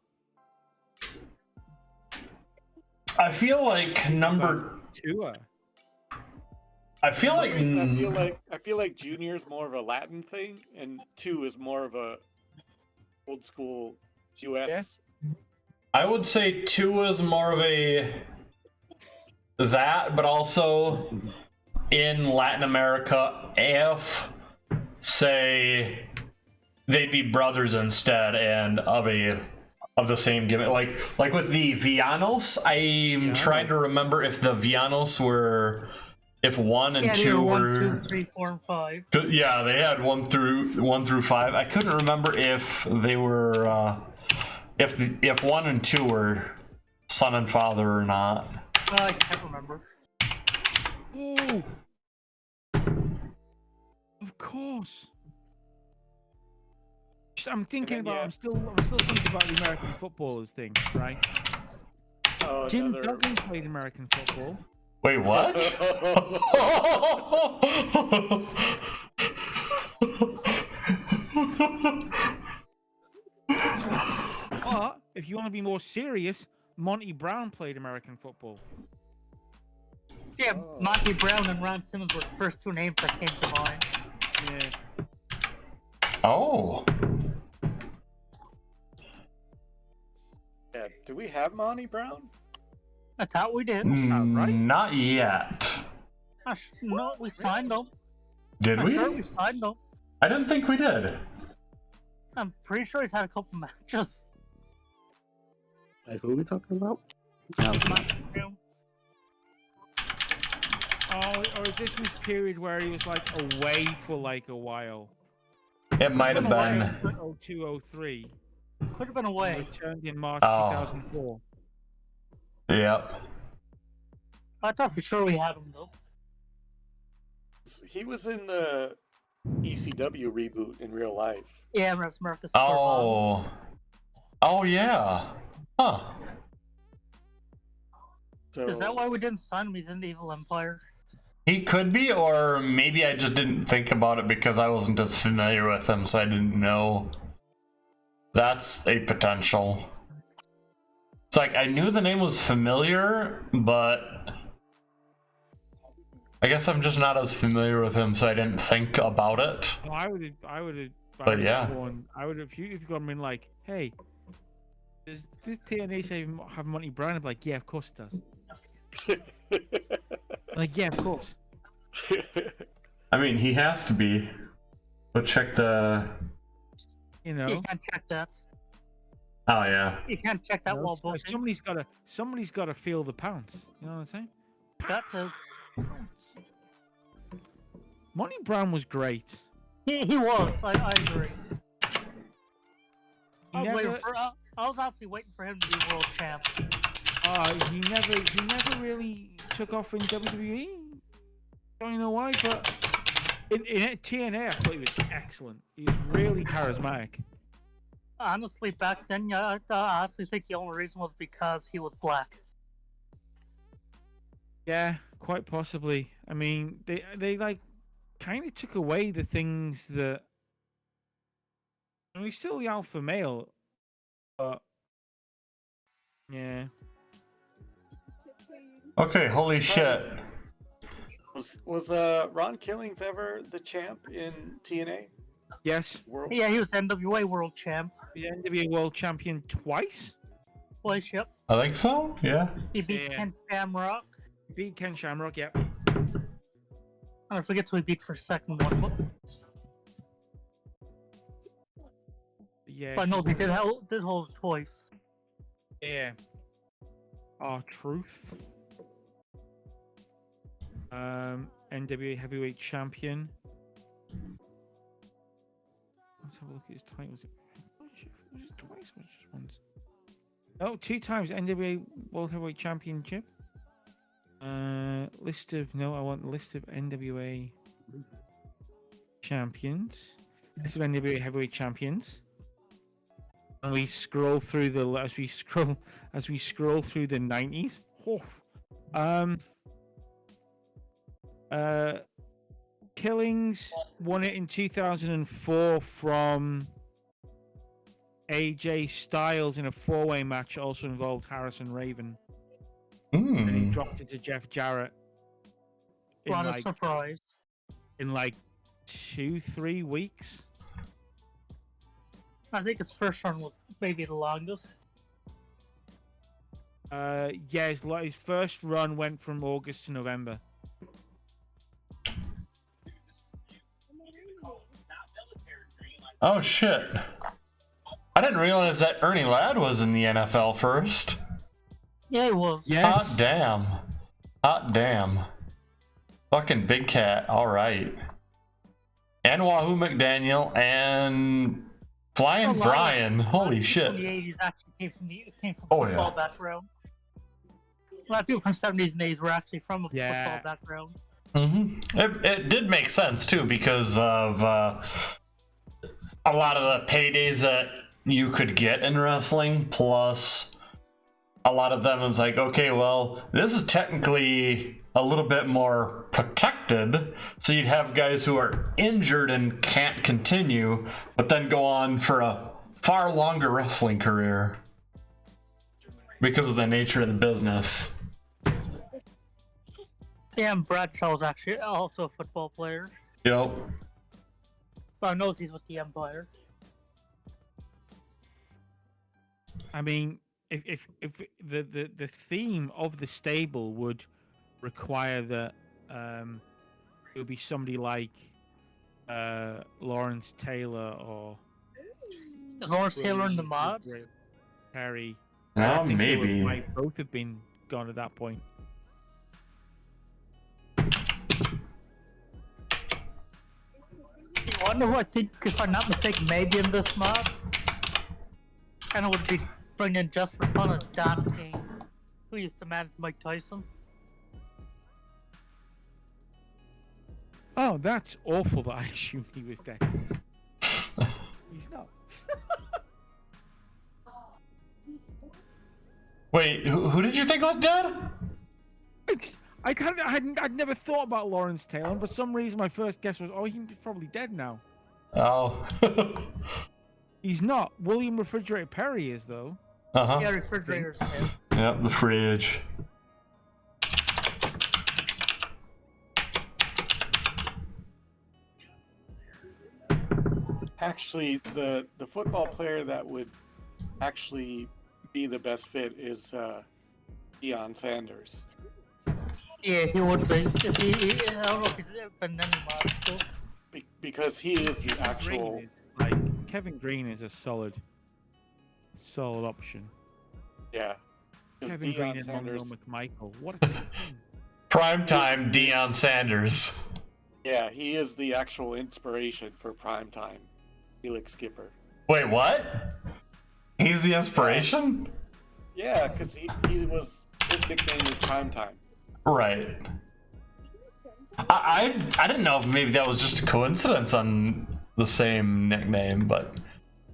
I feel like number Tua. I feel For like some reason, I feel like Junior is more of a Latin thing, and 2 is more of a old school US. Yeah. I would say 2 is more of a that, but also in Latin America, if say they'd be brothers instead and of the same gimmick, like with the Villanos, I'm trying to remember if the Villanos were if 1 and 2 were 1, 2, 3, 4, and 5. yeah, they had 1 through 5. I couldn't remember if they were if 1 and 2 were son and father or not. I can't remember. Oh. Of course. I'm thinking about. I'm still thinking about the American footballers thing, right? Oh, Jim another... Duggan played American football. Wait, what? But if you want to be more serious, Monty Brown played American football. Yeah, Monty Brown and Ron Simmons were the first 2 names that came to mind. Yeah. Oh. Yeah, do we have Monty Brown? I thought we did. right? Not yet. No, we signed them. Did I'm we? sure we signed them. I didn't think we did. I'm pretty sure he's had a couple matches. Like, who are we talking about? Oh, or is this his period where he was like away for like a while? It might have been. 0203. Could have been away. Returned in March Oh. 2004. Yep. I thought for sure we had him though. He was in the ECW reboot in real life. Yeah, America's Oh. Oh yeah. Huh. So Is that why we didn't sign him? He's in the Evil Empire. He could be, or maybe I just didn't think about it because I wasn't as familiar with him, so I didn't know. That's a potential. It's like I knew the name was familiar, but I guess I'm just not as familiar with him, so I didn't think about it. Well, I would have But yeah. I would have, if you'd gone in like, hey, does this TNA say have Monty Brown? I'd be like, yeah, of course it does. Like, yeah, of course. I mean, he has to be. But check the. You know. You can't check that. Oh yeah. You can't check that while booking. Somebody's gotta feel the pounce. You know what I'm saying? Got to. Monty Brown was great. He was. I agree. He never, I was actually waiting for him to be world champ. he never really took off in WWE. Don't know why, but in TNA, I thought he was excellent. He was really charismatic. Honestly, back then, I honestly think the only reason was because he was black. Yeah, quite possibly. I mean, they like kind of took away the things that. I mean, he's still the alpha male, but yeah. Okay, holy shit. Was Ron Killings ever the champ in TNA? Yes. World? Yeah, he was NWA world champ. The NWA world champion twice. Twice, yep. I think so, yeah. He beat Ken Shamrock. Beat Ken Shamrock, yep. I forget who he beat for second one, but Yeah. I know they did hold it twice. Yeah. R-Truth. NWA heavyweight champion. Let's have a look at his titles. Was it twice or just once? Oh, 2 times NWA World Heavyweight Championship. List of I want the list of NWA champions. List of NWA heavyweight champions. And we scroll through as we scroll through the 90s. Killings won it in 2004 from AJ Styles in a 4-way match, also involved Harrison Raven. And he dropped it to Jeff Jarrett. What a surprise. In like 2-3 weeks. I think his first run was maybe the longest. Yeah, his first run went from August to November. Oh shit. I didn't realize that Ernie Ladd was in the NFL first. Yeah, he was. Yes. Hot damn. Hot damn. Fucking Big Cat, alright. And Wahoo McDaniel and Flying Brian. Holy shit. In the 80s actually came from Oh, football yeah. background. A lot of people from 70s and 80s were actually from a Yeah. football background. It did make sense too because of a lot of the paydays that you could get in wrestling, plus a lot of them is like, okay, well, this is technically a little bit more protected, so you'd have guys who are injured and can't continue, but then go on for a far longer wrestling career because of the nature of the business. Yeah, and Bradshaw's actually also a football player. Yep. So I know he's with the Empire. I mean, if the theme of the stable would require that it would be somebody like Lawrence Taylor or Is Lawrence Taylor in the mod? Perry. Well, I think they maybe. might both have been gone at that point. I wonder what I think, if I'm not mistaken, maybe in this mod. And it would be bringing in just for fun as Don King, who used to manage Mike Tyson. Oh, that's awful that I assumed he was dead. He's not. Wait, who did you think was dead? I'd never thought about Lawrence Taylor, and for some reason my first guess was, oh, he's probably dead now. Oh. He's not. William Refrigerator Perry is, though. Uh-huh. Yeah, refrigerators. Yep, the fridge. Actually, the football player that would actually be the best fit is Deion Sanders. Yeah, he would be. If I don't know if he's been in any mods still. Because he is the actual. Green is like Kevin Green is a solid option. Yeah. 'Cause Kevin Deion Green and Sanders. Monroe McMichael. What a team. Primetime Deion Sanders. Yeah, he is the actual inspiration for primetime Felix Skipper. Wait, what? He's the inspiration? Yeah, because he was his nickname was Primetime. Right. I didn't know if maybe that was just a coincidence on the same nickname, but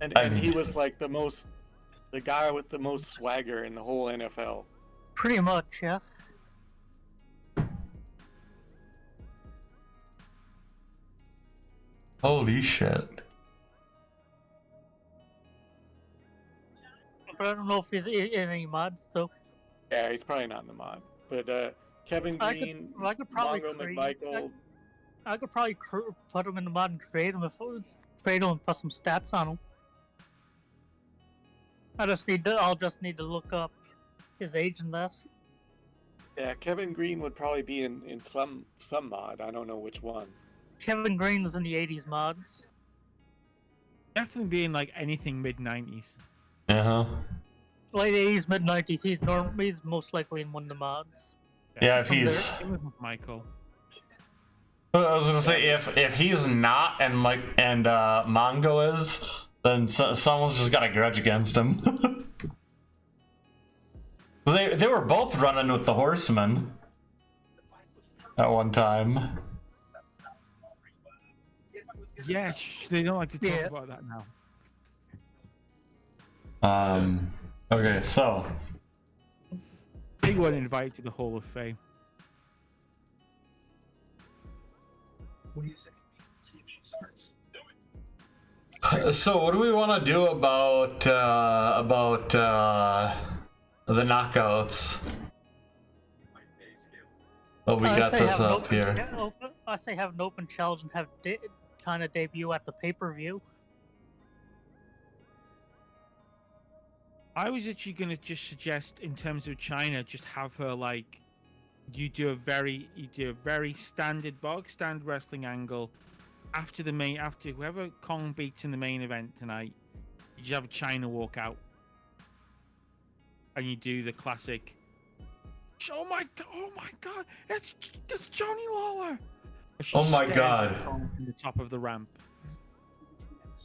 And he was like the guy with the most swagger in the whole NFL. Pretty much, yeah. holy shit. But I don't know if he's in any mods though. Yeah, he's probably not in the mod. But Kevin Green, I could probably Mongo create- McMichael. I could probably put him in the mod and trade him and put some stats on him. I'll just need to look up his age and that. Yeah, Kevin Green would probably be in some mod. I don't know which one. Kevin Green is in the 80s mods. Definitely being like anything mid 90s. Uh-huh. Late 80s, mid 90s. He's most likely in one of the mods. Yeah, if From he's Same with McMichael. I was gonna say if he's not and Mongo is, then someone's just got a grudge against him. They were both running with the Horsemen at one time. Yeah, they don't like to talk Yeah. about that now. Okay, so They weren't invited to the Hall of Fame. what do we want to do about the knockouts? Oh, we got this up here. I say have an open challenge and have China debut at the pay-per-view. I was actually gonna just suggest, in terms of China, just have her like, you do a very standard bog stand wrestling angle after whoever Kong beats in the main event tonight. You just have China walk out, and you do the classic. Oh my god! It's Johnny Lawler. She Oh my stares God. at Kong from the top of the ramp.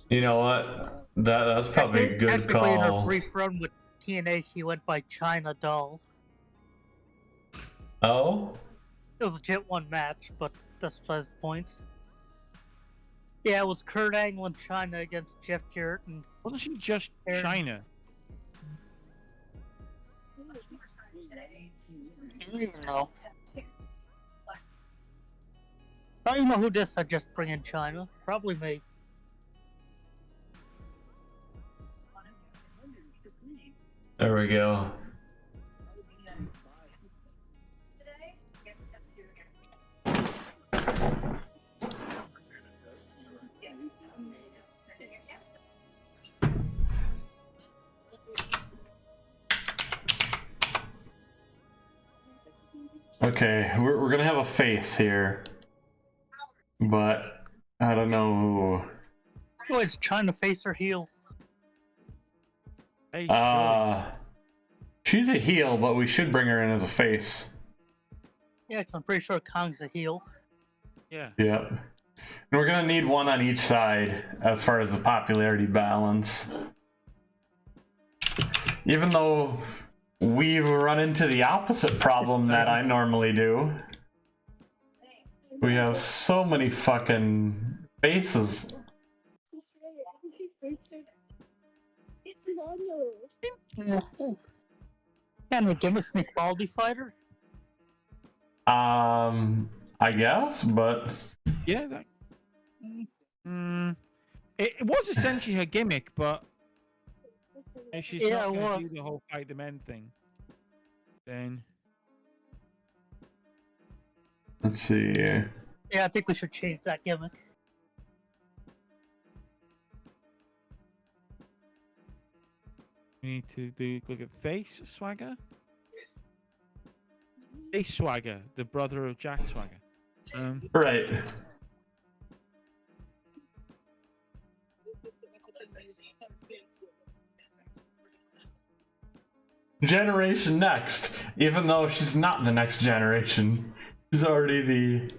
You know what? That's probably a good Technically, in her call. brief run with TNA, she went by China Doll. Oh? It was a legit one match, but that's besides the point. Yeah, it was Kurt Angle and China against Jeff Jarrett and Wasn't she just Aaron. China? I don't even know. I don't even know who this said just bring in China. Probably me. There we go. Okay, we're gonna have a face here, but I don't know Oh, it's China face or heel. Hey, who. Shirley. She's a heel, but we should bring her in as a face. Yeah, 'cause I'm pretty sure Kong's a heel. Yeah. Yep. And we're gonna need one on each side as far as the popularity balance. Even though we run into the opposite problem that I normally do. We have so many fucking faces. And the gimmick's an equality fighter. I guess, but Yeah, that. It was essentially her gimmick, but if she's Yeah, not it going to was. do the whole fight the men thing, then let's see. Yeah, I think we should change that gimmick. We need to look at Face Swagger. Face Swagger, the brother of Jack Swagger. Right. Generation next, even though she's not the next generation. She's already the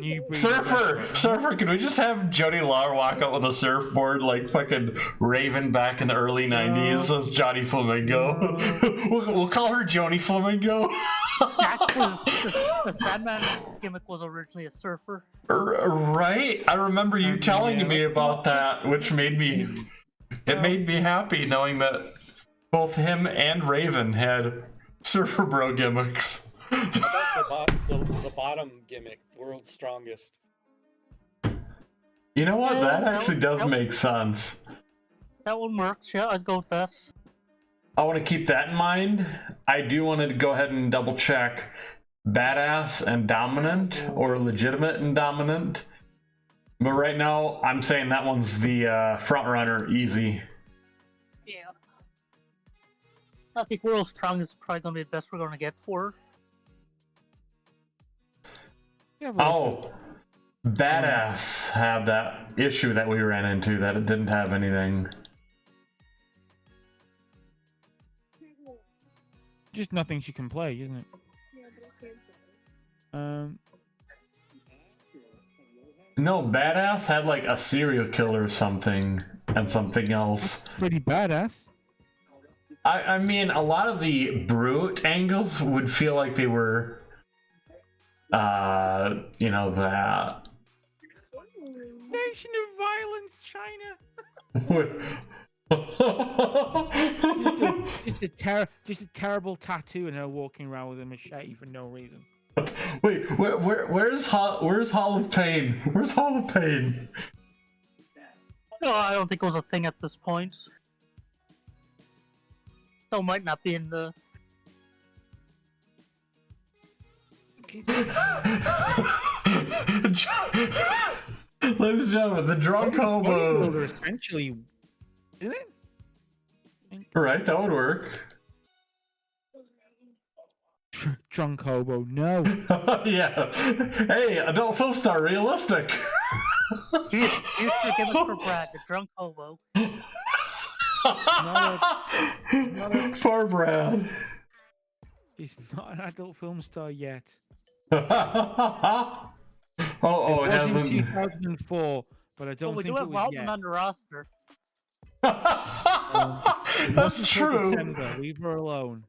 New breed of surfer. wrestler. Surfer. Can we just have Jody Lauer walk out with a surfboard like fucking Raven back in the early '90s as Johnny Flamingo? We'll call her Joni Flamingo. Actually, the Sandman gimmick was originally a surfer. Right? I remember you telling yeah. me about that, which made me happy knowing that both him and Raven had surfer bro gimmicks. How about the bottom gimmick, World's Strongest? You know what? Yeah, That that actually one- does that- make sense. That one works. Yeah, I'd go with that. I want to keep that in mind. I do want to go ahead and double check badass and dominant or legitimate and dominant. But right now, I'm saying that one's the front runner, easy. Yeah. I think World's Strongest is probably gonna be the best we're gonna get for her. Yeah, but Oh, badass had that issue that we ran into that it didn't have anything. just nothing she can play, isn't it? No, badass had like a serial killer or something and something else. Pretty badass. I mean, a lot of the brute angles would feel like they were, you know, that. Nation of Violence, China. Just a terrible tattoo and her walking around with a machete for no reason. Wait, where's Hall of Pain? Where's Hall of Pain? No, I don't think it was a thing at this point. So it might not be in the. Ladies and gentlemen, the drunk hobo. Bodybuilder, essentially, isn't it? Right, that would work. Drunk hobo, no. Yeah. Hey, adult film star, realistic. Future gimmick for Brad, the drunk hobo. Poor Brad. He's not an adult film star yet. Oh, it It was in hasn't. 2004, but I Well, don't we think do it have was Waltman yet. on the roster. It That's wasn't till true. December. Leave her alone.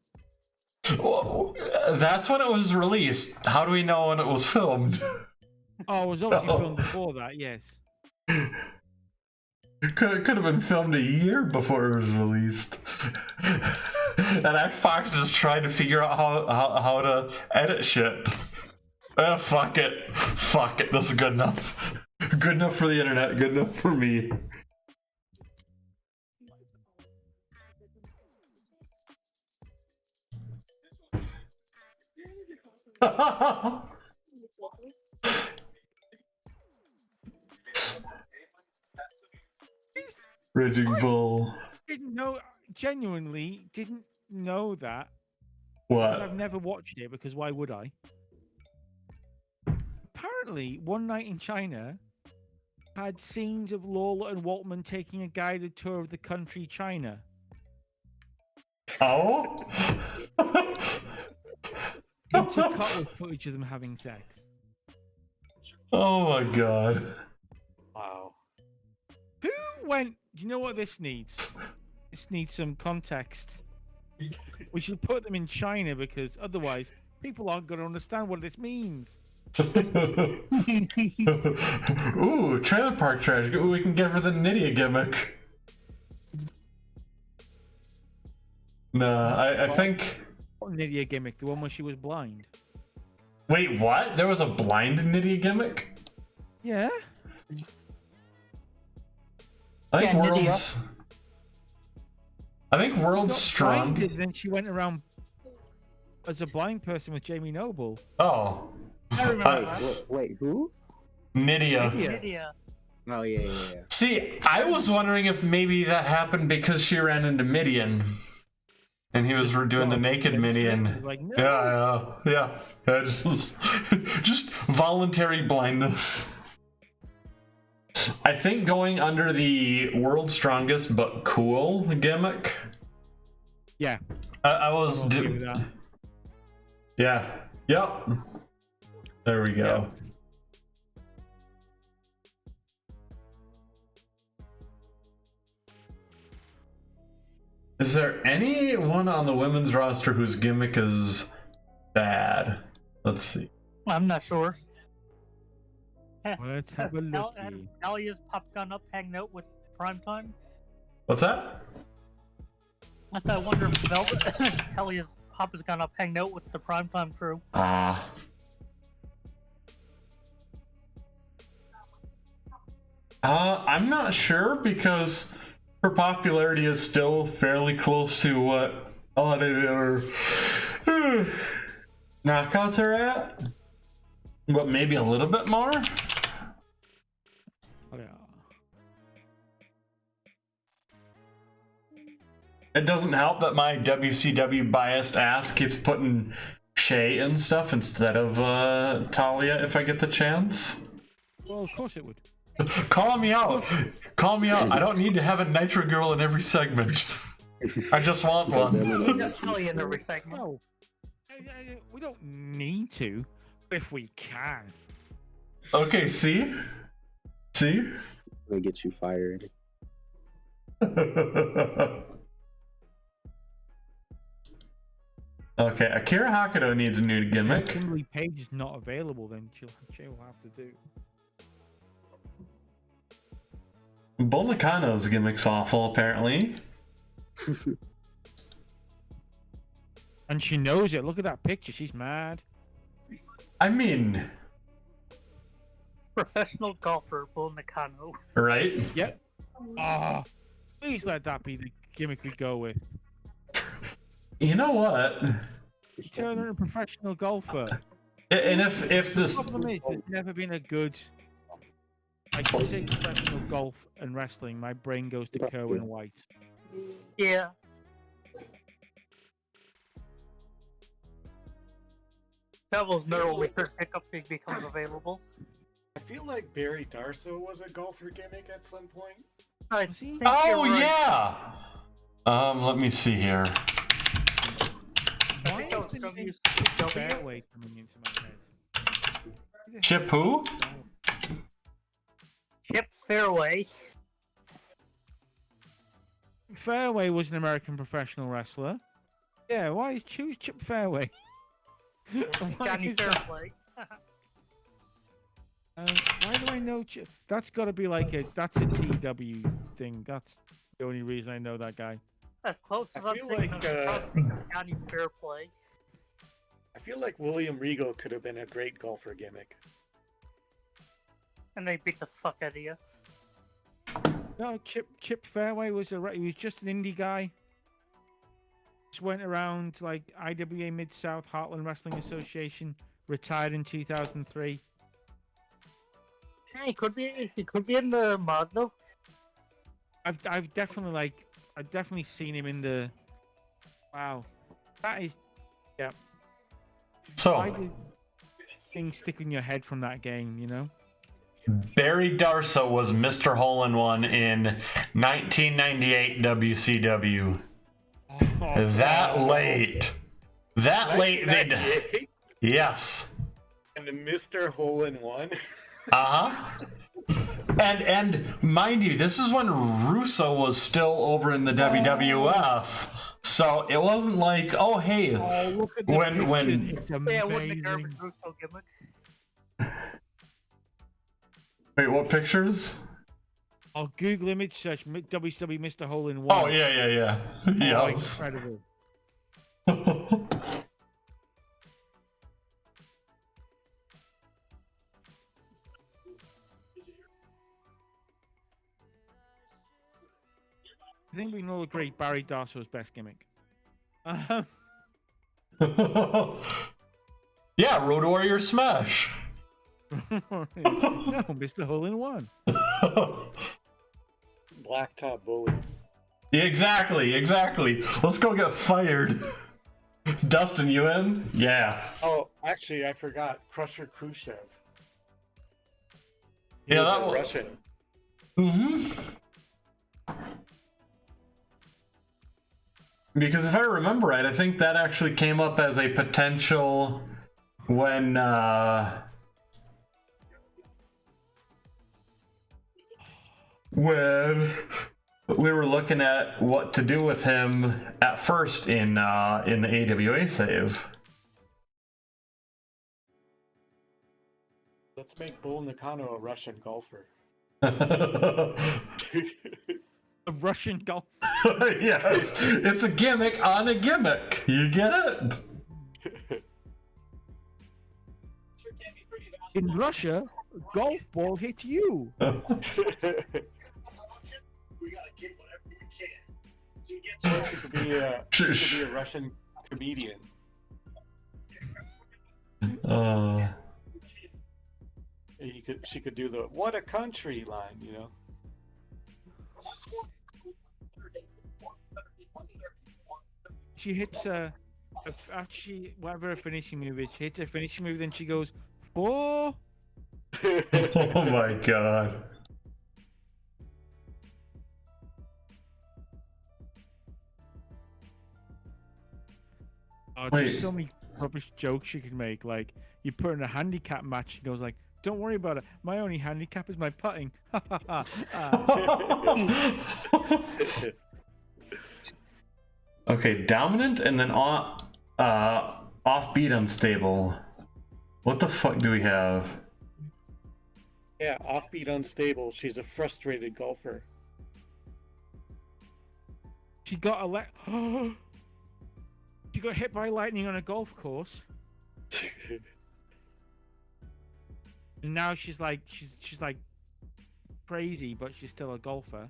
Well, that's when it was released. How do we know when it was filmed? Oh, it was obviously Oh. filmed before that, yes. It could have been filmed a year before it was released. And Xbox is trying to figure out how to edit shit. Fuck it. Fuck it. This is good enough. Good enough for the internet. Good enough for me. Raging Bull. Didn't know, genuinely didn't know that. Because I've What? never watched it, because why would I? Apparently, One Night in China had scenes of Lawler and Waltman taking a guided tour of the country China. Oh? Intercut with footage of them having sex. Oh my god. Wow. Who went? Do you know what this needs? This needs some context. We should put them in China because otherwise people aren't going to understand what this means. Ooh, trailer park trash. Ooh, we can give her the Nydia gimmick. Nah, I think. What Nydia gimmick? The one where she was blind. Wait, what? There was a blind Nydia gimmick? Yeah. I think Yeah, Nydia. World's. I think World's Got strong. blinded, then she went around as a blind person with Jamie Noble. Oh, I remember Wait, that. wait, who? Nydia. Nydia. Lydia. Oh yeah, yeah, yeah. See, I was wondering if maybe that happened because she ran into Midian. And he was doing the naked Midian. Like, no. Yeah. Just voluntary blindness. I think going under the world's strongest but cool gimmick. Yeah. I was I'm okay with that. Yeah. Yep. There we go. Yep. Is there anyone on the women's roster whose gimmick is bad? Let's see. I'm not sure. Let's have a look. Alia's pop gun up hanging out with Primetime. What's that? I said, I wonder if Alia's pop has gone up hanging out with the Primetime crew. I'm not sure because her popularity is still fairly close to what a lot of the other knockouts are at, but maybe a little bit more. Oh, yeah. It doesn't help that my WCW biased ass keeps putting Shay and stuff instead of Talia if I get the chance. Well, of course it would. Call me out. Call me out. I don't need to have a Nitro Girl in every segment. I just want one. Talia in every segment. No. We don't need to, if we can. Okay, see? See? They get you fired. Okay, Akira Hakuto needs a new gimmick. If Kimberly Page is not available, then she'll have to do. Bull Nakano's gimmick's awful, apparently. And she knows it. Look at that picture. She's mad. I mean... Professional golfer, Bull Nakano. Right? Yep. Ah, please let that be the gimmick we go with. You know what? She's turning her a professional golfer. And if The this... problem is, there's never been a good... Like, you say professional golf and wrestling, my brain goes to Kerwin White. Yeah. Devil's Nerve when we first pick up Fig becomes available. I feel like Barry Darso was a golfer gimmick at some point. I Was he? think Oh, you're right. yeah! Let me see here. Why is the name Fairway coming into my head? Chip who? Chip Fairway. Fairway was an American professional wrestler. Yeah, why choose Chip Fairway? Why Johnny is that? Fairplay. Why do I know Chip? That's got to be like that's a TW thing. That's the only reason I know that guy. As close as I I'm feel thinking like, of Johnny Fairplay. I feel like William Regal could have been a great golfer gimmick. And they beat the fuck out of you. No, Chip Fairway was he was just an indie guy. Just went around like IWA Mid South Heartland Wrestling Association. Retired in 2003. Hey, he could be in the mod though. I've definitely seen him in the. Wow, that is, yeah. Why So, did things stick in your head from that game? You know. Barry Darso was Mr. Hole-in-One in 1998 WCW. That late. That late, they... 1998? Yes. And Mr. Hole-in-One. Uh-huh. And mind you, this is when Russo was still over in the WWF. So it wasn't like, oh hey, Look at the when pictures, it's Yeah, with the amazing. garbage Russo gimmick. wait, what pictures? I'll Google image search WCW Mr. Hole in One. Oh yeah. Oh, Yes. incredible. I think we can all agree Barry Darso's best gimmick. Yeah, Road Warrior Smash. No, Mr. Hole in One. Blacktop bully. Yeah, exactly. Let's go get fired. Dustin, you in? Yeah. Oh, actually, I forgot. Crusher Khrushchev. He Yeah, was that a was Russian. Because if I remember right, I think that actually came up as a potential when we were looking at what to do with him at first in the AWA save. Let's make Bull Nakano a Russian golfer. A Russian golf. Yes, it's a gimmick on a gimmick. You get it? In Russia, a golf ball hits you. Or she could be a Russian comedian. She could do the "What a country" line, you know. She hits actually whatever her finishing move is. She hits her finishing move, then she goes, "Oh." Oh my god. Oh, Wait. there's so many rubbish jokes you can make. Like you put her in a handicap match, and goes like, "Don't worry about it. My only handicap is my putting." Okay, dominant and then offbeat unstable. What the fuck do we have? Yeah, offbeat unstable. She's a frustrated golfer. She got she got hit by lightning on a golf course, and now she's like crazy, but she's still a golfer.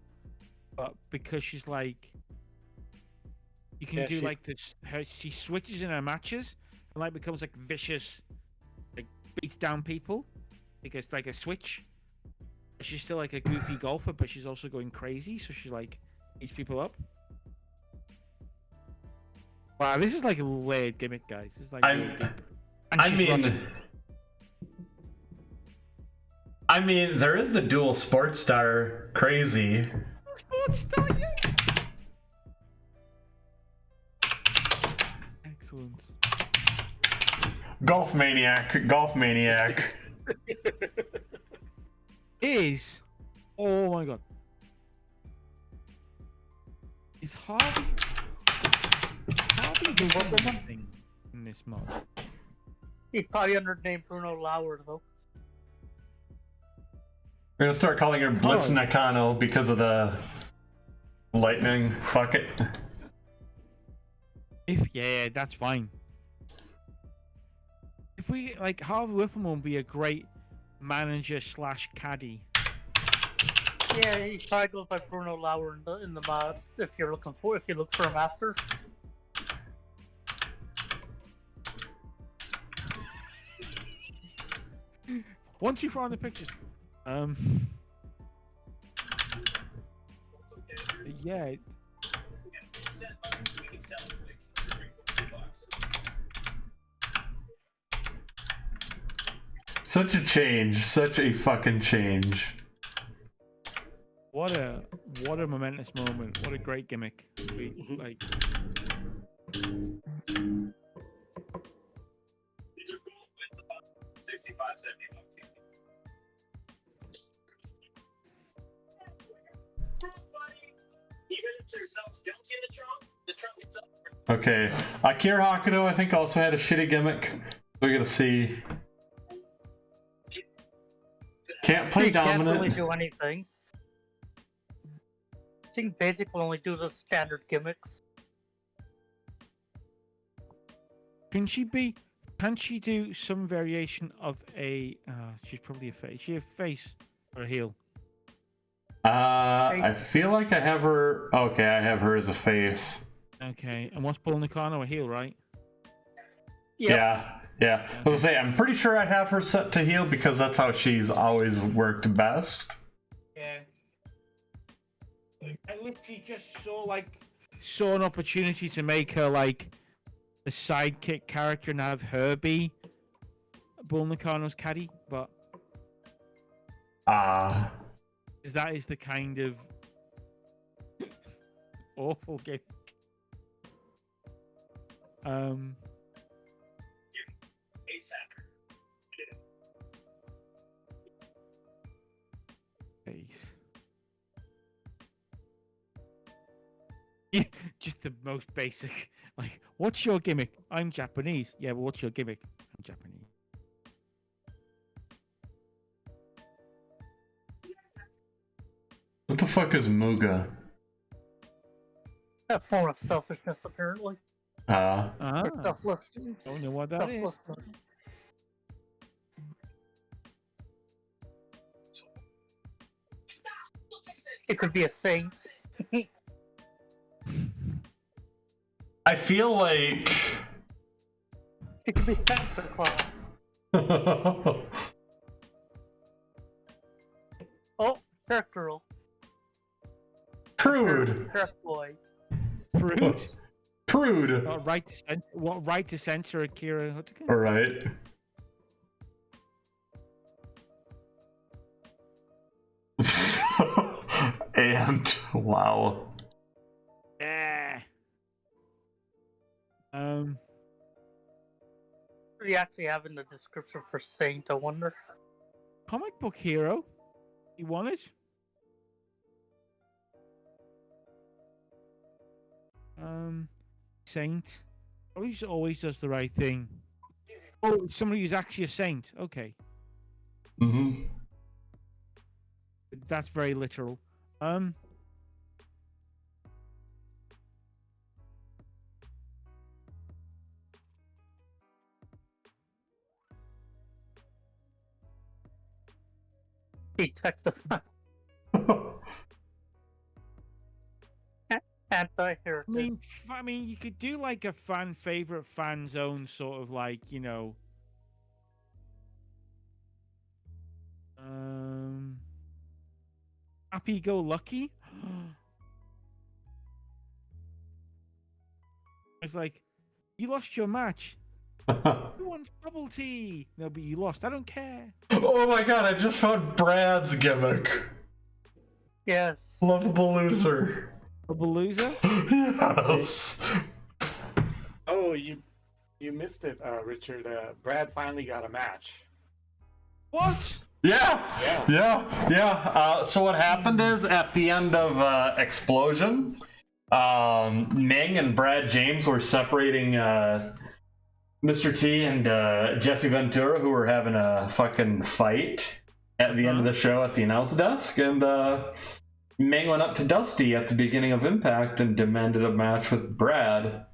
But because she's like, you can do like this. She switches in her matches and like becomes like vicious, like beats down people because like a switch. She's still like a goofy golfer, but she's also going crazy. So she like beats people up. Wow, this is like a layered gimmick, guys. This is like really deep. And I mean, there is the dual sports star crazy. Sports star, yeah. Excellent. Golf maniac. Is, oh my god, is Harvey doing something in this mod? He's probably under the name Bruno Lauer, though. We're gonna start calling her Blitz Nakano because of the lightning. Fuck it. Yeah, that's fine. If we like, Harvey Whipple would be a great manager / caddy. Yeah, he probably goes by Bruno Lauer in the mods if you look for him after. Once you throw on the pictures, yeah. Such a change. Such a fucking change. What a momentous moment. What a great gimmick. Like. Okay, Akira Hakuto I think also had a shitty gimmick. We're gonna see. Can't play dominant. Can't really do anything. I think Basic will only do the standard gimmicks. Can she do some variation of a? She's probably a face. Is she a face or a heel? I feel like I have her. Okay, I have her as a face. Okay, and what's Bull Nakano, a heel, right? Yep. Yeah, I was gonna say, I'm pretty sure I have her set to heel because that's how she's always worked best. Yeah. I literally just saw an opportunity to make her like the sidekick character and have her be Bull Nakano's caddy, but that is the kind of awful game. Face. Yeah, just the most basic. Like, what's your gimmick? I'm Japanese. Yeah, but what's your gimmick? I'm Japanese. What the fuck is Muga? A form of selfishness, apparently. Ah. Or selfless. Don't know what that is. Selflessness. It could be a saint. I feel like... It could be Santa Claus. Oh, Shark Girl. Prude. Shark Boy. Prude. Prude. What right to censor Akira Hutaka? Alright. And wow. Yeah. What do you actually have in the description for Saint, I wonder? Comic book hero. You want it? Saint. Always does the right thing. Oh, somebody who's actually a saint. Okay. Mm-hmm. That's very literal. Detective. Anti-heritage. I mean, you could do like a fan favorite, fan zone sort of like, you know. Happy go lucky. It's like, you lost your match. Who wants bubble tea? No, but you lost. I don't care. Oh my god, I just found Brad's gimmick. Yes. Lovable loser. Bubble loser? Yes. Oh, you missed it, Richard. Brad finally got a match. What? Yeah. So what happened is at the end of Explosion, Ming and Brad James were separating Mr. T and Jesse Ventura, who were having a fucking fight at the end of the show at the announce desk, and Ming went up to Dusty at the beginning of Impact and demanded a match with Brad.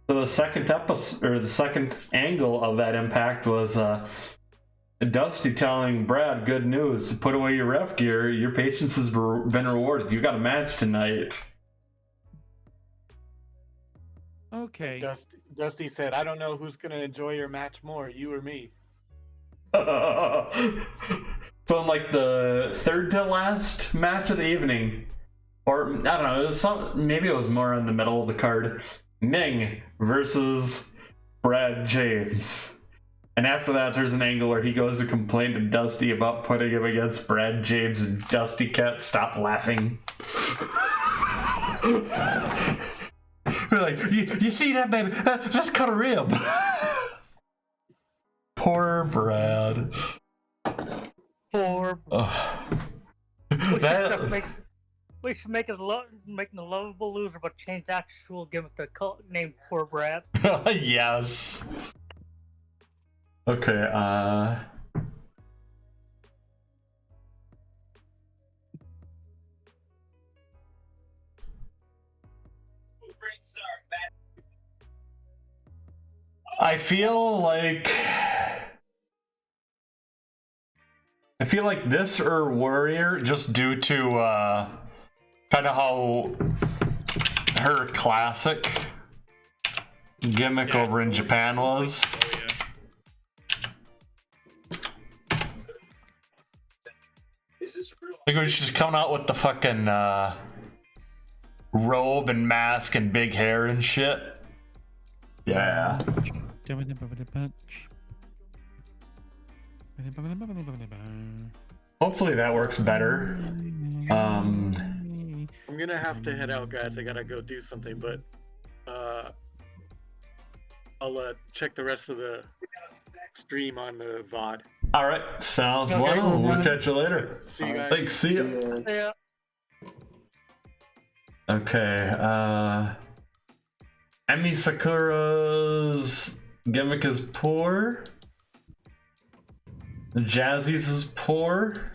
So the second episode, or the second angle of that Impact was Dusty telling Brad, "Good news, put away your ref gear. Your patience has been rewarded. You got a match tonight." Okay. Dusty said, "I don't know who's gonna enjoy your match more, you or me." So in like the third to last match of the evening, or I don't know, it was maybe it was more in the middle of the card. Ming versus Brad James. And after that, there's an angle where he goes to complain to Dusty about putting him against Brad James, and Dusty can't stop laughing. We're like, you see that, baby? That's cut a rib. Poor Brad. Poor. That... We should make it making a lovable loser, but change the actual gimmick to name Poor Brad. Yes. Okay, I feel like this or Warrior, just due to kind of how her classic gimmick over in Japan was. Oh, yeah. Like when she's coming out with the fucking robe and mask and big hair and shit. Yeah. Hopefully that works better. I'm gonna have to head out, guys. I gotta go do something, but I'll check the rest of the stream on the VOD. All right, sounds Okay. well. We'll catch you later. See you guys. Thanks. See ya. Yeah. Okay. Emi Sakura's gimmick is poor. Jazzy's is poor.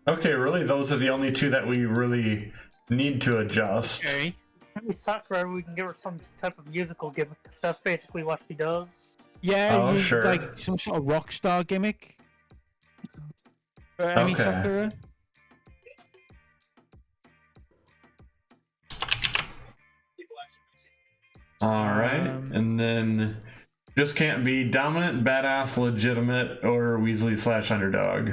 Okay, really, those are the only two that we really need to adjust. Okay. Maybe Sakura, we can give her some type of musical gimmick, because that's basically what she does. Yeah, Oh, sure. like some sort of rock star gimmick. For Emi Okay. Sakura. All right, and then just can't be dominant, badass, legitimate, or Weasley / underdog.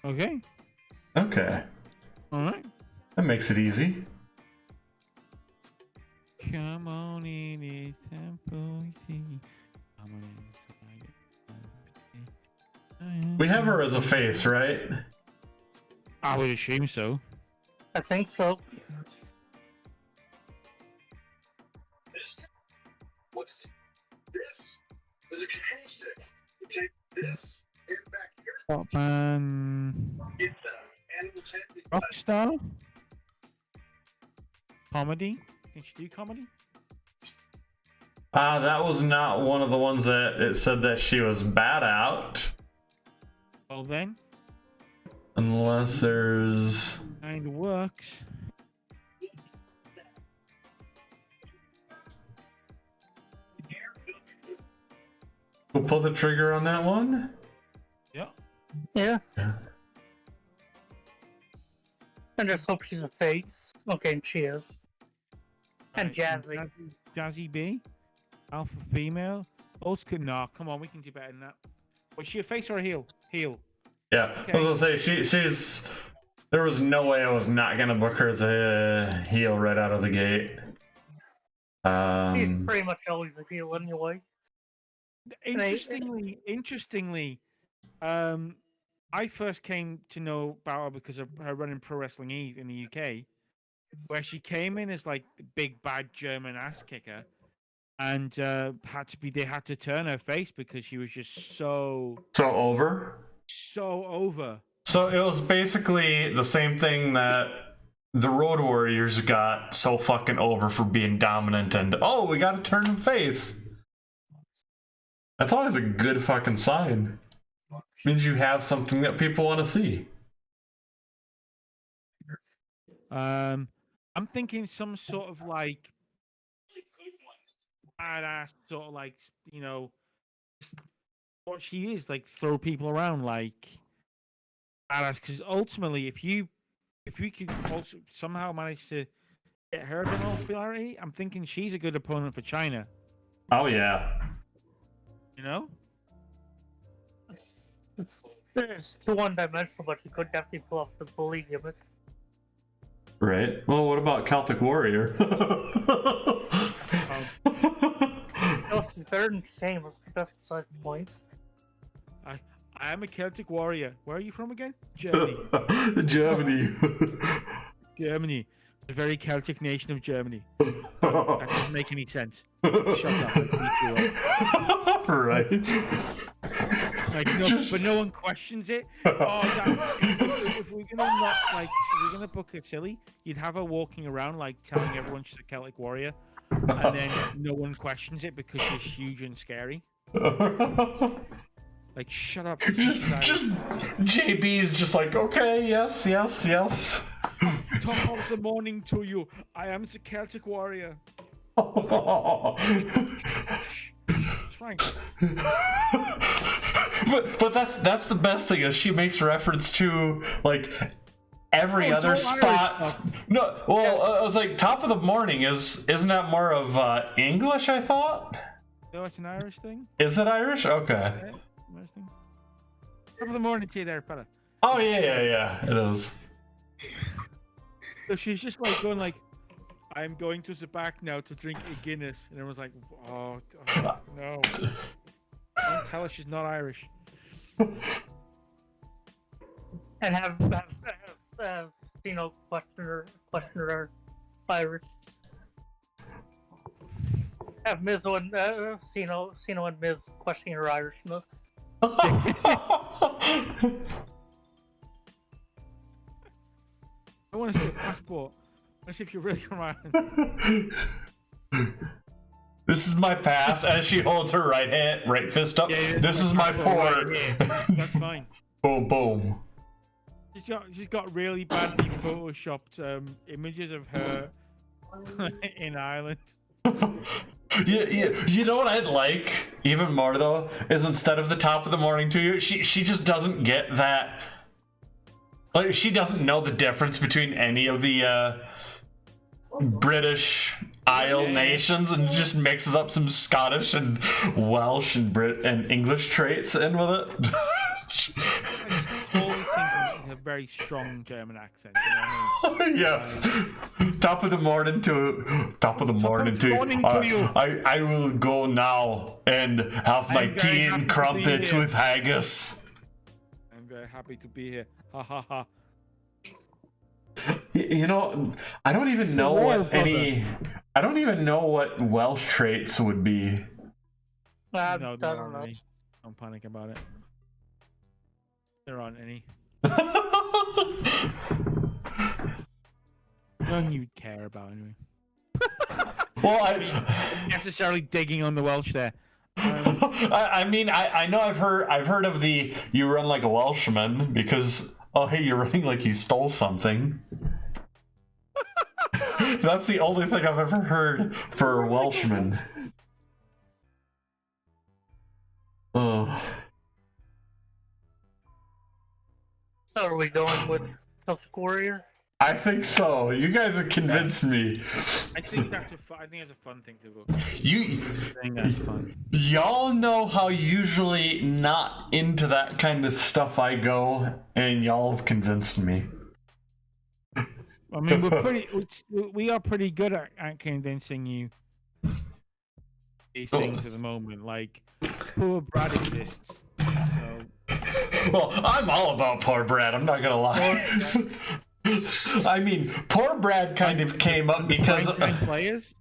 Okay. Okay, All right. that makes it easy. Come on in, it's simple, easy. Come on in, We have her as a face, right? I would assume so. I think so. What is it? This is a control stick. You take this and back here. What man? Get the animal's head. Rockstar? Comedy? Can she do comedy? That was not one of the ones that it said that she was bad out. Well then, Unless there's... kind of works. We'll pull the trigger on that one? Yeah. Yeah. Yeah. I just hope she's a face. Okay, and she is. And Jazzy. Jazzy B? Alpha female? Oscar? Nah, come on, we can do better than that. Was she a face or a heel? Heel. Yeah, I was gonna say, she's... There was no way I was not gonna book her as a heel right out of the gate. She's pretty much always a heel anyway. Interestingly, I first came to know about her because of her running Pro Wrestling Eve in the UK, where she came in as like the big bad German ass kicker, and they had to turn her face because she was just so over? so over. So it was basically the same thing that the Road Warriors got so fucking over for being dominant and, oh, we gotta turn them face. That's always a good fucking sign. Means you have something that people want to see. I'm thinking some sort of like badass sort of like, you know, what she is, like throw people around like badass. Because ultimately, if we could also somehow manage to get her a bit more popularity, I'm thinking she's a good opponent for China. Oh yeah. You know? It's too one-dimensional, but she could definitely pull off the bully gimmick. Right. Well, what about Celtic Warrior? No, she's better than Sheamus, but that's besides the point. I am a Celtic warrior. Where are you from again? Germany. Germany. Germany. The very Celtic nation of Germany. That doesn't make any sense. Shut up. I'll beat you up. Right. Like, no, but no one questions it. Oh, if we're gonna not like, if we're gonna book it silly, you'd have her walking around like telling everyone she's a Celtic warrior, and then no one questions it because she's huge and scary. Like, shut up. just JB's just like, okay, yes. Top of the morning to you. I am the Celtic warrior. It's fine. But that's the best thing is she makes reference to like every Oh, it's other all Irish spot. stuff. No, well, I was like, top of the morning isn't that more of English? I thought. No, it's an Irish thing. Is it Irish? Okay. Yeah, Irish thing. Top of the morning to you there, fella. Oh yeah, it is. So she's just like going like, I'm going to the back now to drink a Guinness, and everyone's like, oh no! Don't tell her she's not Irish. And have question her Irish. Have Miz and Cino and Miz questioning her Irishness. I want to see a passport. I want to see if you're really from Ireland. This is my pass, as she holds her right fist up. Yeah, this is my port. Right, yeah. That's fine. Boom, boom. She's got really badly photoshopped images of her in Ireland. Yeah, you know what I'd like even more though is instead of the top of the morning to you, she just doesn't get that. Like she doesn't know the difference between any of the British Isle nations and just mixes up some Scottish and Welsh and and English traits in with it. Always think a very strong German accent. You know what I mean? Yes. Top of the morning to you. I will go now and have my I'm very tea happy and to be crumpets here. with haggis. I'm very happy to be here. Ha ha ha. You know, I don't even know what Welsh traits would be. No, I there don't aren't know. any. Don't panic about it. There aren't any. None you'd care about anyway. Well, Necessarily digging on the Welsh there. I mean, I know I've heard of the you run like a Welshman because hey, you're running like you stole something. That's the only thing I've ever heard for a Welshman. Oh. So are we going with Celtic Warrior? I think so. You guys have convinced me. I think that's a fun thing to go. I think that's fun. Y'all know how usually not into that kind of stuff I go, and y'all have convinced me. I mean, we are pretty good at convincing you these things at the moment. Like, poor Brad exists. So. Well, I'm all about poor Brad. I'm not gonna lie. I mean, poor Brad kind of came up because players.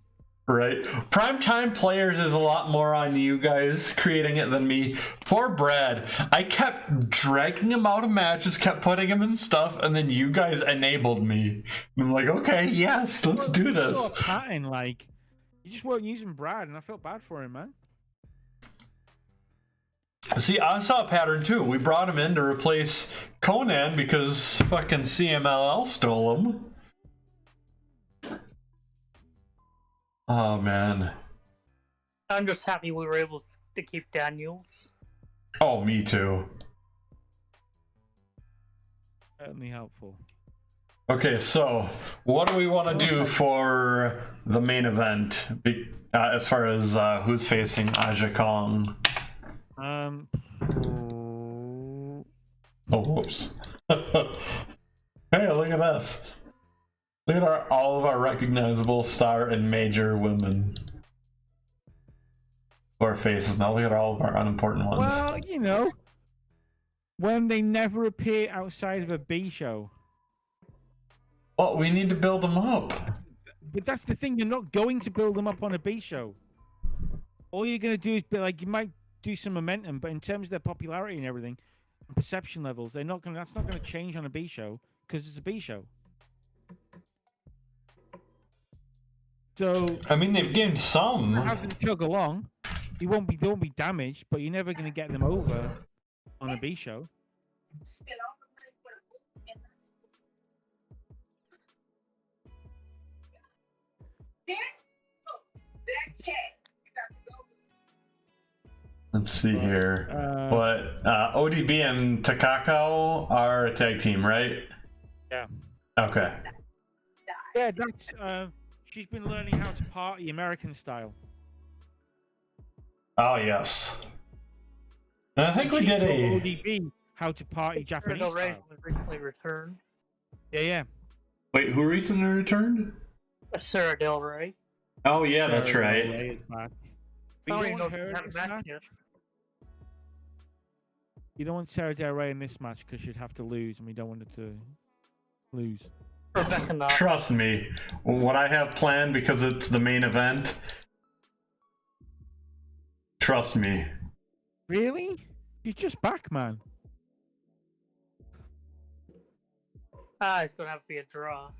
Right. Primetime Players is a lot more on you guys creating it than me. Poor Brad. I kept dragging him out of matches, kept putting him in stuff, and then you guys enabled me. And I'm like, okay, yes, let's do this. Saw a pattern, like, you just weren't using Brad, and I felt bad for him, man. See, I saw a pattern too. We brought him in to replace Conan because fucking CMLL stole him. Oh, man. I'm just happy we were able to keep Daniels. Oh, me too. Certainly helpful. Okay, so what do we want to do for the main event as far as who's facing Aja Kong? Oh, whoops. Hey, look at this. Look at all of our recognizable star and major women. Or faces. Now look at all of our unimportant ones. Well, you know, when they never appear outside of a B show. Well, we need to build them up. But that's the thing, you're not going to build them up on a B show. All you're going to do is be like, you might do some momentum, but in terms of their popularity and everything, and perception levels, that's not going to change on a B show because it's a B show. So I mean, they've gained some. have them chug along. They won't be damaged, but you're never going to get them over on a B show. Let's see here. But ODB and Takako are a tag team, right? Yeah. Okay. Yeah, that's she's been learning how to party American style. Oh yes. And I think we She did taught a. ODB how to party Japanese Del Rey style. recently returned. Yeah. Wait, who recently returned? Sarah Del Rey. Oh yeah, that's Sarah right. Del Rey is back. So But you you know don't want her had in a this match match. yet. You don't want Sarah Del Rey in this match because she'd have to lose, and we don't want her to lose. Rebecca Knox. Trust me, what I have planned because it's the main event. Trust me. Really? You're just back, man. It's gonna have to be a draw.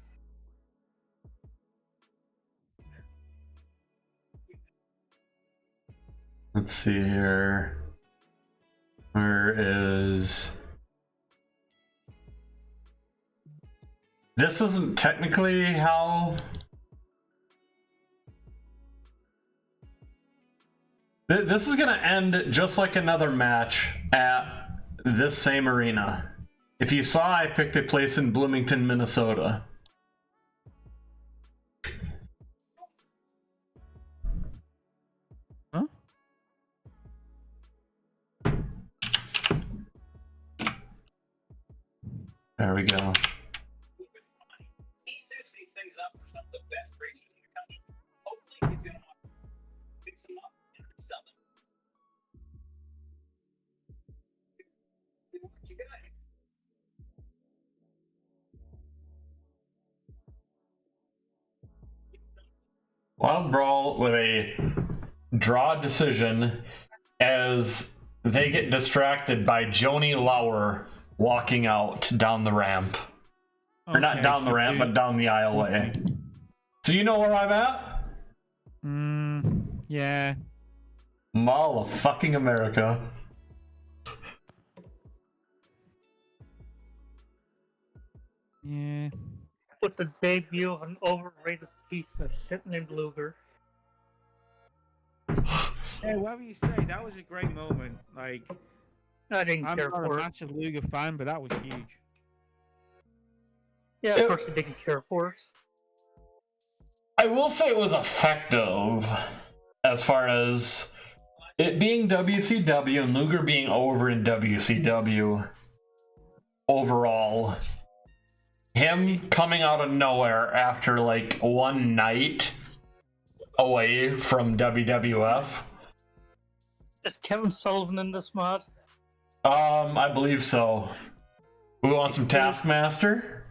Let's see here. Where is... This isn't technically how... This is gonna end just like another match at this same arena. If you saw, I picked a place in Bloomington, Minnesota. Huh? There we go. He suits these things up for some of the best racers in the country. Hopefully, he's going to fix them up and resell them. What you got? Wild Brawl with a draw decision as they get distracted by Joni Lauer walking out down the ramp. Or not down the ramp, but down the aisleway. So you know where I'm at? Yeah. Mall of fucking America. Yeah. With the debut of an overrated piece of shit named Luger. Hey, whatever you say, that was a great moment. Like, I didn't I'm care not a for it. massive Luger fan, but that was huge. Yeah, of course I didn't care for it. I will say it was effective as far as it being WCW and Luger being over in WCW overall. Him coming out of nowhere after like one night away from WWF. Is Kevin Sullivan in this mod? I believe so. We want some Taskmaster?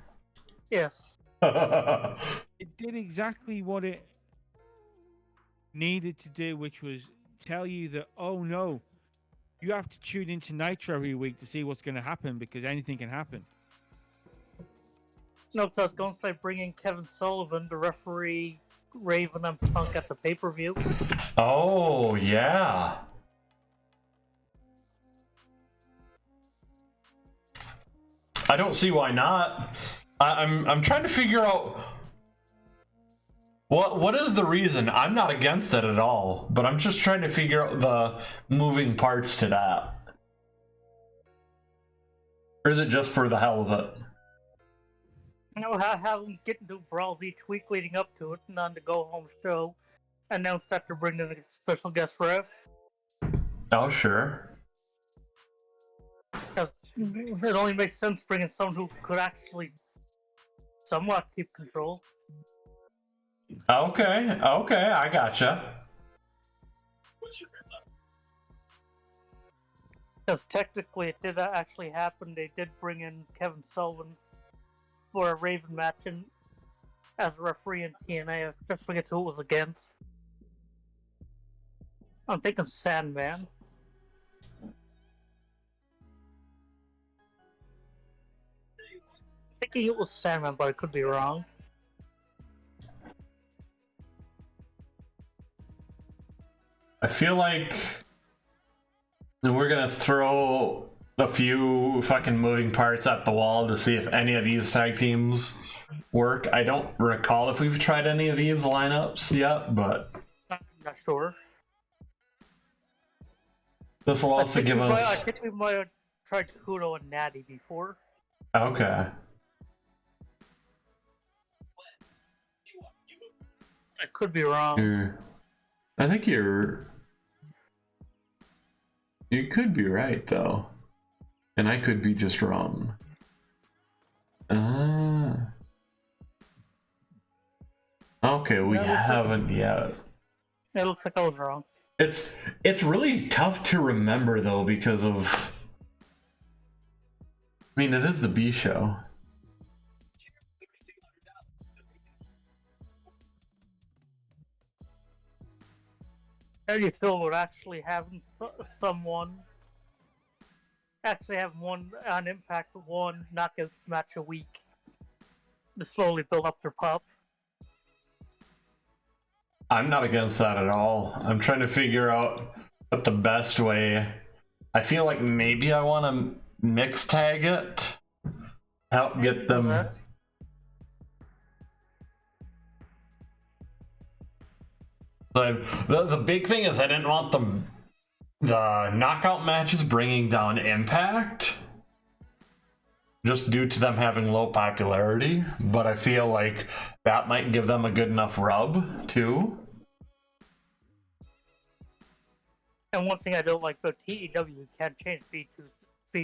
Yes. It did exactly what it needed to do, which was tell you that, oh no, you have to tune into Nitro every week to see what's going to happen because anything can happen. No, because I was going to say bringing Kevin Sullivan to referee Raven and Punk at the pay-per-view. Oh, yeah. I don't see why not. I'm trying to figure out what is the reason. I'm not against it at all, but I'm just trying to figure out the moving parts to that. Or is it just for the hell of it? You know, have them get into brawls each week leading up to it, and on the go-home show, announce that they're bringing in a special guest ref. Oh, sure. Because it only makes sense bringing someone who could actually somewhat keep control. Okay, I gotcha. What's your red level? Because technically it did actually happen. They did bring in Kevin Sullivan for a Raven match and as a referee in TNA. I just forget who it was against. I'm thinking Sandman. Thinking it was Sandman, but I could be wrong. I feel like we're gonna throw a few fucking moving parts at the wall to see if any of these tag teams work. I don't recall if we've tried any of these lineups yet, but I'm not sure. this will also give I us... think we might have tried Kudo and Natty before. Okay. I could be wrong. I think you could be right though, and I could be just wrong. Okay, we haven't yet. It looks like I was wrong. It's really tough to remember though because of. I mean, it is the B show. How do you feel about actually having someone actually have one on Impact, one knockouts match a week to slowly build up their pop? I'm not against that at all. I'm trying to figure out what the best way. I feel like maybe I want to mix tag it, help get them. The big thing is I didn't want the knockout matches bringing down Impact, just due to them having low popularity. But I feel like that might give them a good enough rub too. And one thing I don't like about TEW, you can't change B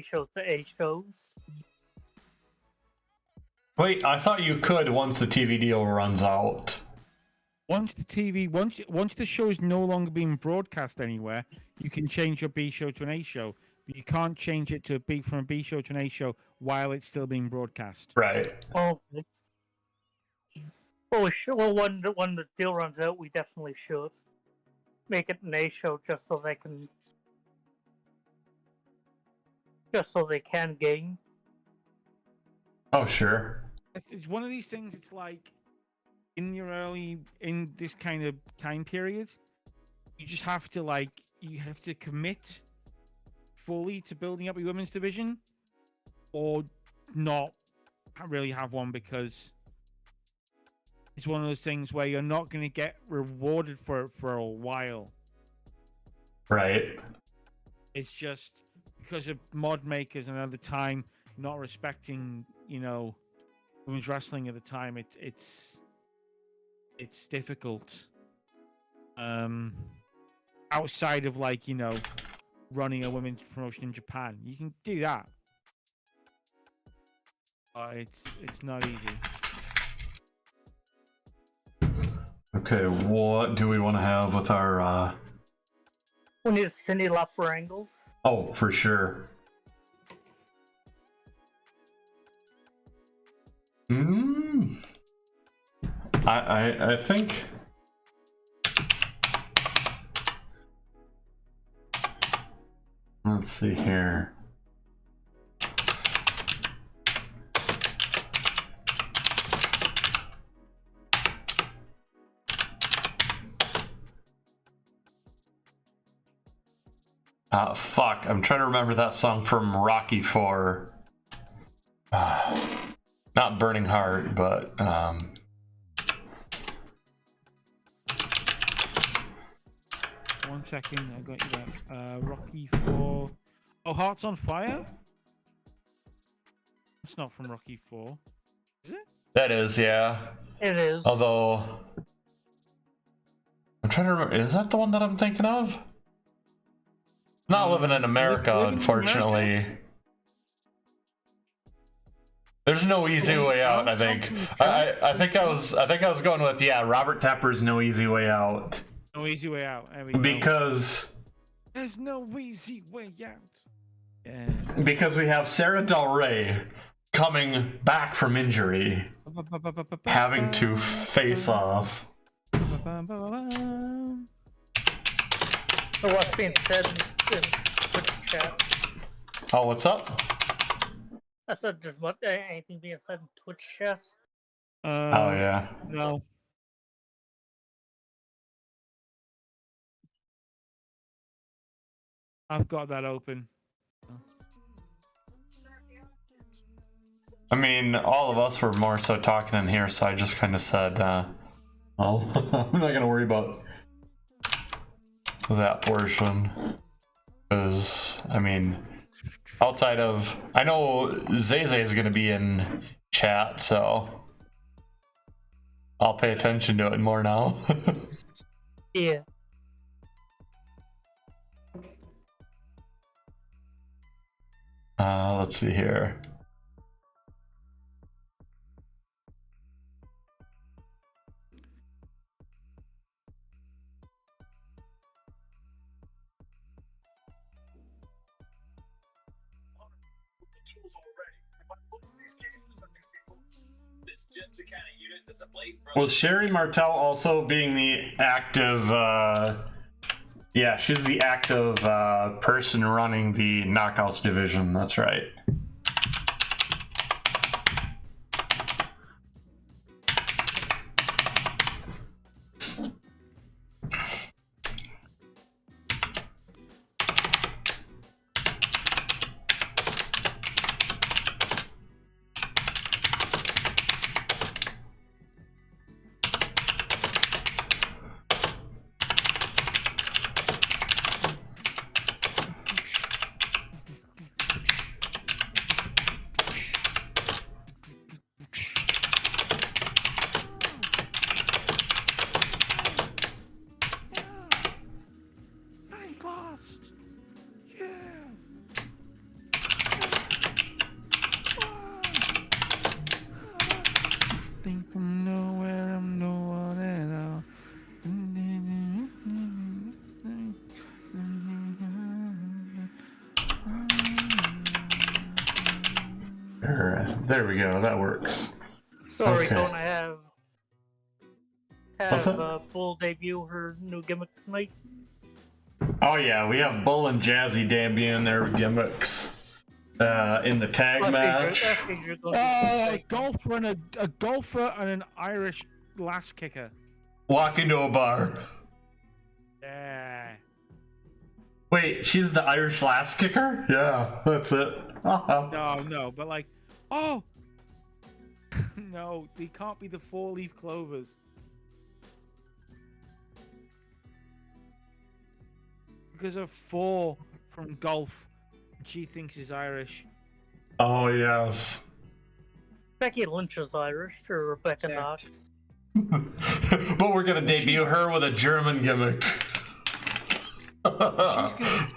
shows to A shows. Wait, I thought you could once the TV deal runs out. Once the show is no longer being broadcast anywhere, you can change your B show to an A show, but you can't change it from a B show to an A show while it's still being broadcast. Right. Oh. Well, we should. Well, when the deal runs out, we definitely should make it an A show just so they can gain. Oh, sure. It's one of these things. It's like in this kind of time period, you just have to commit fully to building up your women's division, or not really have one, because it's one of those things where you're not going to get rewarded for it for a while. Right. It's just because of mod makers and at the time not respecting, women's wrestling at the time. It's difficult. Outside of running a women's promotion in Japan, you can do that. It's not easy. Okay, what do we want to have with our We need a Cindy Lauper angle. Oh, for sure. I think let's see here. Fuck, I'm trying to remember that song from Rocky IV. Not Burning Heart, but One second, I got you that. Rocky IV. Oh, Hearts on Fire? It's not from Rocky IV. Is it? That is, yeah. It is. Although I'm trying to remember, is that the one that I'm thinking of? Not Living in America, unfortunately. America? There's no easy way out, I think. I think I was going with Robert Tepper's No Easy Way Out. No easy way out. Because there's no easy way out. Yeah. Because we have Sarah Del Rey coming back from injury, having to face off. So what's being said in Twitch chat? Oh, what's up? I said, there's anything being said in Twitch chat? Oh yeah. No. I've got that open. I mean, all of us were more so talking in here, so I just kind of said, well, I'm not gonna worry about that portion, because I mean, outside of, I know Zay is gonna be in chat, so I'll pay attention to it more now. Yeah. Let's see here. tools already. If I look at these cases, I think it's just the kind of unit that's a blade from. Was Sherry Martel also being the active? Yeah, she's the active person running the Knockouts division. That's right. I lost. Yeah. Think from nowhere, I'm no one at all. There we go. That works. Sorry, Okay. gonna have What's that? Bull debut her new gimmick tonight. Oh yeah, we have Bull and Jazzy debuting their gimmicks in the tag match. A golfer and a golfer and an Irish glass kicker. Walk into a bar. Yeah. Wait, she's the Irish lass kicker? Yeah, that's it. No, but like, oh, no, they can't be the 4-leaf clovers. Because of 4 from golf, she thinks is Irish. Oh yes. Becky Lynch is Irish, or Rebecca Yeah. Knox. But we're gonna debut her with a German gimmick.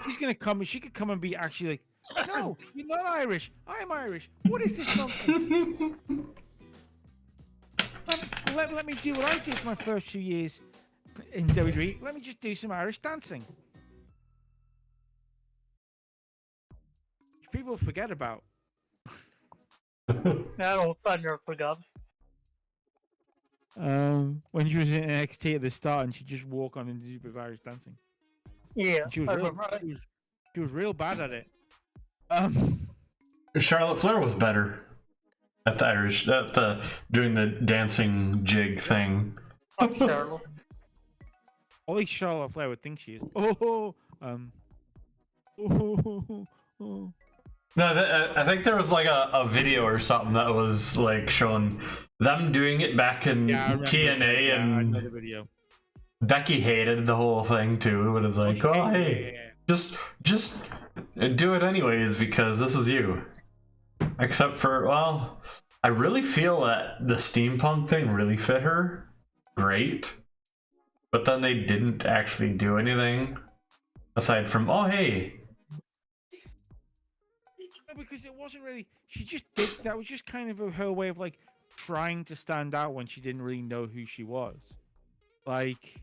She's gonna come and she could come and be actually like, no, you're not Irish. I'm Irish. What is this nonsense? let me do what I did my first few years in WWE. Let me just do some Irish dancing. Which people forget about. I never forgot. When she was in NXT at the start and she just walk on and do a bit of Irish dancing. Yeah, She was I real, remember that. she was real bad at it. Charlotte Flair was better at the Irish, doing the dancing jig thing. Fuck Charlotte. At least Charlotte Flair would think she is. No, I think there was like a video or something that was like showing them doing it back in Yeah, I remember TNA, I know and the video. Becky hated the whole thing too. But it's like, oh hey, just do it anyways because this is you. Except for, well, I really feel that the steampunk thing really fit her great, but then they didn't actually do anything aside from, oh hey. No, because it wasn't really. She just did. That was just kind of her way of like trying to stand out when she didn't really know who she was. Like,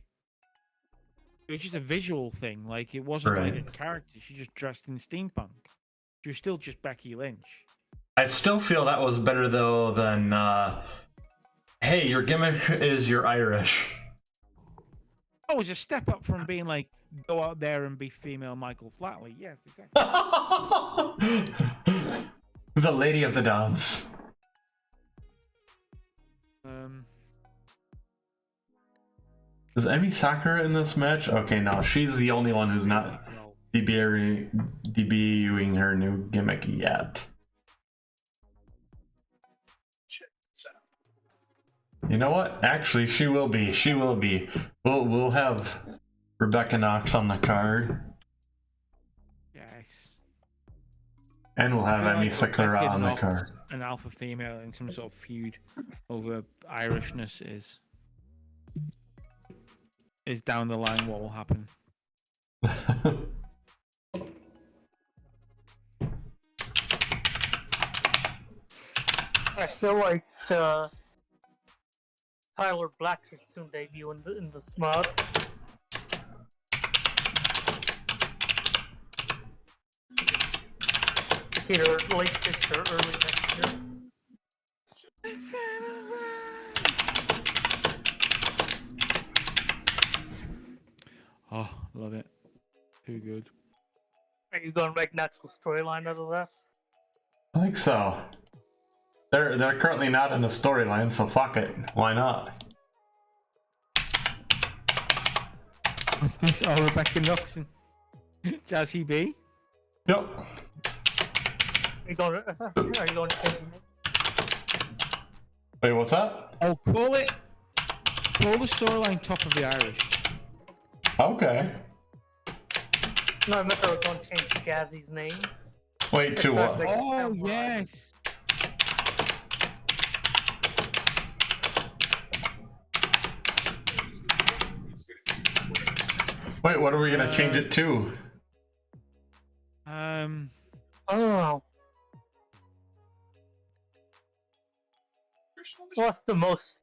it was just a visual thing. Like, it wasn't like a character. She just dressed in steampunk. She was still just Becky Lynch. I still feel that was better though than, hey, your gimmick is you're Irish. Oh, it was a step up from being like, go out there and be female Michael Flatley. Yes, exactly. The lady of the dance. Is Emi Sakura in this match? Okay, no, she's the only one who's not debuting her new gimmick yet. You know what? Actually, she will be. She will be. We'll have Rebecca Knox on the card. Yes. And we'll have I feel Emi like Sakura Rebecca on the Knox, card. An alpha female in some sort of feud over Irishness is is down the line what will happen. I feel like Tyler Black should soon debut in this mod. It's either late this year or early next year. Oh, love it. Too good. Are you going to make an actual storyline out of that? I think so. They're currently not in the storyline, so fuck it. Why not? What's this? Oh, Rebecca Knox and Jazzy B. Yep. Are you going to change the name? Wait, what's that? Oh, call the storyline Top of the Irish. Okay. No, I meant they were going to change Jazzy's name. Wait, to Except what? they- Oh, yes. Wait, what are we gonna change it to? Oh. What's the most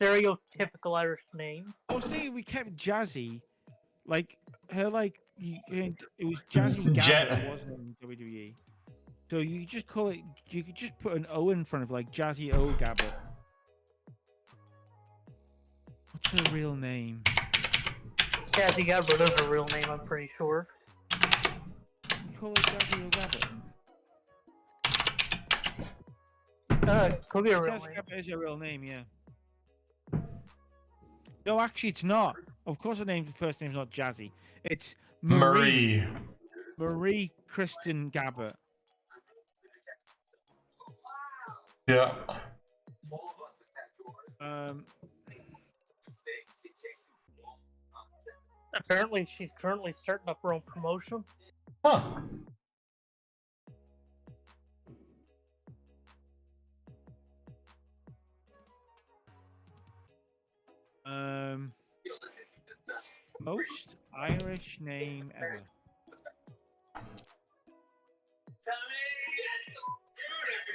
stereotypical Irish name? I was thinking we kept Jazzy, like her, like it was Jazzy Gabbert, wasn't it, in WWE? So you could just call it. You could just put an O in front of like Jazzy O Gabbert. What's her real name? Jazzy Gabbert is a real name, I'm pretty sure. You call it Jazzy O Gabbert. Could be a real Jazzy name. Gabbert is her real name, yeah. No, actually, it's not. Of course, her first name's not Jazzy. It's Marie Kristen Gabbert. Yeah. Apparently, she's currently starting up her own promotion. Huh. Most Irish name ever.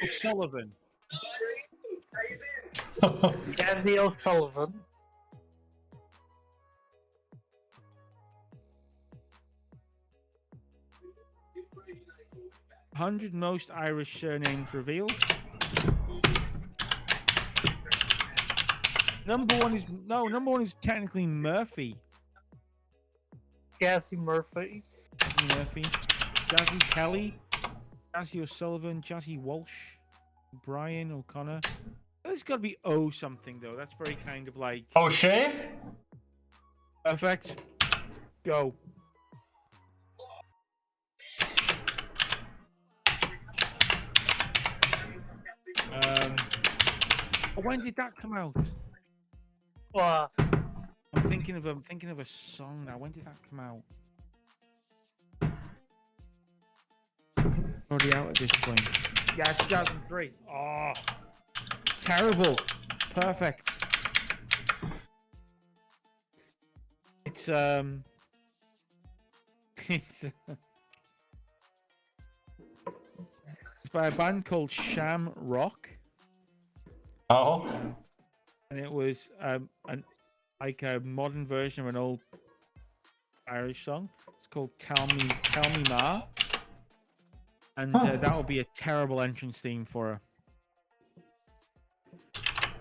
O'Sullivan. Jazzy O'Sullivan. $100 most Irish surnames revealed. Number one is technically Murphy. Jazzy Murphy. Jazzy Kelly, Jazzy O'Sullivan, Jazzy Walsh, Brian O'Connor. There's got to be O something though. That's very kind of like O'Shea? perfect. Go. When did that come out? I'm thinking of a song now. When did that come out? Already out at this point. Yeah, 2003. Oh, terrible. Perfect. It's it's by a band called Sham Rock. Oh. And it was like a modern version of an old Irish song. It's called Tell Me Ma. And that would be a terrible entrance theme for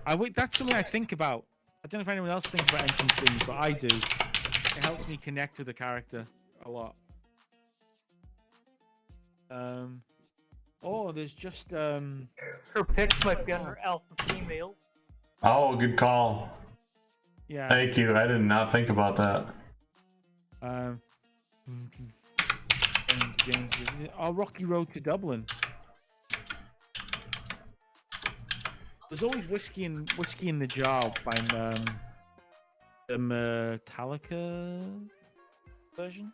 her. That's something I think about. I don't know if anyone else thinks about entrance themes, but I do. It helps me connect with the character a lot. Oh, there's just Her pics might be under alpha female. Oh, good call. Yeah. Thank you. I did not think about that. Rocky Road to Dublin. There's always whiskey in the jar by the Metallica version.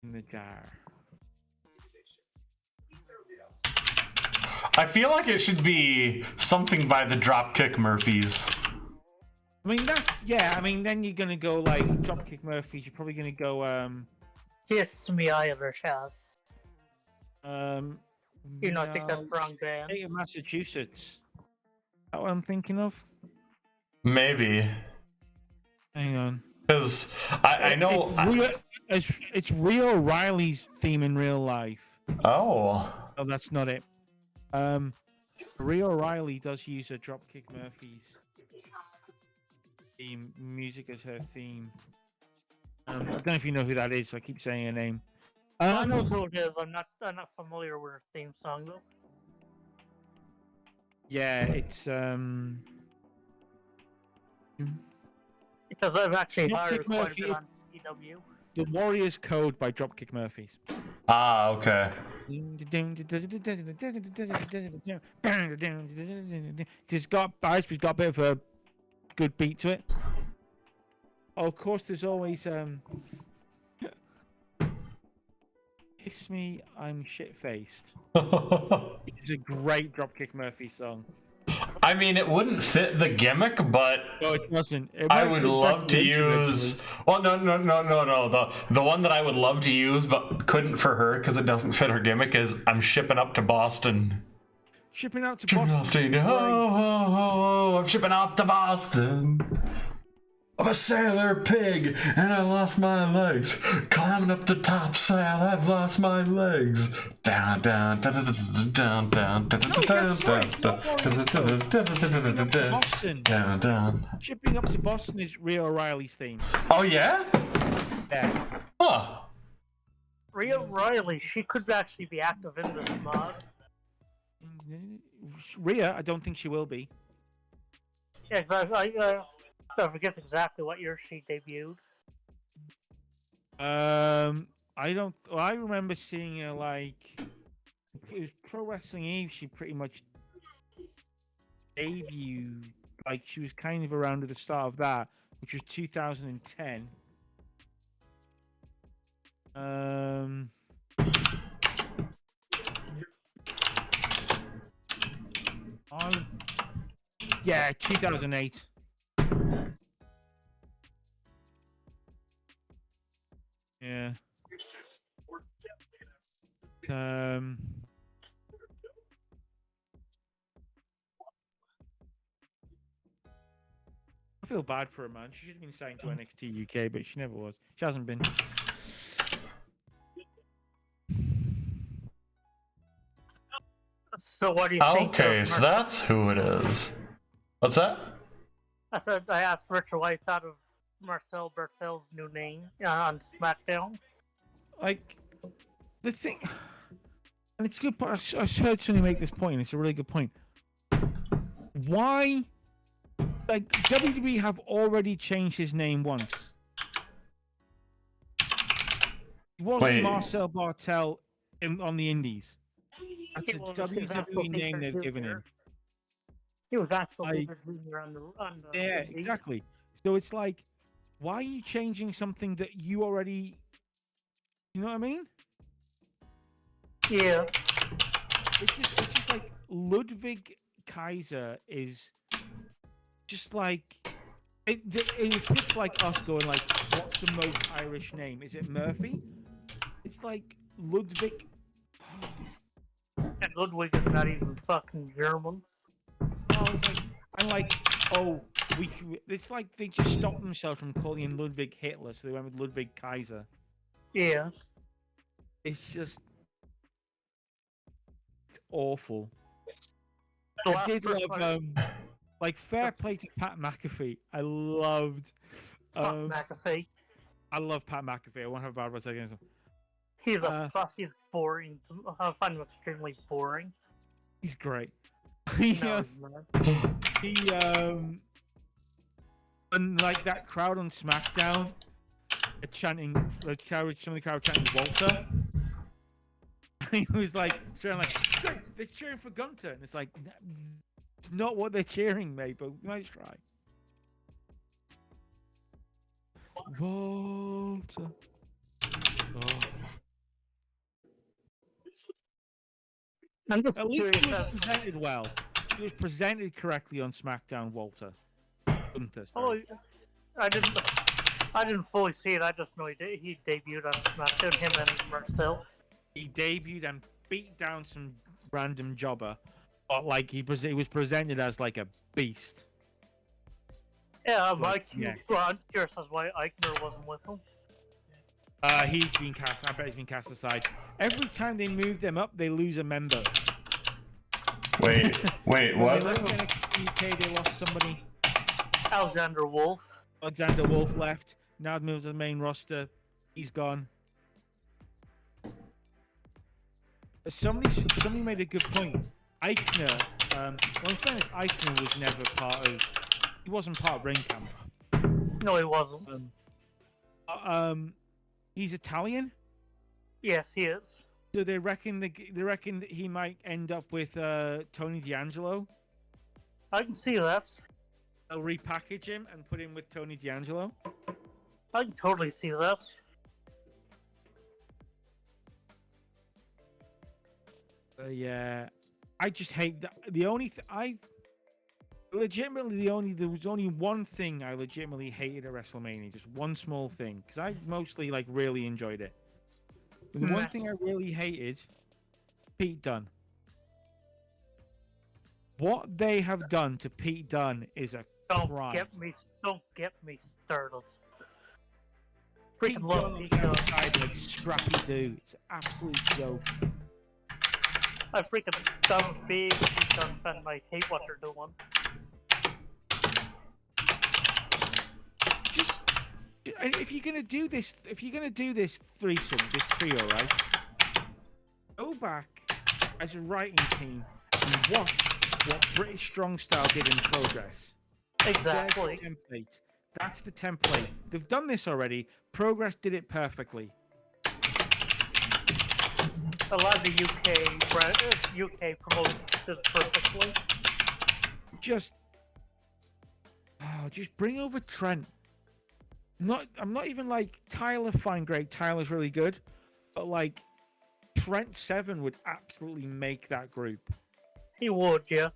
In the jar. I feel like it should be something by the Dropkick Murphys. I mean, that's yeah. I mean, then you're gonna go like Dropkick Murphys. You're probably gonna go Kiss Me Irish Ass. You know, I think that's no, the wrong band. State of Massachusetts. Is that what I'm thinking of? Maybe. Hang on. Because I know. It's Rio O'Reilly's theme in real life. Oh. Oh, that's not it. Rio O'Reilly does use a Dropkick Murphys theme music as her theme. I don't know if you know who that is. So I keep saying her name. I know who it is. I'm not familiar with her theme song though. Yeah, it's Because I've actually Dropkick heard quite a Murphy- bit on CW. The Warrior's Code by Dropkick Murphys. Ah, okay. It's got a bit of a good beat to it. Oh, of course, there's always Kiss Me, I'm Shit-Faced. It's a great Dropkick Murphy song. I mean, it wouldn't fit the gimmick, but No, it doesn't. I would love to use. Well, no. The one that I would love to use, but couldn't for her because it doesn't fit her gimmick, is "I'm shipping up to Boston." Shipping out to Boston. Boston. Oh, I'm shipping off to Boston. I'm a sailor pig, and I lost my legs. Climbing up the topsail, I've lost my legs. Down, down, down, down, down, Boston. down, down. Shipping up to Boston is Rio O'Reilly's theme. Oh yeah? Yeah. Huh. Rhea Riley, she could actually be active in this mod. Rhea, I don't think she will be. Yeah, exactly. I forget exactly what year she debuted. I don't. Well, I remember seeing her like it was Pro Wrestling Eve. She pretty much debuted. Like she was kind of around at the start of that, which was 2010. Yeah, 2008. Yeah. I feel bad for her, man. She should have been signed to NXT UK, but she never was. She hasn't been. So what do you think? Okay, so that's who it is. What's that? I asked Richard what he thought of Marcel Bertel's new name on SmackDown. Like, the thing, and it's a good point. I heard somebody make this point, and it's a really good point. Why, like, WWE have already changed his name once. He wasn't Wait. Marcel Bartel on the Indies. That's He a was his WWE actual name they've Peter given Jr. him. He was actually Like- Peter Jr. on the Yeah, Indies. exactly. So it's like, why are you changing something that you already, you know what I mean? Yeah. It's just like Ludwig Kaiser is just like it's like us going like, what's the most Irish name? Is it Murphy? It's like Ludwig. And Ludwig is not even fucking German. It's like they just stopped themselves from calling him Ludwig Hitler, so they went with Ludwig Kaiser. Yeah. It's just awful. The I last did person love like fair play to Pat McAfee. I loved Fuck McAfee. I love Pat McAfee. I won't have a bad word against him. He's he's boring. I find him extremely boring. He's great. No, he's not. He and like that crowd on SmackDown chanting some of the crowd chanting Walter. He was like they're cheering for Gunter, and it's like it's not what they're cheering, mate, but nice try. Walter. Oh. I'm just At least curious it was as presented well. It was presented correctly on SmackDown, Walter. Gunther, oh, sorry. I didn't fully see it. I just know he debuted on SmackDown. Him and Marcel. He debuted and beat down some random jobber, but like he was presented as like a beast. Yeah, Like, well, I'm curious as why Eichner wasn't with him. He's been cast. I bet he's been cast aside. Every time they move them up, they lose a member. Wait, When what? they left NXT UK, they lost somebody. Alexander Wolf. Alexander Wolf left. Now moved to the main roster. He's gone. Somebody made a good point. Eichner, well, in fairness, Eichner was never part of. He wasn't part of Rain Camp. No, he wasn't. He's Italian, Yes, he is. so they reckon that he might end up with Tony D'Angelo. I can see that. They'll repackage him and put him with Tony D'Angelo. I can totally see that. Yeah, I just hate that. The only there was only one thing I legitimately hated at WrestleMania, just one small thing, because I mostly like really enjoyed it. But the one thing I really hated, Pete Dunne. What they have done to Pete Dunne is a crime. Don't get me started. Pete Freaking love Dunne Pete is Dunne. outside like scrappy dude. It's an absolute joke. I freaking I'm a big Pete Dunne fan. And I hate what they're doing. And if you're gonna do this threesome, this trio, right? Go back as a writing team and watch what British Strong Style did in Progress. Exactly. There's the template. That's the template. They've done this already. Progress did it perfectly. A lot of the UK promotions did it perfectly. Just bring over Trent. I'm not even like Tyler. Fine, great. Tyler's really good, but like Trent Seven would absolutely make that group. He would, yeah.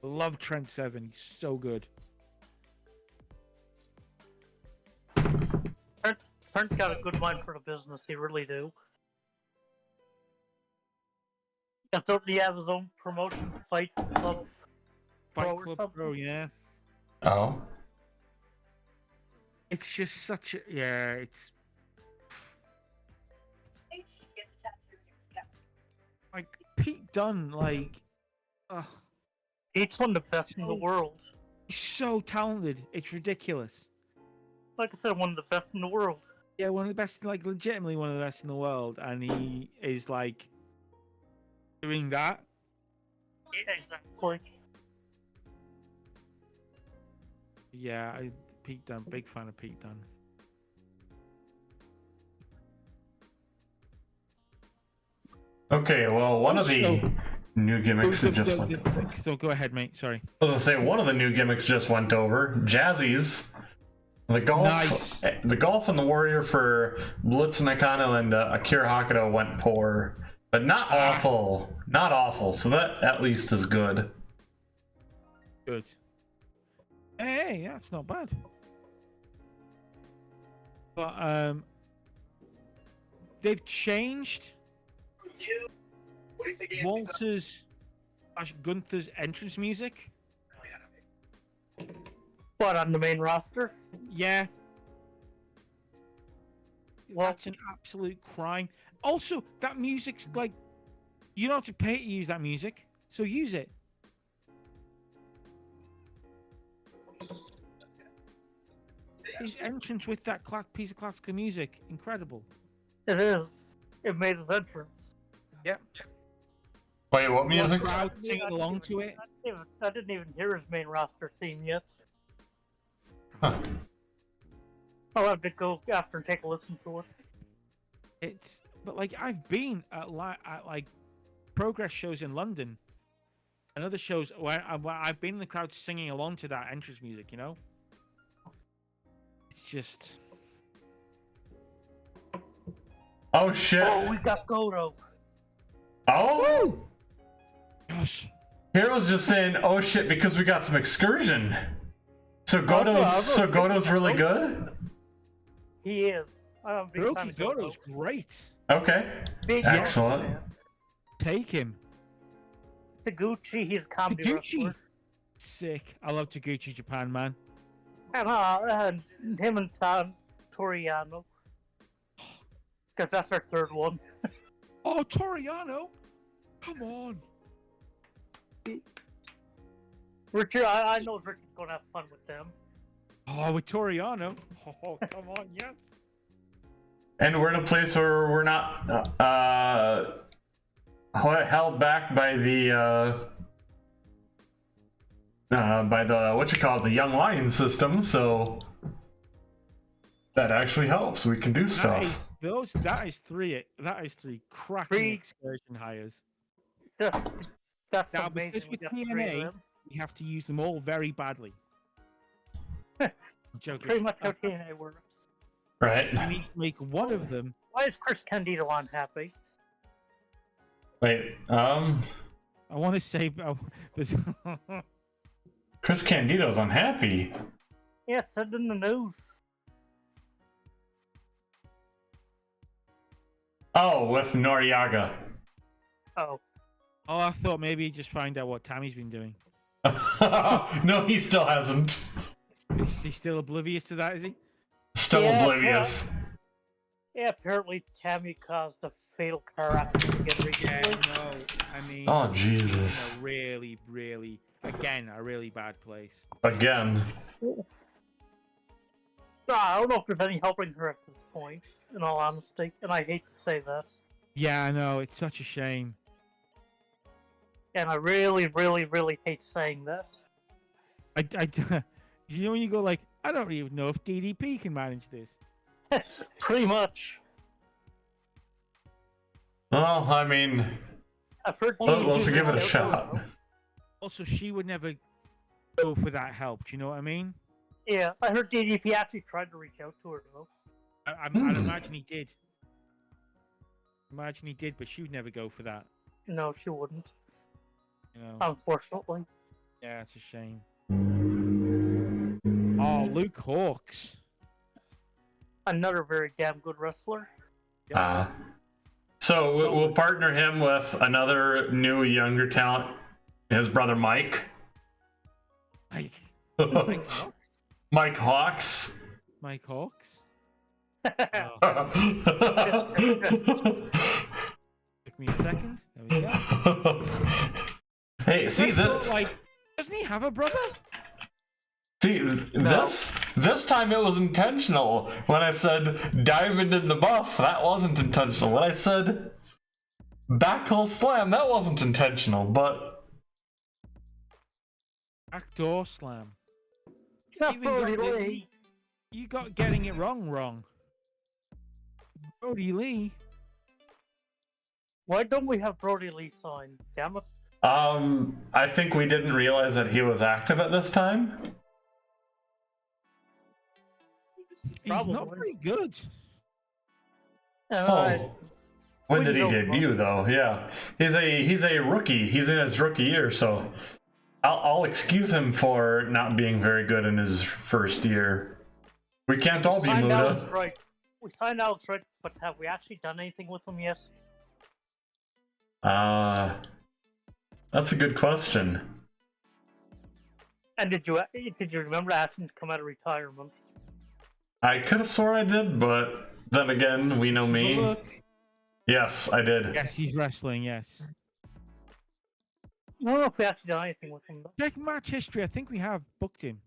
Love Trent Seven. He's so good. Trent's got a good mind for the business. He really do. Doesn't he have his own promotion, Fight Club Fight Pro or Club something? Pro, yeah. Oh. It's just such a it's like Pete Dunne, like He's one of the best in the world. he's so talented. It's ridiculous. Like I said, one of the best in the world. Yeah, one of the best, like legitimately one of the best in the world, and he is like doing that. Yeah, exactly. Yeah, Pete Dunne, big fan of Pete Dunne. Okay, well, one of the new gimmicks that just went. So go ahead, mate. Sorry. I was gonna say one of the new gimmicks just went over. Jazzy's. The golf, Nice. the golf and the warrior for Blitz Nakano and Akira Hakuto went poor, but not awful. Not awful. So that at least is good. Good. Hey, that's not bad. But they've changed What do you think? Walter's Gunther's entrance music. What, on the main roster? Yeah, Well, that's an absolute crime. Also, that music's like you don't have to pay to use that music, so use it. His entrance with that piece of classical music, incredible. it is. It made his entrance. Yep. Wait, what music? Crowd singing along to it. I didn't even hear his main roster theme yet. Huh. I'll have to go after and take a listen to it. But like I've been at like Progress shows in London and other shows where I've been in the crowd singing along to that entrance music, you know? It's just Oh shit! Oh, we got Goto. Oh! Yes. Hero's just saying, oh shit, because we got some excursion. So Goto's really good? He is. I'm a big fan Hiroki of Goto. Goto's great. Okay. Big Excellent. fan. Take him. Taguchi, he's a comedy Taguchi. wrestler. Sick. I love Taguchi Japan, man. And him and Toriano. Because that's our third one. Oh, Toriano. Come on. Richard, I know Richard's going to have fun with them. Oh, with Toriano. Oh, come on, yes. And we're in a place where we're not held back by the the Young Lion system, so that actually helps. We can do stuff. That is three cracking excursion hires. That's Now, amazing. because with We got three of TNA, them. we have to use them all very badly. Joking. Pretty much how TNA works. Right. We need to make one of them. Why is Chris Candido unhappy? Wait, I want to say there's Chris Candido's unhappy. Yeah, it's said in the news. Oh, with Noriaga. Oh. Oh, I thought maybe he'd just find out what Tammy's been doing. No, he still hasn't. Is he still oblivious to that, is he? Still Yeah, oblivious. Yeah, apparently Tammy caused a fatal car accident again recently. no. I mean, Oh, she's Jesus. in a really, really, again, a really bad place. Again. I don't know if there's any helping her at this point, in all honesty, and I hate to say that. Yeah, I know. It's such a shame. And I really, really, really hate saying this. You know when you go like, I don't even know if DDP can manage this. Pretty much. Well, I mean, I've heard let's give it a DDP shot. Also, she would never go for that help. Do you know what I mean? Yeah, I heard DDP actually tried to reach out to her, though. I'd imagine he did. Imagine he did, but she would never go for that. No, she wouldn't. You know? Unfortunately. Yeah, it's a shame. Oh, Luke Hawks. Another very damn good wrestler. So we'll partner him with another new, younger talent, his brother Mike. Mike Hawks? Mike Hawks. Mike Hawks? Took me a second. There we go. Hey, see that? Like, doesn't he have a brother? See, this time it was intentional. When I said Diamond in the Buff, that wasn't intentional. When I said Backhill Slam, that wasn't intentional, but... Backdoor Slam. Not Even got Brody the- Lee. You got getting it wrong. Brody Lee? Why don't we have Brody Lee signed? Damn it. I think we didn't realize that he was active at this time. He's not Probably. very good. Oh. When did he we know debut, though? Yeah. He's a rookie. He's in his rookie year, so... I'll excuse him for not being very good in his first year. We can't all be signed Alex Muda. Wright. We signed Alex Wright, but have we actually done anything with him yet? That's a good question. And did you remember asking to come out of retirement? I could have swore I did, but then again, we know me. Look. Yes, I did. Yes, he's wrestling, yes. I don't know if we actually done anything with him, though. Check match history. I think we have booked him.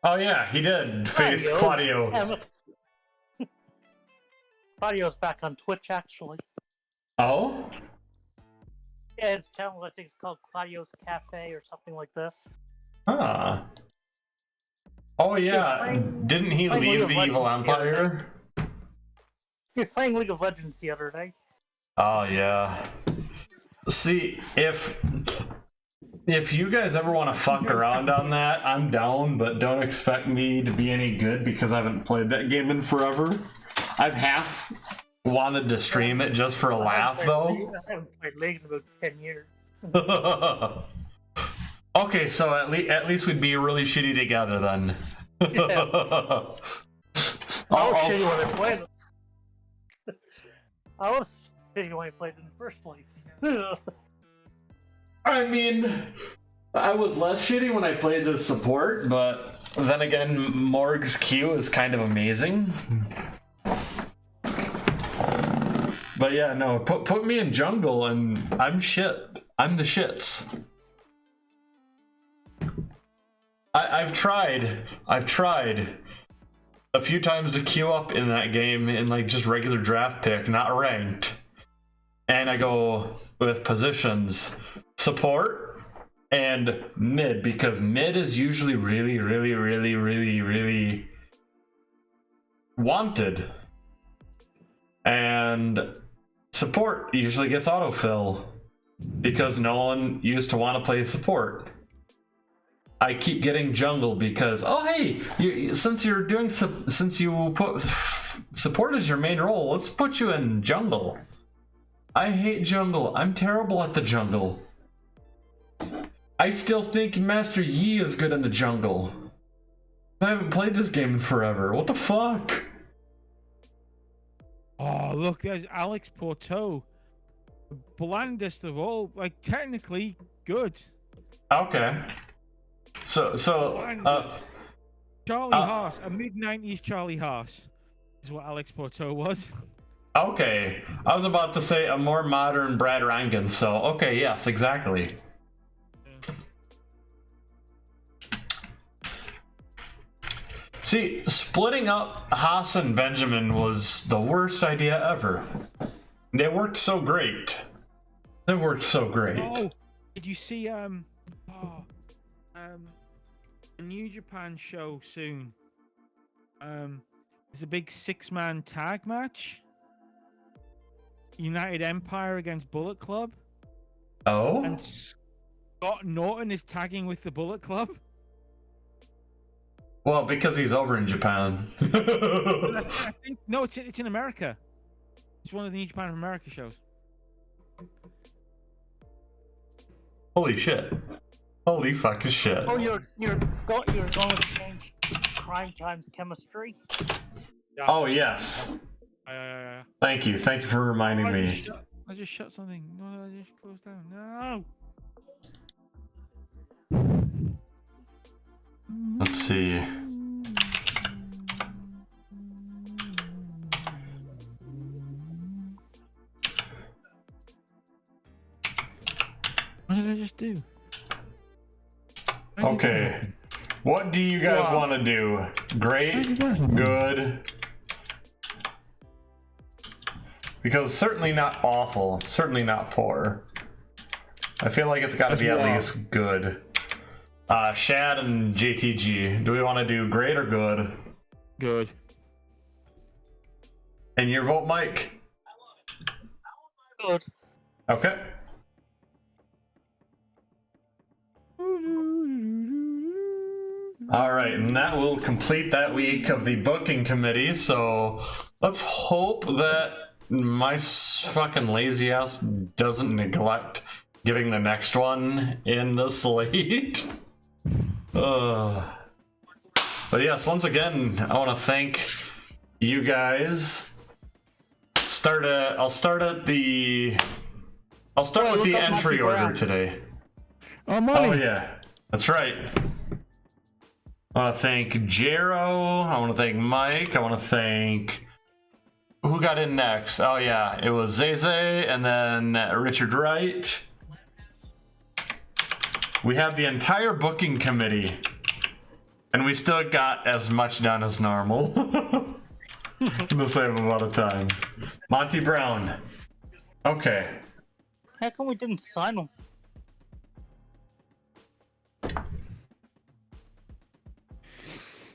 Oh yeah, he did face Claudio. Damn it. Claudio's back on Twitch, actually. Oh? Yeah, his channel, I think it's called Claudio's Cafe or something like this. Ah. Oh yeah, playing- didn't he playing leave League of the Evil Legends the other Empire? He was playing League of Legends the other day. Oh yeah. See, if you guys ever want to fuck around on that, I'm down, but don't expect me to be any good because I haven't played that game in forever. I've wanted to stream it just for a laugh, though. I haven't played League in about 10 years. Okay, so at least we'd be really shitty together then. Yeah. I was shitty when I played it. I was shitty when I played it in the first place. I mean, I was less shitty when I played the support, but then again, Morg's Q is kind of amazing. But yeah, no, put me in jungle and I'm shit. I'm the shits. I've tried a few times to queue up in that game in like just regular draft pick, not ranked. And I go with positions, support, and mid, because mid is usually really wanted. And support usually gets autofill because no one used to want to play support. I keep getting jungle because, oh hey, since you put support as your main role, let's put you in jungle. I hate jungle. I'm terrible at the jungle. I still think Master Yi is good in the jungle. I haven't played this game in forever. What the fuck? Oh, look, there's Alex Porto. The blandest of all. Like, technically good. Okay. So Charlie Haas, a mid-90s Charlie Haas is what Alex Porto was. Okay. I was about to say a more modern Brad Rankin, so okay, yes, exactly. See, splitting up Haas and Benjamin was the worst idea ever. They worked so great. Oh, did you see a New Japan show soon? There's a big 6-man tag match. United Empire against Bullet Club. Oh? And Scott Norton is tagging with the Bullet Club. Well, because he's over in Japan. I think no, it's in America. It's one of the New Japan of America shows. Holy shit. Holy fucking shit. Oh, you're going to change Crime Time's chemistry? Yeah. Oh, yes. Thank you for reminding me. I just shut something. No, I just closed down. No. Let's see. What did I just do? Okay. What do you guys want to do? Great? Good? Because certainly not awful. Certainly not poor. I feel like it's got to be at least good. Shad and JTG. Do we want to do great or good? Good. And your vote, Mike? Good. Okay. All right, and that will complete that week of the booking committee. So let's hope that my fucking lazy ass doesn't neglect getting the next one in the slate. But yes, once again, I want to thank you guys. I'll start with the entry order today. Oh, money. Oh yeah, that's right. I want to thank Jero. I want to thank Mike. I want to thank who got in next. Oh yeah, it was Zeze and then Richard Wright. We have the entire booking committee, and we still got as much done as normal in the same amount of time. Monty Brown. Okay. How come we didn't sign him?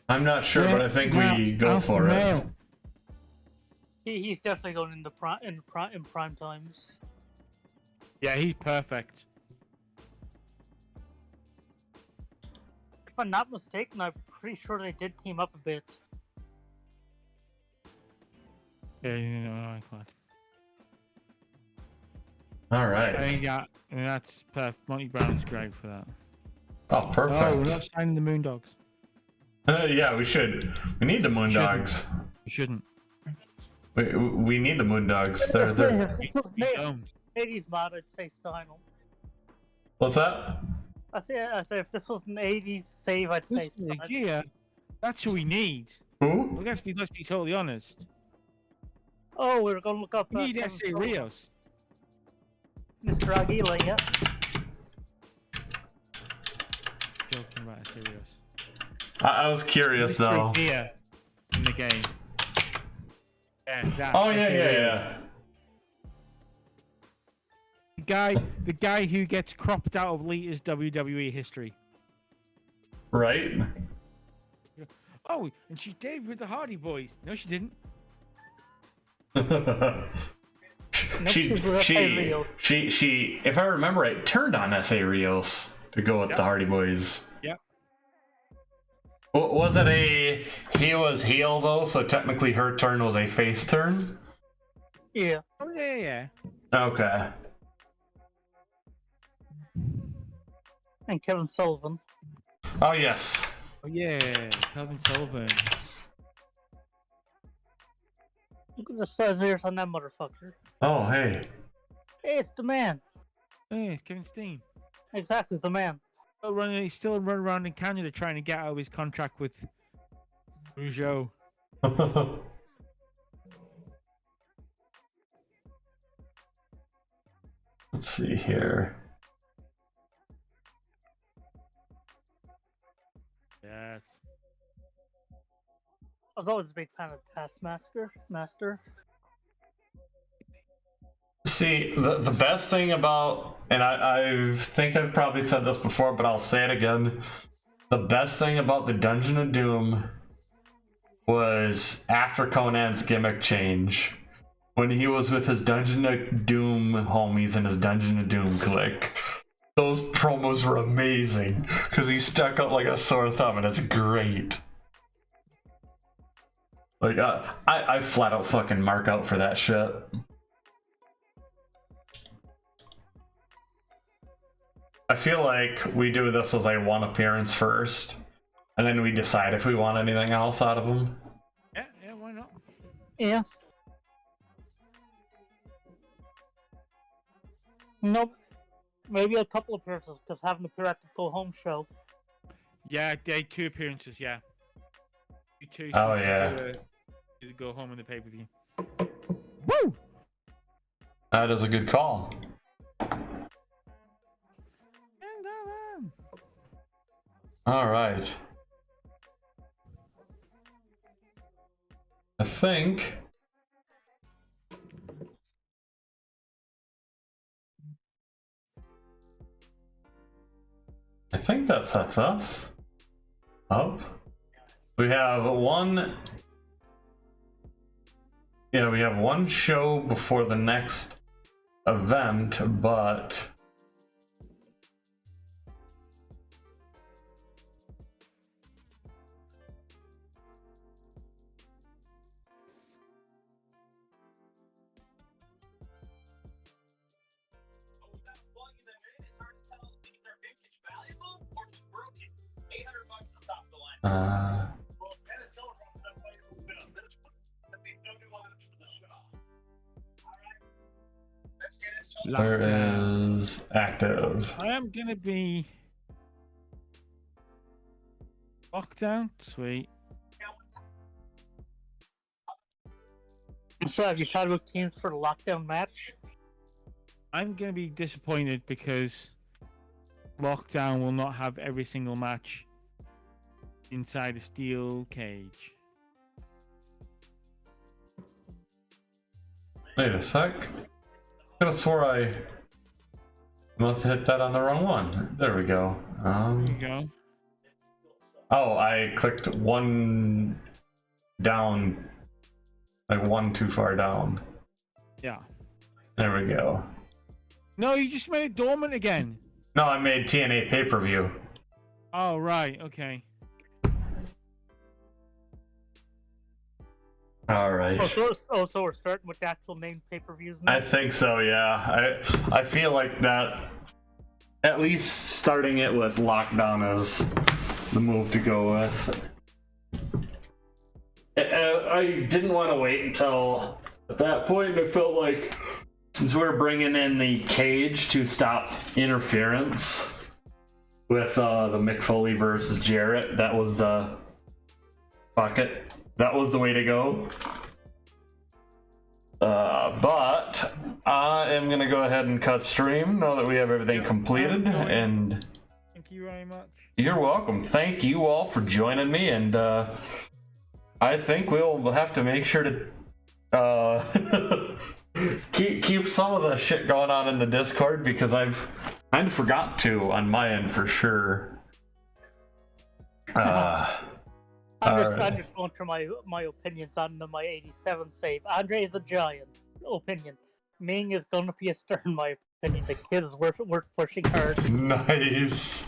I'm not sure, but I think we go for it. He's definitely going in prime times. Yeah, he's perfect. If I'm not mistaken, I'm pretty sure they did team up a bit. Yeah, fine. All right. I think that's perfect. Monty Brown's great for that. Oh, No, perfect. we're not signing the Moondogs. Yeah, we should. We need the Moondogs. We shouldn't. We need the Moondogs. If They're... this was We don't. 80s mod, I'd say Steinem. What's that? I say if this was an 80s save, I'd say Steinem. Yeah, that's who we need. Who? Well, let's be totally honest. Oh, we're gonna look up. We need Kevin S.A. Sullivan. Rios. Mr. Aguila, yeah. Joking about S.A. Rios. I was curious though. Yeah, in the game. Yeah, that's Oh yeah, S.A. yeah, Rios. yeah. The guy who gets cropped out of Lita's WWE history. Right? Oh, and she debuted with the Hardy Boys. No, she didn't. she, if I remember right, turned on S.A. Rios to go with the Hardy Boys. Yep. Was it he was heel though, so technically her turn was a face turn? Yeah. Oh yeah. Okay. And Kevin Sullivan. Oh yes. Oh yeah, Calvin Sullivan. Look at the scissors on that motherfucker. Oh hey. Hey, it's the man. Yeah, it's Kevin Steen. Exactly, the man. He's still running around in Canada trying to get out of his contract with Rougeau. Let's see here. Yes. I was always a big fan of Taskmaster. See, the best thing about, and I think I've probably said this before, but I'll say it again. The best thing about the Dungeon of Doom was after Conan's gimmick change. When he was with his Dungeon of Doom homies and his Dungeon of Doom clique. Those promos were amazing, because he stuck out like a sore thumb, and it's great. Like, I flat out fucking mark out for that shit. I feel like we do this as a one appearance first, and then we decide if we want anything else out of them. Yeah, why not? Yeah. Nope. Maybe a couple appearances, because having to appear at the Go Home show. Yeah, they had 2 appearances, yeah. 2 Oh, yeah. To Go Home in the pay-per-view. Woo! That is a good call. All right. I think that sets us up. We have one show before the next event, but Well, Penn and Teller brought that way a little bit on this one. That means no new items for the show. All right. Let's get it started. where is active? I am going to be... Lockdown? Sweet. So have you tried with teams for the lockdown match? I'm going to be disappointed because Lockdown will not have every single match inside a steel cage. Wait a sec. I could have swore I must have hit that on the wrong one. There we go. There you go. Oh, I clicked one down, like one too far down. Yeah. There we go. No, you just made it dormant again. No, I made TNA pay-per-view. Oh, right. Okay. All right. So we're starting with the actual main pay-per-views now? I think so, yeah. I feel like that, at least starting it with Lockdown is the move to go with. I didn't want to wait until at that point. I felt like since we're bringing in the cage to stop interference with the Mick Foley versus Jarrett, that was the bucket. That was the way to go. But I am gonna go ahead and cut stream now that we have everything completed. And Thank you very much. you're welcome. Thank you all for joining me, and I think we'll have to make sure to keep some of the shit going on in the Discord, because I've kind of forgot to on my end for sure. I'm just going through my opinions on my 87 save. Andre the Giant opinion. Ming is going to be a star in my opinion. The kid is worth pushing hard. Nice.